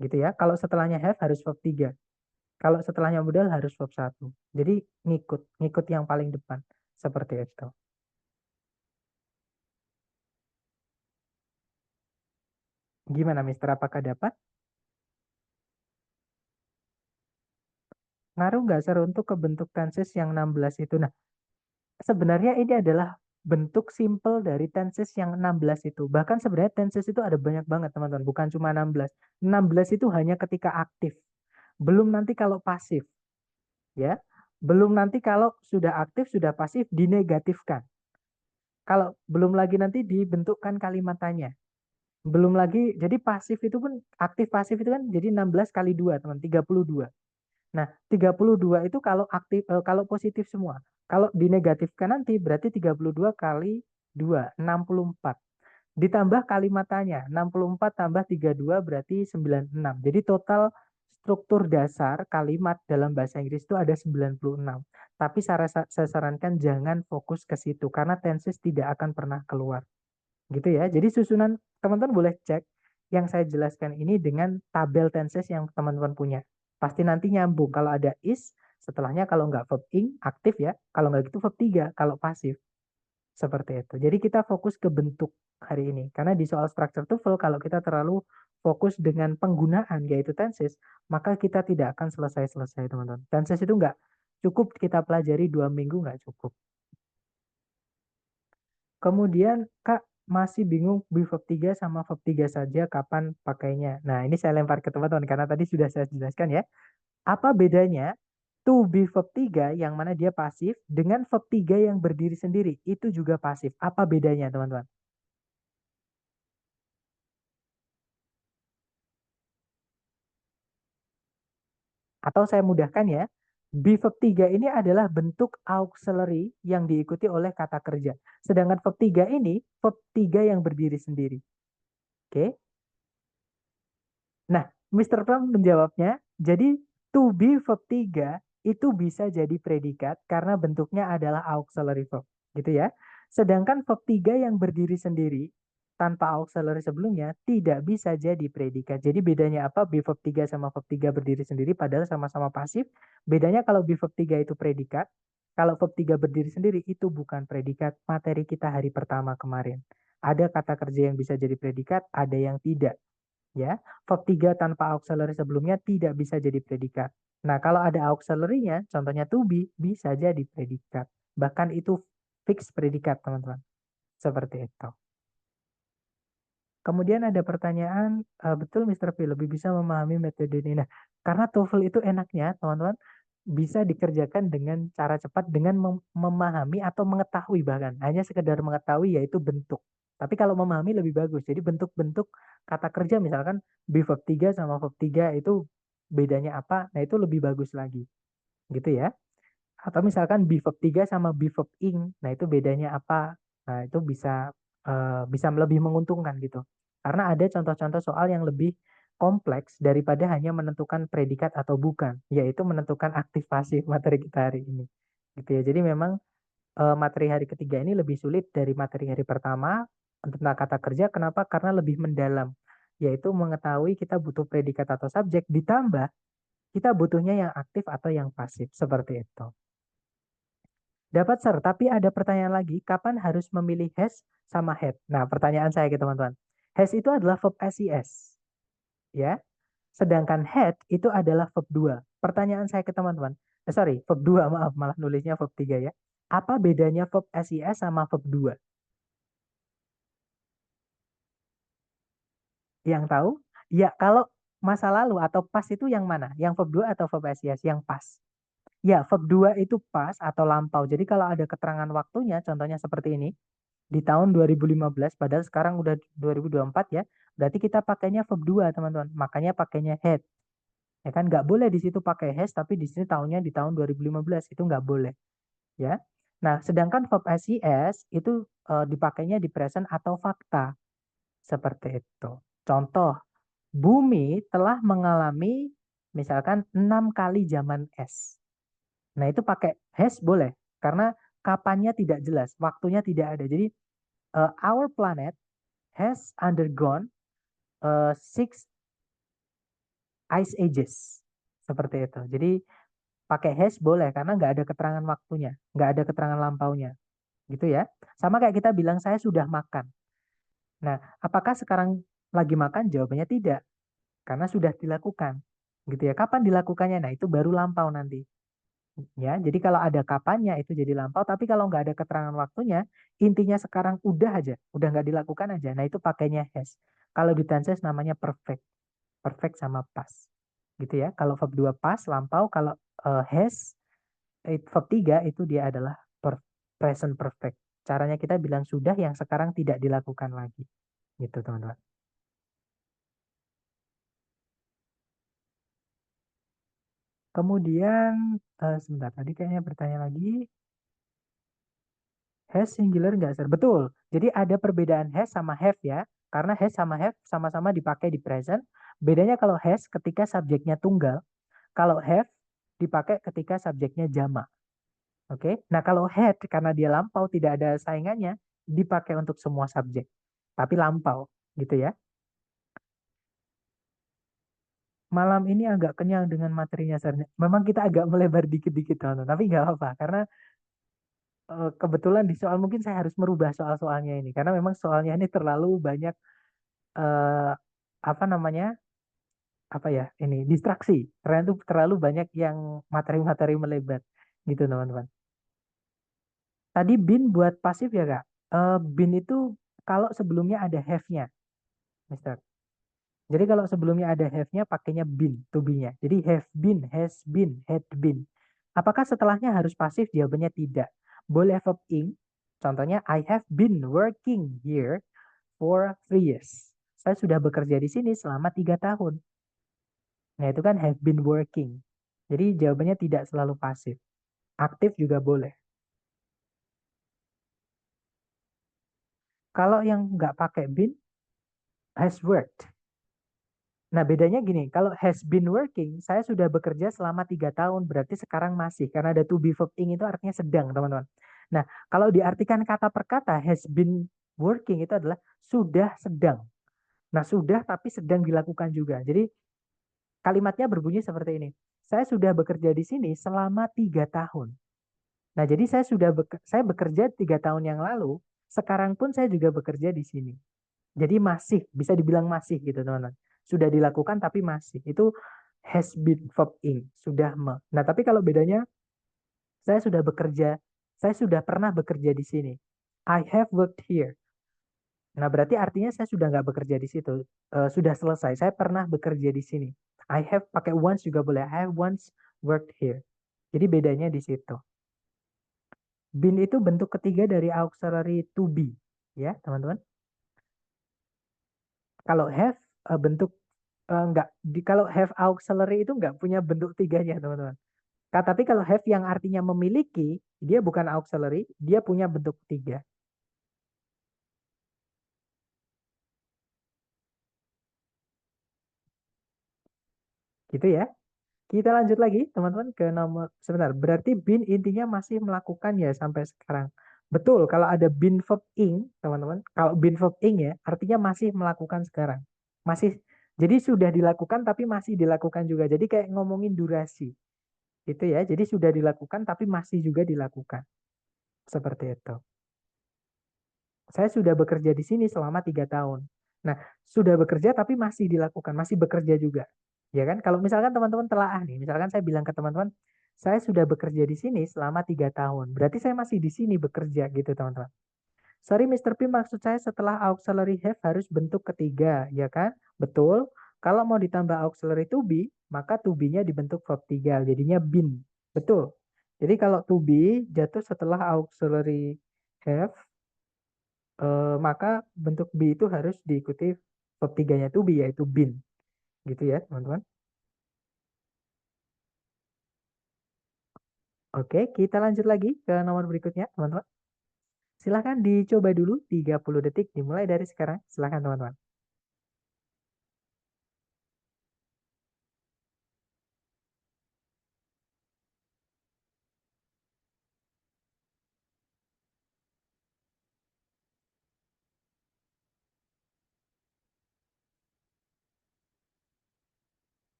Gitu ya. Kalau setelahnya have harus verb 3. Kalau setelahnya modal harus verb 1. Jadi ngikut yang paling depan. Seperti itu. Gimana Mister? Apakah dapat? Ngaruh nggak Sir untuk ke bentuk tenses yang 16 itu? Nah, sebenarnya ini adalah bentuk simple dari tenses yang 16 itu. Bahkan sebenarnya tenses itu ada banyak banget teman-teman. Bukan cuma 16. 16 itu hanya ketika aktif. Belum nanti kalau pasif. Ya, belum nanti kalau sudah aktif, sudah pasif, dinegatifkan. Kalau belum lagi nanti dibentukkan kalimat tanya. Belum lagi, jadi pasif itu pun, aktif pasif itu kan jadi 16 kali 2, teman, 32. Nah, 32 itu kalau aktif, kalau positif semua. Kalau dinegatifkan nanti berarti 32 kali 2, 64. Ditambah kalimatannya, 64 tambah 32 berarti 96. Jadi total struktur dasar kalimat dalam bahasa Inggris itu ada 96. Tapi saya sarankan jangan fokus ke situ karena tenses tidak akan pernah keluar. Gitu ya. Jadi susunan teman-teman boleh cek yang saya jelaskan ini dengan tabel tenses yang teman-teman punya. Pasti nanti nyambung. Kalau ada is, setelahnya kalau nggak verb ing, aktif ya. Kalau nggak gitu verb 3, kalau pasif. Seperti itu. Jadi kita fokus ke bentuk hari ini. Karena di soal structure TOEFL, kalau kita terlalu fokus dengan penggunaan, yaitu tenses, maka kita tidak akan selesai-selesai, teman-teman. Tenses itu nggak cukup kita pelajari 2 minggu, nggak cukup. Kemudian, Kak, masih bingung verb 3 sama verb 3 saja kapan pakainya. Nah, ini saya lempar ke teman-teman karena tadi sudah saya jelaskan ya. Apa bedanya to be verb 3 yang mana dia pasif dengan verb 3 yang berdiri sendiri itu juga pasif. Apa bedanya teman-teman? Atau saya mudahkan ya. Be verb 3 ini adalah bentuk auxiliary yang diikuti oleh kata kerja. Sedangkan verb 3 ini verb 3 yang berdiri sendiri. Oke. Nah, Mr. Pram menjawabnya, jadi to be verb 3 itu bisa jadi predikat karena bentuknya adalah auxiliary verb, gitu ya. Sedangkan verb 3 yang berdiri sendiri tanpa auxiliary sebelumnya tidak bisa jadi predikat. Jadi bedanya apa? Be verb 3 sama verb 3 berdiri sendiri padahal sama-sama pasif. Bedanya kalau be verb 3 itu predikat, kalau verb 3 berdiri sendiri itu bukan predikat. Materi kita hari pertama kemarin. Ada kata kerja yang bisa jadi predikat, ada yang tidak. Ya, verb 3 tanpa auxiliary sebelumnya tidak bisa jadi predikat. Nah, kalau ada auxiliary-nya, contohnya to be, bisa jadi predikat. Bahkan itu fix predikat, teman-teman. Seperti itu. Kemudian ada pertanyaan, betul Mr. P lebih bisa memahami metode ini. Nah, karena TOEFL itu enaknya, teman-teman, bisa dikerjakan dengan cara cepat dengan memahami atau mengetahui bahkan. Hanya sekedar mengetahui yaitu bentuk. Tapi kalau memahami lebih bagus. Jadi bentuk-bentuk kata kerja misalkan be verb 3 sama verb 3 itu bedanya apa? Nah, itu lebih bagus lagi. Gitu ya. Atau misalkan be verb 3 sama be verb ing. Nah, itu bedanya apa? Nah, itu bisa lebih menguntungkan gitu. Karena ada contoh-contoh soal yang lebih kompleks daripada hanya menentukan predikat atau bukan, yaitu menentukan aktif pasif materi kita hari ini. Gitu ya. Jadi memang materi hari ketiga ini lebih sulit dari materi hari pertama tentang kata kerja. Kenapa? Karena lebih mendalam, yaitu mengetahui kita butuh predikat atau subjek ditambah kita butuhnya yang aktif atau yang pasif seperti itu. Dapat Sir, tapi ada pertanyaan lagi, kapan harus memilih has sama had? Nah, pertanyaan saya ke teman-teman. Has itu adalah verb SES, ya. Sedangkan had itu adalah verb 2. Pertanyaan saya ke teman-teman. Verb 2, maaf, malah nulisnya verb 3 ya. Apa bedanya verb SES sama verb 2? Yang tahu? Ya, kalau masa lalu atau pas itu yang mana? Yang verb 2 atau verb SES? Yang pas. Ya, verb 2 itu pas atau lampau. Jadi kalau ada keterangan waktunya, contohnya seperti ini, di tahun 2015, padahal sekarang udah 2024 ya, berarti kita pakainya verb 2, teman-teman. Makanya pakainya had. Ya kan, nggak boleh di situ pakai has, tapi di sini tahunnya di tahun 2015, itu nggak boleh. Ya. Nah, sedangkan verb SES itu dipakainya di present atau fakta. Seperti itu. Contoh, bumi telah mengalami misalkan 6 kali zaman es. Nah, itu pakai has boleh karena kapannya tidak jelas, waktunya tidak ada. Jadi our planet has undergone six ice ages. Seperti itu. Jadi pakai has boleh karena nggak ada keterangan waktunya, nggak ada keterangan lampaunya. Gitu ya. Sama kayak kita bilang saya sudah makan. Nah, apakah sekarang lagi makan? Jawabannya tidak. Karena sudah dilakukan. Gitu ya. Kapan dilakukannya? Nah, itu baru lampau nanti. Ya, jadi kalau ada kapannya itu jadi lampau, tapi kalau nggak ada keterangan waktunya, intinya sekarang udah aja, udah nggak dilakukan aja. Nah, itu pakainya has. Kalau di tenses namanya perfect. Perfect sama past. Gitu ya. Kalau verb 2 past, lampau. Kalau has, verb 3 itu dia adalah present perfect. Caranya kita bilang sudah yang sekarang tidak dilakukan lagi. Gitu, teman-teman. Kemudian, sebentar, tadi kayaknya bertanya lagi. Has singular nggak, Sir? Betul. Jadi ada perbedaan has sama have ya. Karena has sama have sama-sama dipakai di present. Bedanya kalau has ketika subjeknya tunggal. Kalau have dipakai ketika subjeknya jamak. Oke. Nah, kalau had karena dia lampau tidak ada saingannya, dipakai untuk semua subjek. Tapi lampau, gitu ya. Malam ini agak kenyang dengan materinya, Sir. Memang kita agak melebar dikit-dikit, teman-teman. Tapi nggak apa-apa. Karena kebetulan di soal mungkin saya harus merubah soal-soalnya ini. Karena memang soalnya ini terlalu banyak eh, apa namanya, apa ya, ini distraksi karena itu terlalu banyak yang materi-materi melebar gitu, teman-teman. Tadi bin buat pasif ya, Kak. Bin itu kalau sebelumnya ada have-nya, Mister. Jadi kalau sebelumnya ada have-nya pakainya bin, to be-nya. Jadi have been, has been, had been. Apakah setelahnya harus pasif? Jawabannya tidak. Boleh verb ing. Contohnya I have been working here for 3 years. Saya sudah bekerja di sini selama 3 tahun. Nah, itu kan have been working. Jadi jawabannya tidak selalu pasif. Aktif juga boleh. Kalau yang nggak pakai been, has worked. Nah, bedanya gini, kalau has been working, saya sudah bekerja selama 3 tahun, berarti sekarang masih. Karena ada to be verb ing itu artinya sedang, teman-teman. Nah, kalau diartikan kata per kata, has been working itu adalah sudah sedang. Nah, sudah tapi sedang dilakukan juga. Jadi kalimatnya berbunyi seperti ini. Saya sudah bekerja di sini selama 3 tahun. Nah, jadi saya bekerja 3 tahun yang lalu, sekarang pun saya juga bekerja di sini. Jadi masih, bisa dibilang masih gitu, teman-teman. Sudah dilakukan tapi masih. Itu has been verb ing, sudah me. Nah, tapi kalau bedanya, saya sudah bekerja, saya sudah pernah bekerja di sini. I have worked here. Nah, berarti artinya saya sudah nggak bekerja di situ. Sudah selesai, saya pernah bekerja di sini. I have pakai once juga boleh. I have once worked here. Jadi bedanya di situ. Been itu bentuk ketiga dari auxiliary to be, ya teman-teman. Kalau have bentuk enggak, kalau have auxiliary itu enggak punya bentuk tiganya, teman-teman. Tapi kalau have yang artinya memiliki, dia bukan auxiliary, dia punya bentuk tiga. Gitu ya. Kita lanjut lagi, teman-teman, ke nomor sebentar. Berarti been intinya masih melakukan ya sampai sekarang. Betul, kalau ada been verb ing, teman-teman. Kalau been verb ing ya, artinya masih melakukan sekarang. Masih, jadi sudah dilakukan tapi masih dilakukan juga. Jadi kayak ngomongin durasi. Itu ya, jadi sudah dilakukan tapi masih juga dilakukan. Seperti itu. Saya sudah bekerja di sini selama 3 tahun. Nah, sudah bekerja tapi masih dilakukan, masih bekerja juga. Ya kan? Kalau misalkan teman-teman telaah nih, misalkan saya bilang ke teman-teman, saya sudah bekerja di sini selama 3 tahun. Berarti saya masih di sini bekerja gitu, teman-teman. Sorry, Mr. P, maksud saya setelah auxiliary have harus bentuk ketiga, ya kan? Betul. Kalau mau ditambah auxiliary to be, maka to be-nya dibentuk verb 3, jadinya been. Betul. Jadi kalau to be jatuh setelah auxiliary have, maka bentuk be itu harus diikuti verb 3-nya to be, yaitu been. Gitu ya, teman-teman. Oke, kita lanjut lagi ke nomor berikutnya, teman-teman. Silahkan dicoba dulu 30 detik dimulai dari sekarang. Silahkan, teman-teman.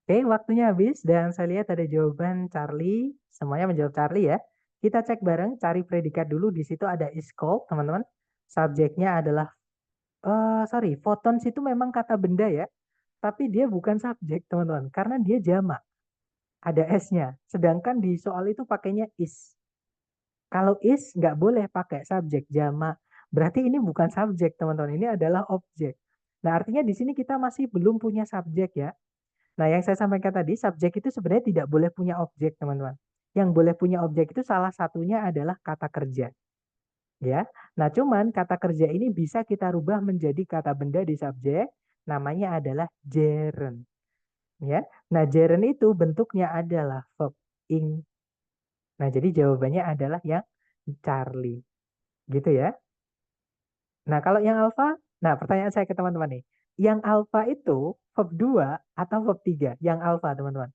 Oke, waktunya habis dan saya lihat ada jawaban Charlie. Semuanya menjawab Charlie ya. Kita cek bareng, cari predikat dulu. Di situ ada is called, teman-teman. Subjeknya adalah, photons itu memang kata benda ya. Tapi dia bukan subjek, teman-teman. Karena dia jamak. Ada S-nya. Sedangkan di soal itu pakainya is. Kalau is nggak boleh pakai subjek, jamak. Berarti ini bukan subjek, teman-teman. Ini adalah objek. Nah, artinya di sini kita masih belum punya subjek ya. Nah, yang saya sampaikan tadi, subjek itu sebenarnya tidak boleh punya objek, teman-teman. Yang boleh punya objek itu salah satunya adalah kata kerja. Ya. Nah, cuman kata kerja ini bisa kita rubah menjadi kata benda di subjek, namanya adalah gerund. Ya. Nah, gerund itu bentuknya adalah verb ing. Nah, jadi jawabannya adalah yang Charlie. Gitu ya. Nah, kalau yang alfa, nah pertanyaan saya ke teman-teman nih. Yang alfa itu verb 2 atau verb 3? Yang alfa, teman-teman.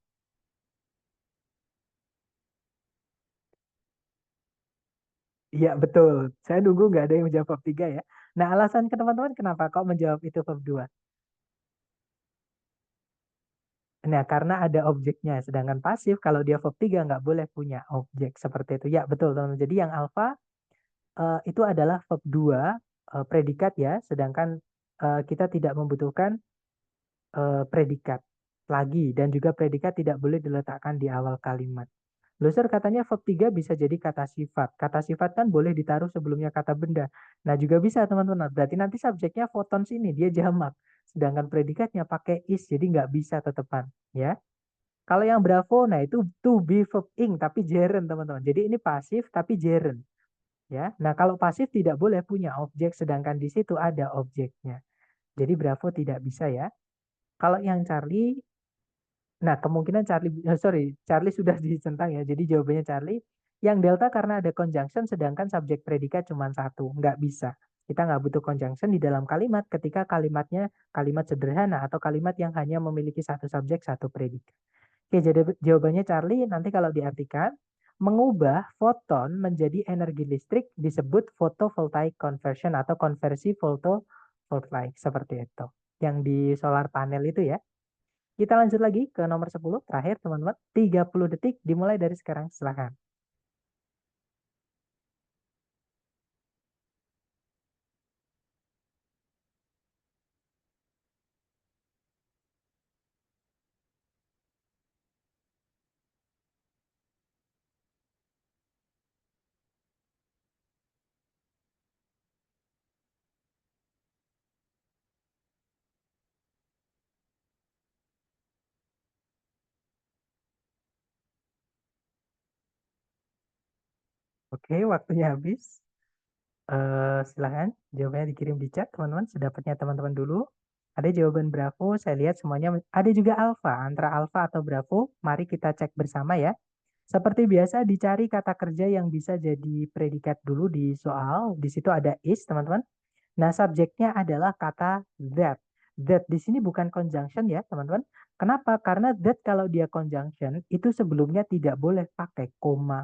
Iya, betul. Saya nunggu nggak ada yang menjawab verb 3 ya. Nah, alasan ke teman-teman kenapa kok menjawab itu verb 2? Nah, karena ada objeknya. Sedangkan pasif, kalau dia verb 3 nggak boleh punya objek seperti itu. Ya, betul, teman-teman. Jadi yang alfa itu adalah verb 2, predikat ya. Sedangkan kita tidak membutuhkan predikat lagi. Dan juga predikat tidak boleh diletakkan di awal kalimat. Loser katanya verb 3 bisa jadi kata sifat. Kata sifat kan boleh ditaruh sebelumnya kata benda. Nah, juga bisa teman-teman. Berarti nanti subjeknya photons ini, dia jamak. Sedangkan predikatnya pakai is, jadi nggak bisa tetepan. Ya. Kalau yang bravo, nah itu to be verb ing, tapi gerund teman-teman. Jadi ini pasif, tapi gerund. Ya. Nah, kalau pasif tidak boleh punya objek, sedangkan di situ ada objeknya. Jadi bravo tidak bisa ya. Kalau yang Charlie, nah, kemungkinan Charlie sudah dicentang ya. Jadi jawabannya Charlie. Yang delta karena ada conjunction, sedangkan subjek predikat cuma satu. Nggak bisa. Kita nggak butuh conjunction di dalam kalimat ketika kalimatnya kalimat sederhana atau kalimat yang hanya memiliki satu subjek, satu predikat. Oke, jadi jawabannya Charlie nanti kalau diartikan, mengubah foton menjadi energi listrik disebut photovoltaic conversion atau konversi photovoltaic seperti itu. Yang di solar panel itu ya. Kita lanjut lagi ke nomor 10, terakhir teman-teman. 30 detik dimulai dari sekarang, silahkan. Oke, waktunya habis. Silahkan, jawabannya dikirim di chat, teman-teman. Sedapatnya teman-teman dulu. Ada jawaban Bravo, saya lihat semuanya. Ada juga Alpha, antara Alpha atau Bravo. Mari kita cek bersama ya. Seperti biasa, dicari kata kerja yang bisa jadi predikat dulu di soal. Di situ ada is, teman-teman. Nah, subjeknya adalah kata that. That di sini bukan conjunction ya, teman-teman. Kenapa? Karena that kalau dia conjunction, itu sebelumnya tidak boleh pakai koma.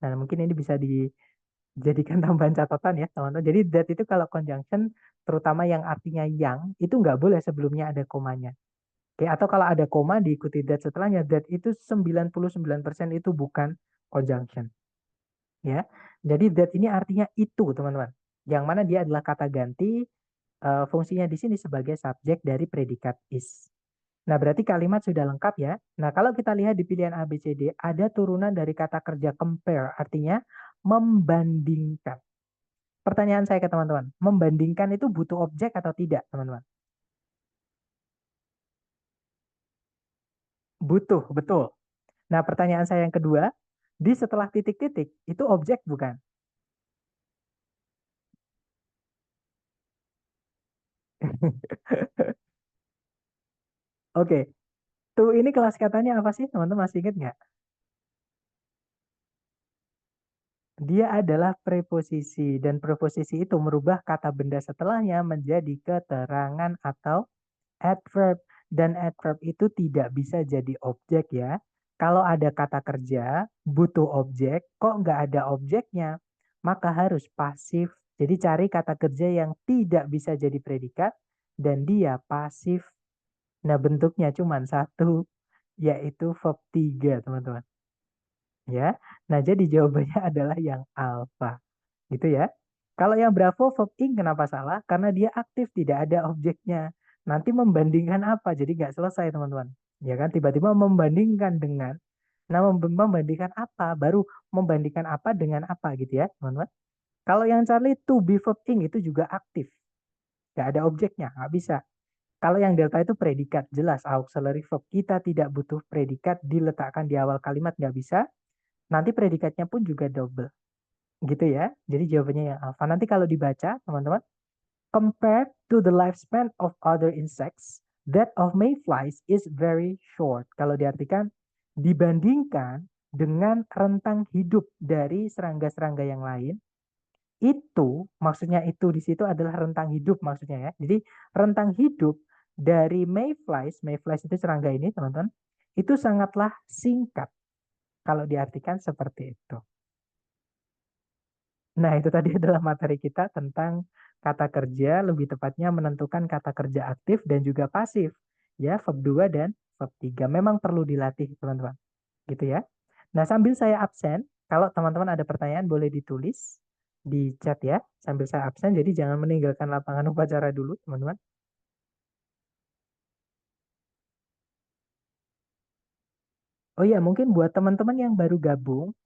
Nah, mungkin ini bisa dijadikan tambahan catatan ya, teman-teman. Jadi that itu kalau conjunction, terutama yang artinya yang, itu nggak boleh sebelumnya ada komanya. Oke, atau kalau ada koma diikuti that setelahnya, that itu 99% itu bukan conjunction. Ya. Jadi that ini artinya itu, teman-teman. Yang mana dia adalah kata ganti, fungsinya di sini sebagai subjek dari predikat is. Nah, berarti kalimat sudah lengkap ya. Nah, kalau kita lihat di pilihan A, B, C, D, ada turunan dari kata kerja compare, artinya membandingkan. Pertanyaan saya ke teman-teman, membandingkan itu butuh objek atau tidak, teman-teman? Butuh, betul. Nah, pertanyaan saya yang kedua, di setelah titik-titik, itu objek bukan? Oke, tuh ini kelas katanya apa sih, teman-teman masih ingat nggak? Dia adalah preposisi, dan preposisi itu merubah kata benda setelahnya menjadi keterangan atau adverb. Dan adverb itu tidak bisa jadi objek ya. Kalau ada kata kerja, butuh objek, kok nggak ada objeknya, maka harus pasif. Jadi cari kata kerja yang tidak bisa jadi predikat, dan dia pasif. Nah, bentuknya cuma satu. yaitu verb 3, teman-teman. Ya. Nah, jadi jawabannya adalah yang alfa. Gitu ya. Kalau yang Bravo verb ing kenapa salah? Karena dia aktif, tidak ada objeknya. Nanti membandingkan apa? Jadi nggak selesai, teman-teman. Ya kan? Tiba-tiba membandingkan dengan. Nah, membandingkan apa? Baru membandingkan apa dengan apa gitu ya, teman-teman. Kalau yang Charlie to be verb ing itu juga aktif. Nggak ada objeknya, nggak bisa. Kalau yang delta itu predikat, jelas auxiliary verb. Kita tidak butuh predikat diletakkan di awal kalimat, nggak bisa. Nanti predikatnya pun juga double. Gitu ya. Jadi jawabannya yang alpha. Nanti kalau dibaca, teman-teman, compared to the lifespan of other insects, that of mayflies is very short. Kalau diartikan, dibandingkan dengan rentang hidup dari serangga-serangga yang lain, itu, maksudnya itu di situ adalah rentang hidup maksudnya ya. Jadi rentang hidup dari mayflies itu serangga ini, teman-teman, itu sangatlah singkat kalau diartikan seperti itu. Nah, itu tadi adalah materi kita tentang kata kerja, lebih tepatnya menentukan kata kerja aktif dan juga pasif. Ya, verb 2 dan verb 3. Memang perlu dilatih, teman-teman. Gitu ya. Nah, sambil saya absen, kalau teman-teman ada pertanyaan boleh ditulis di chat ya, sambil saya absen. Jadi jangan meninggalkan lapangan upacara dulu, teman-teman. Oh iya, mungkin buat teman-teman yang baru gabung,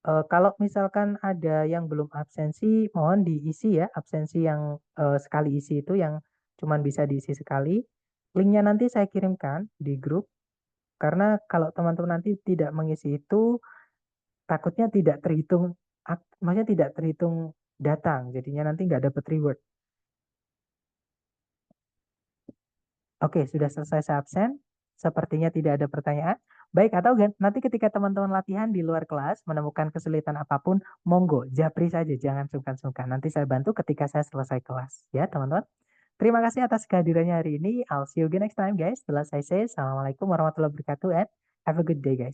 kalau misalkan ada yang belum absensi, mohon diisi ya, absensi yang sekali isi itu yang cuman bisa diisi sekali. Linknya nanti saya kirimkan di grup, karena kalau teman-teman nanti tidak mengisi itu, takutnya tidak terhitung, maksudnya tidak terhitung datang, jadinya nanti nggak dapat reward. Oke, sudah selesai saya absen. Sepertinya tidak ada pertanyaan. Baik, atau nanti ketika teman-teman latihan di luar kelas, menemukan kesulitan apapun, monggo, japri saja, jangan sungkan-sungkan. Nanti saya bantu ketika saya selesai kelas. Ya, teman-teman. Terima kasih atas kehadirannya hari ini. I'll see you again next time, guys. Setelah saya say, Assalamualaikum warahmatullahi wabarakatuh, and have a good day, guys.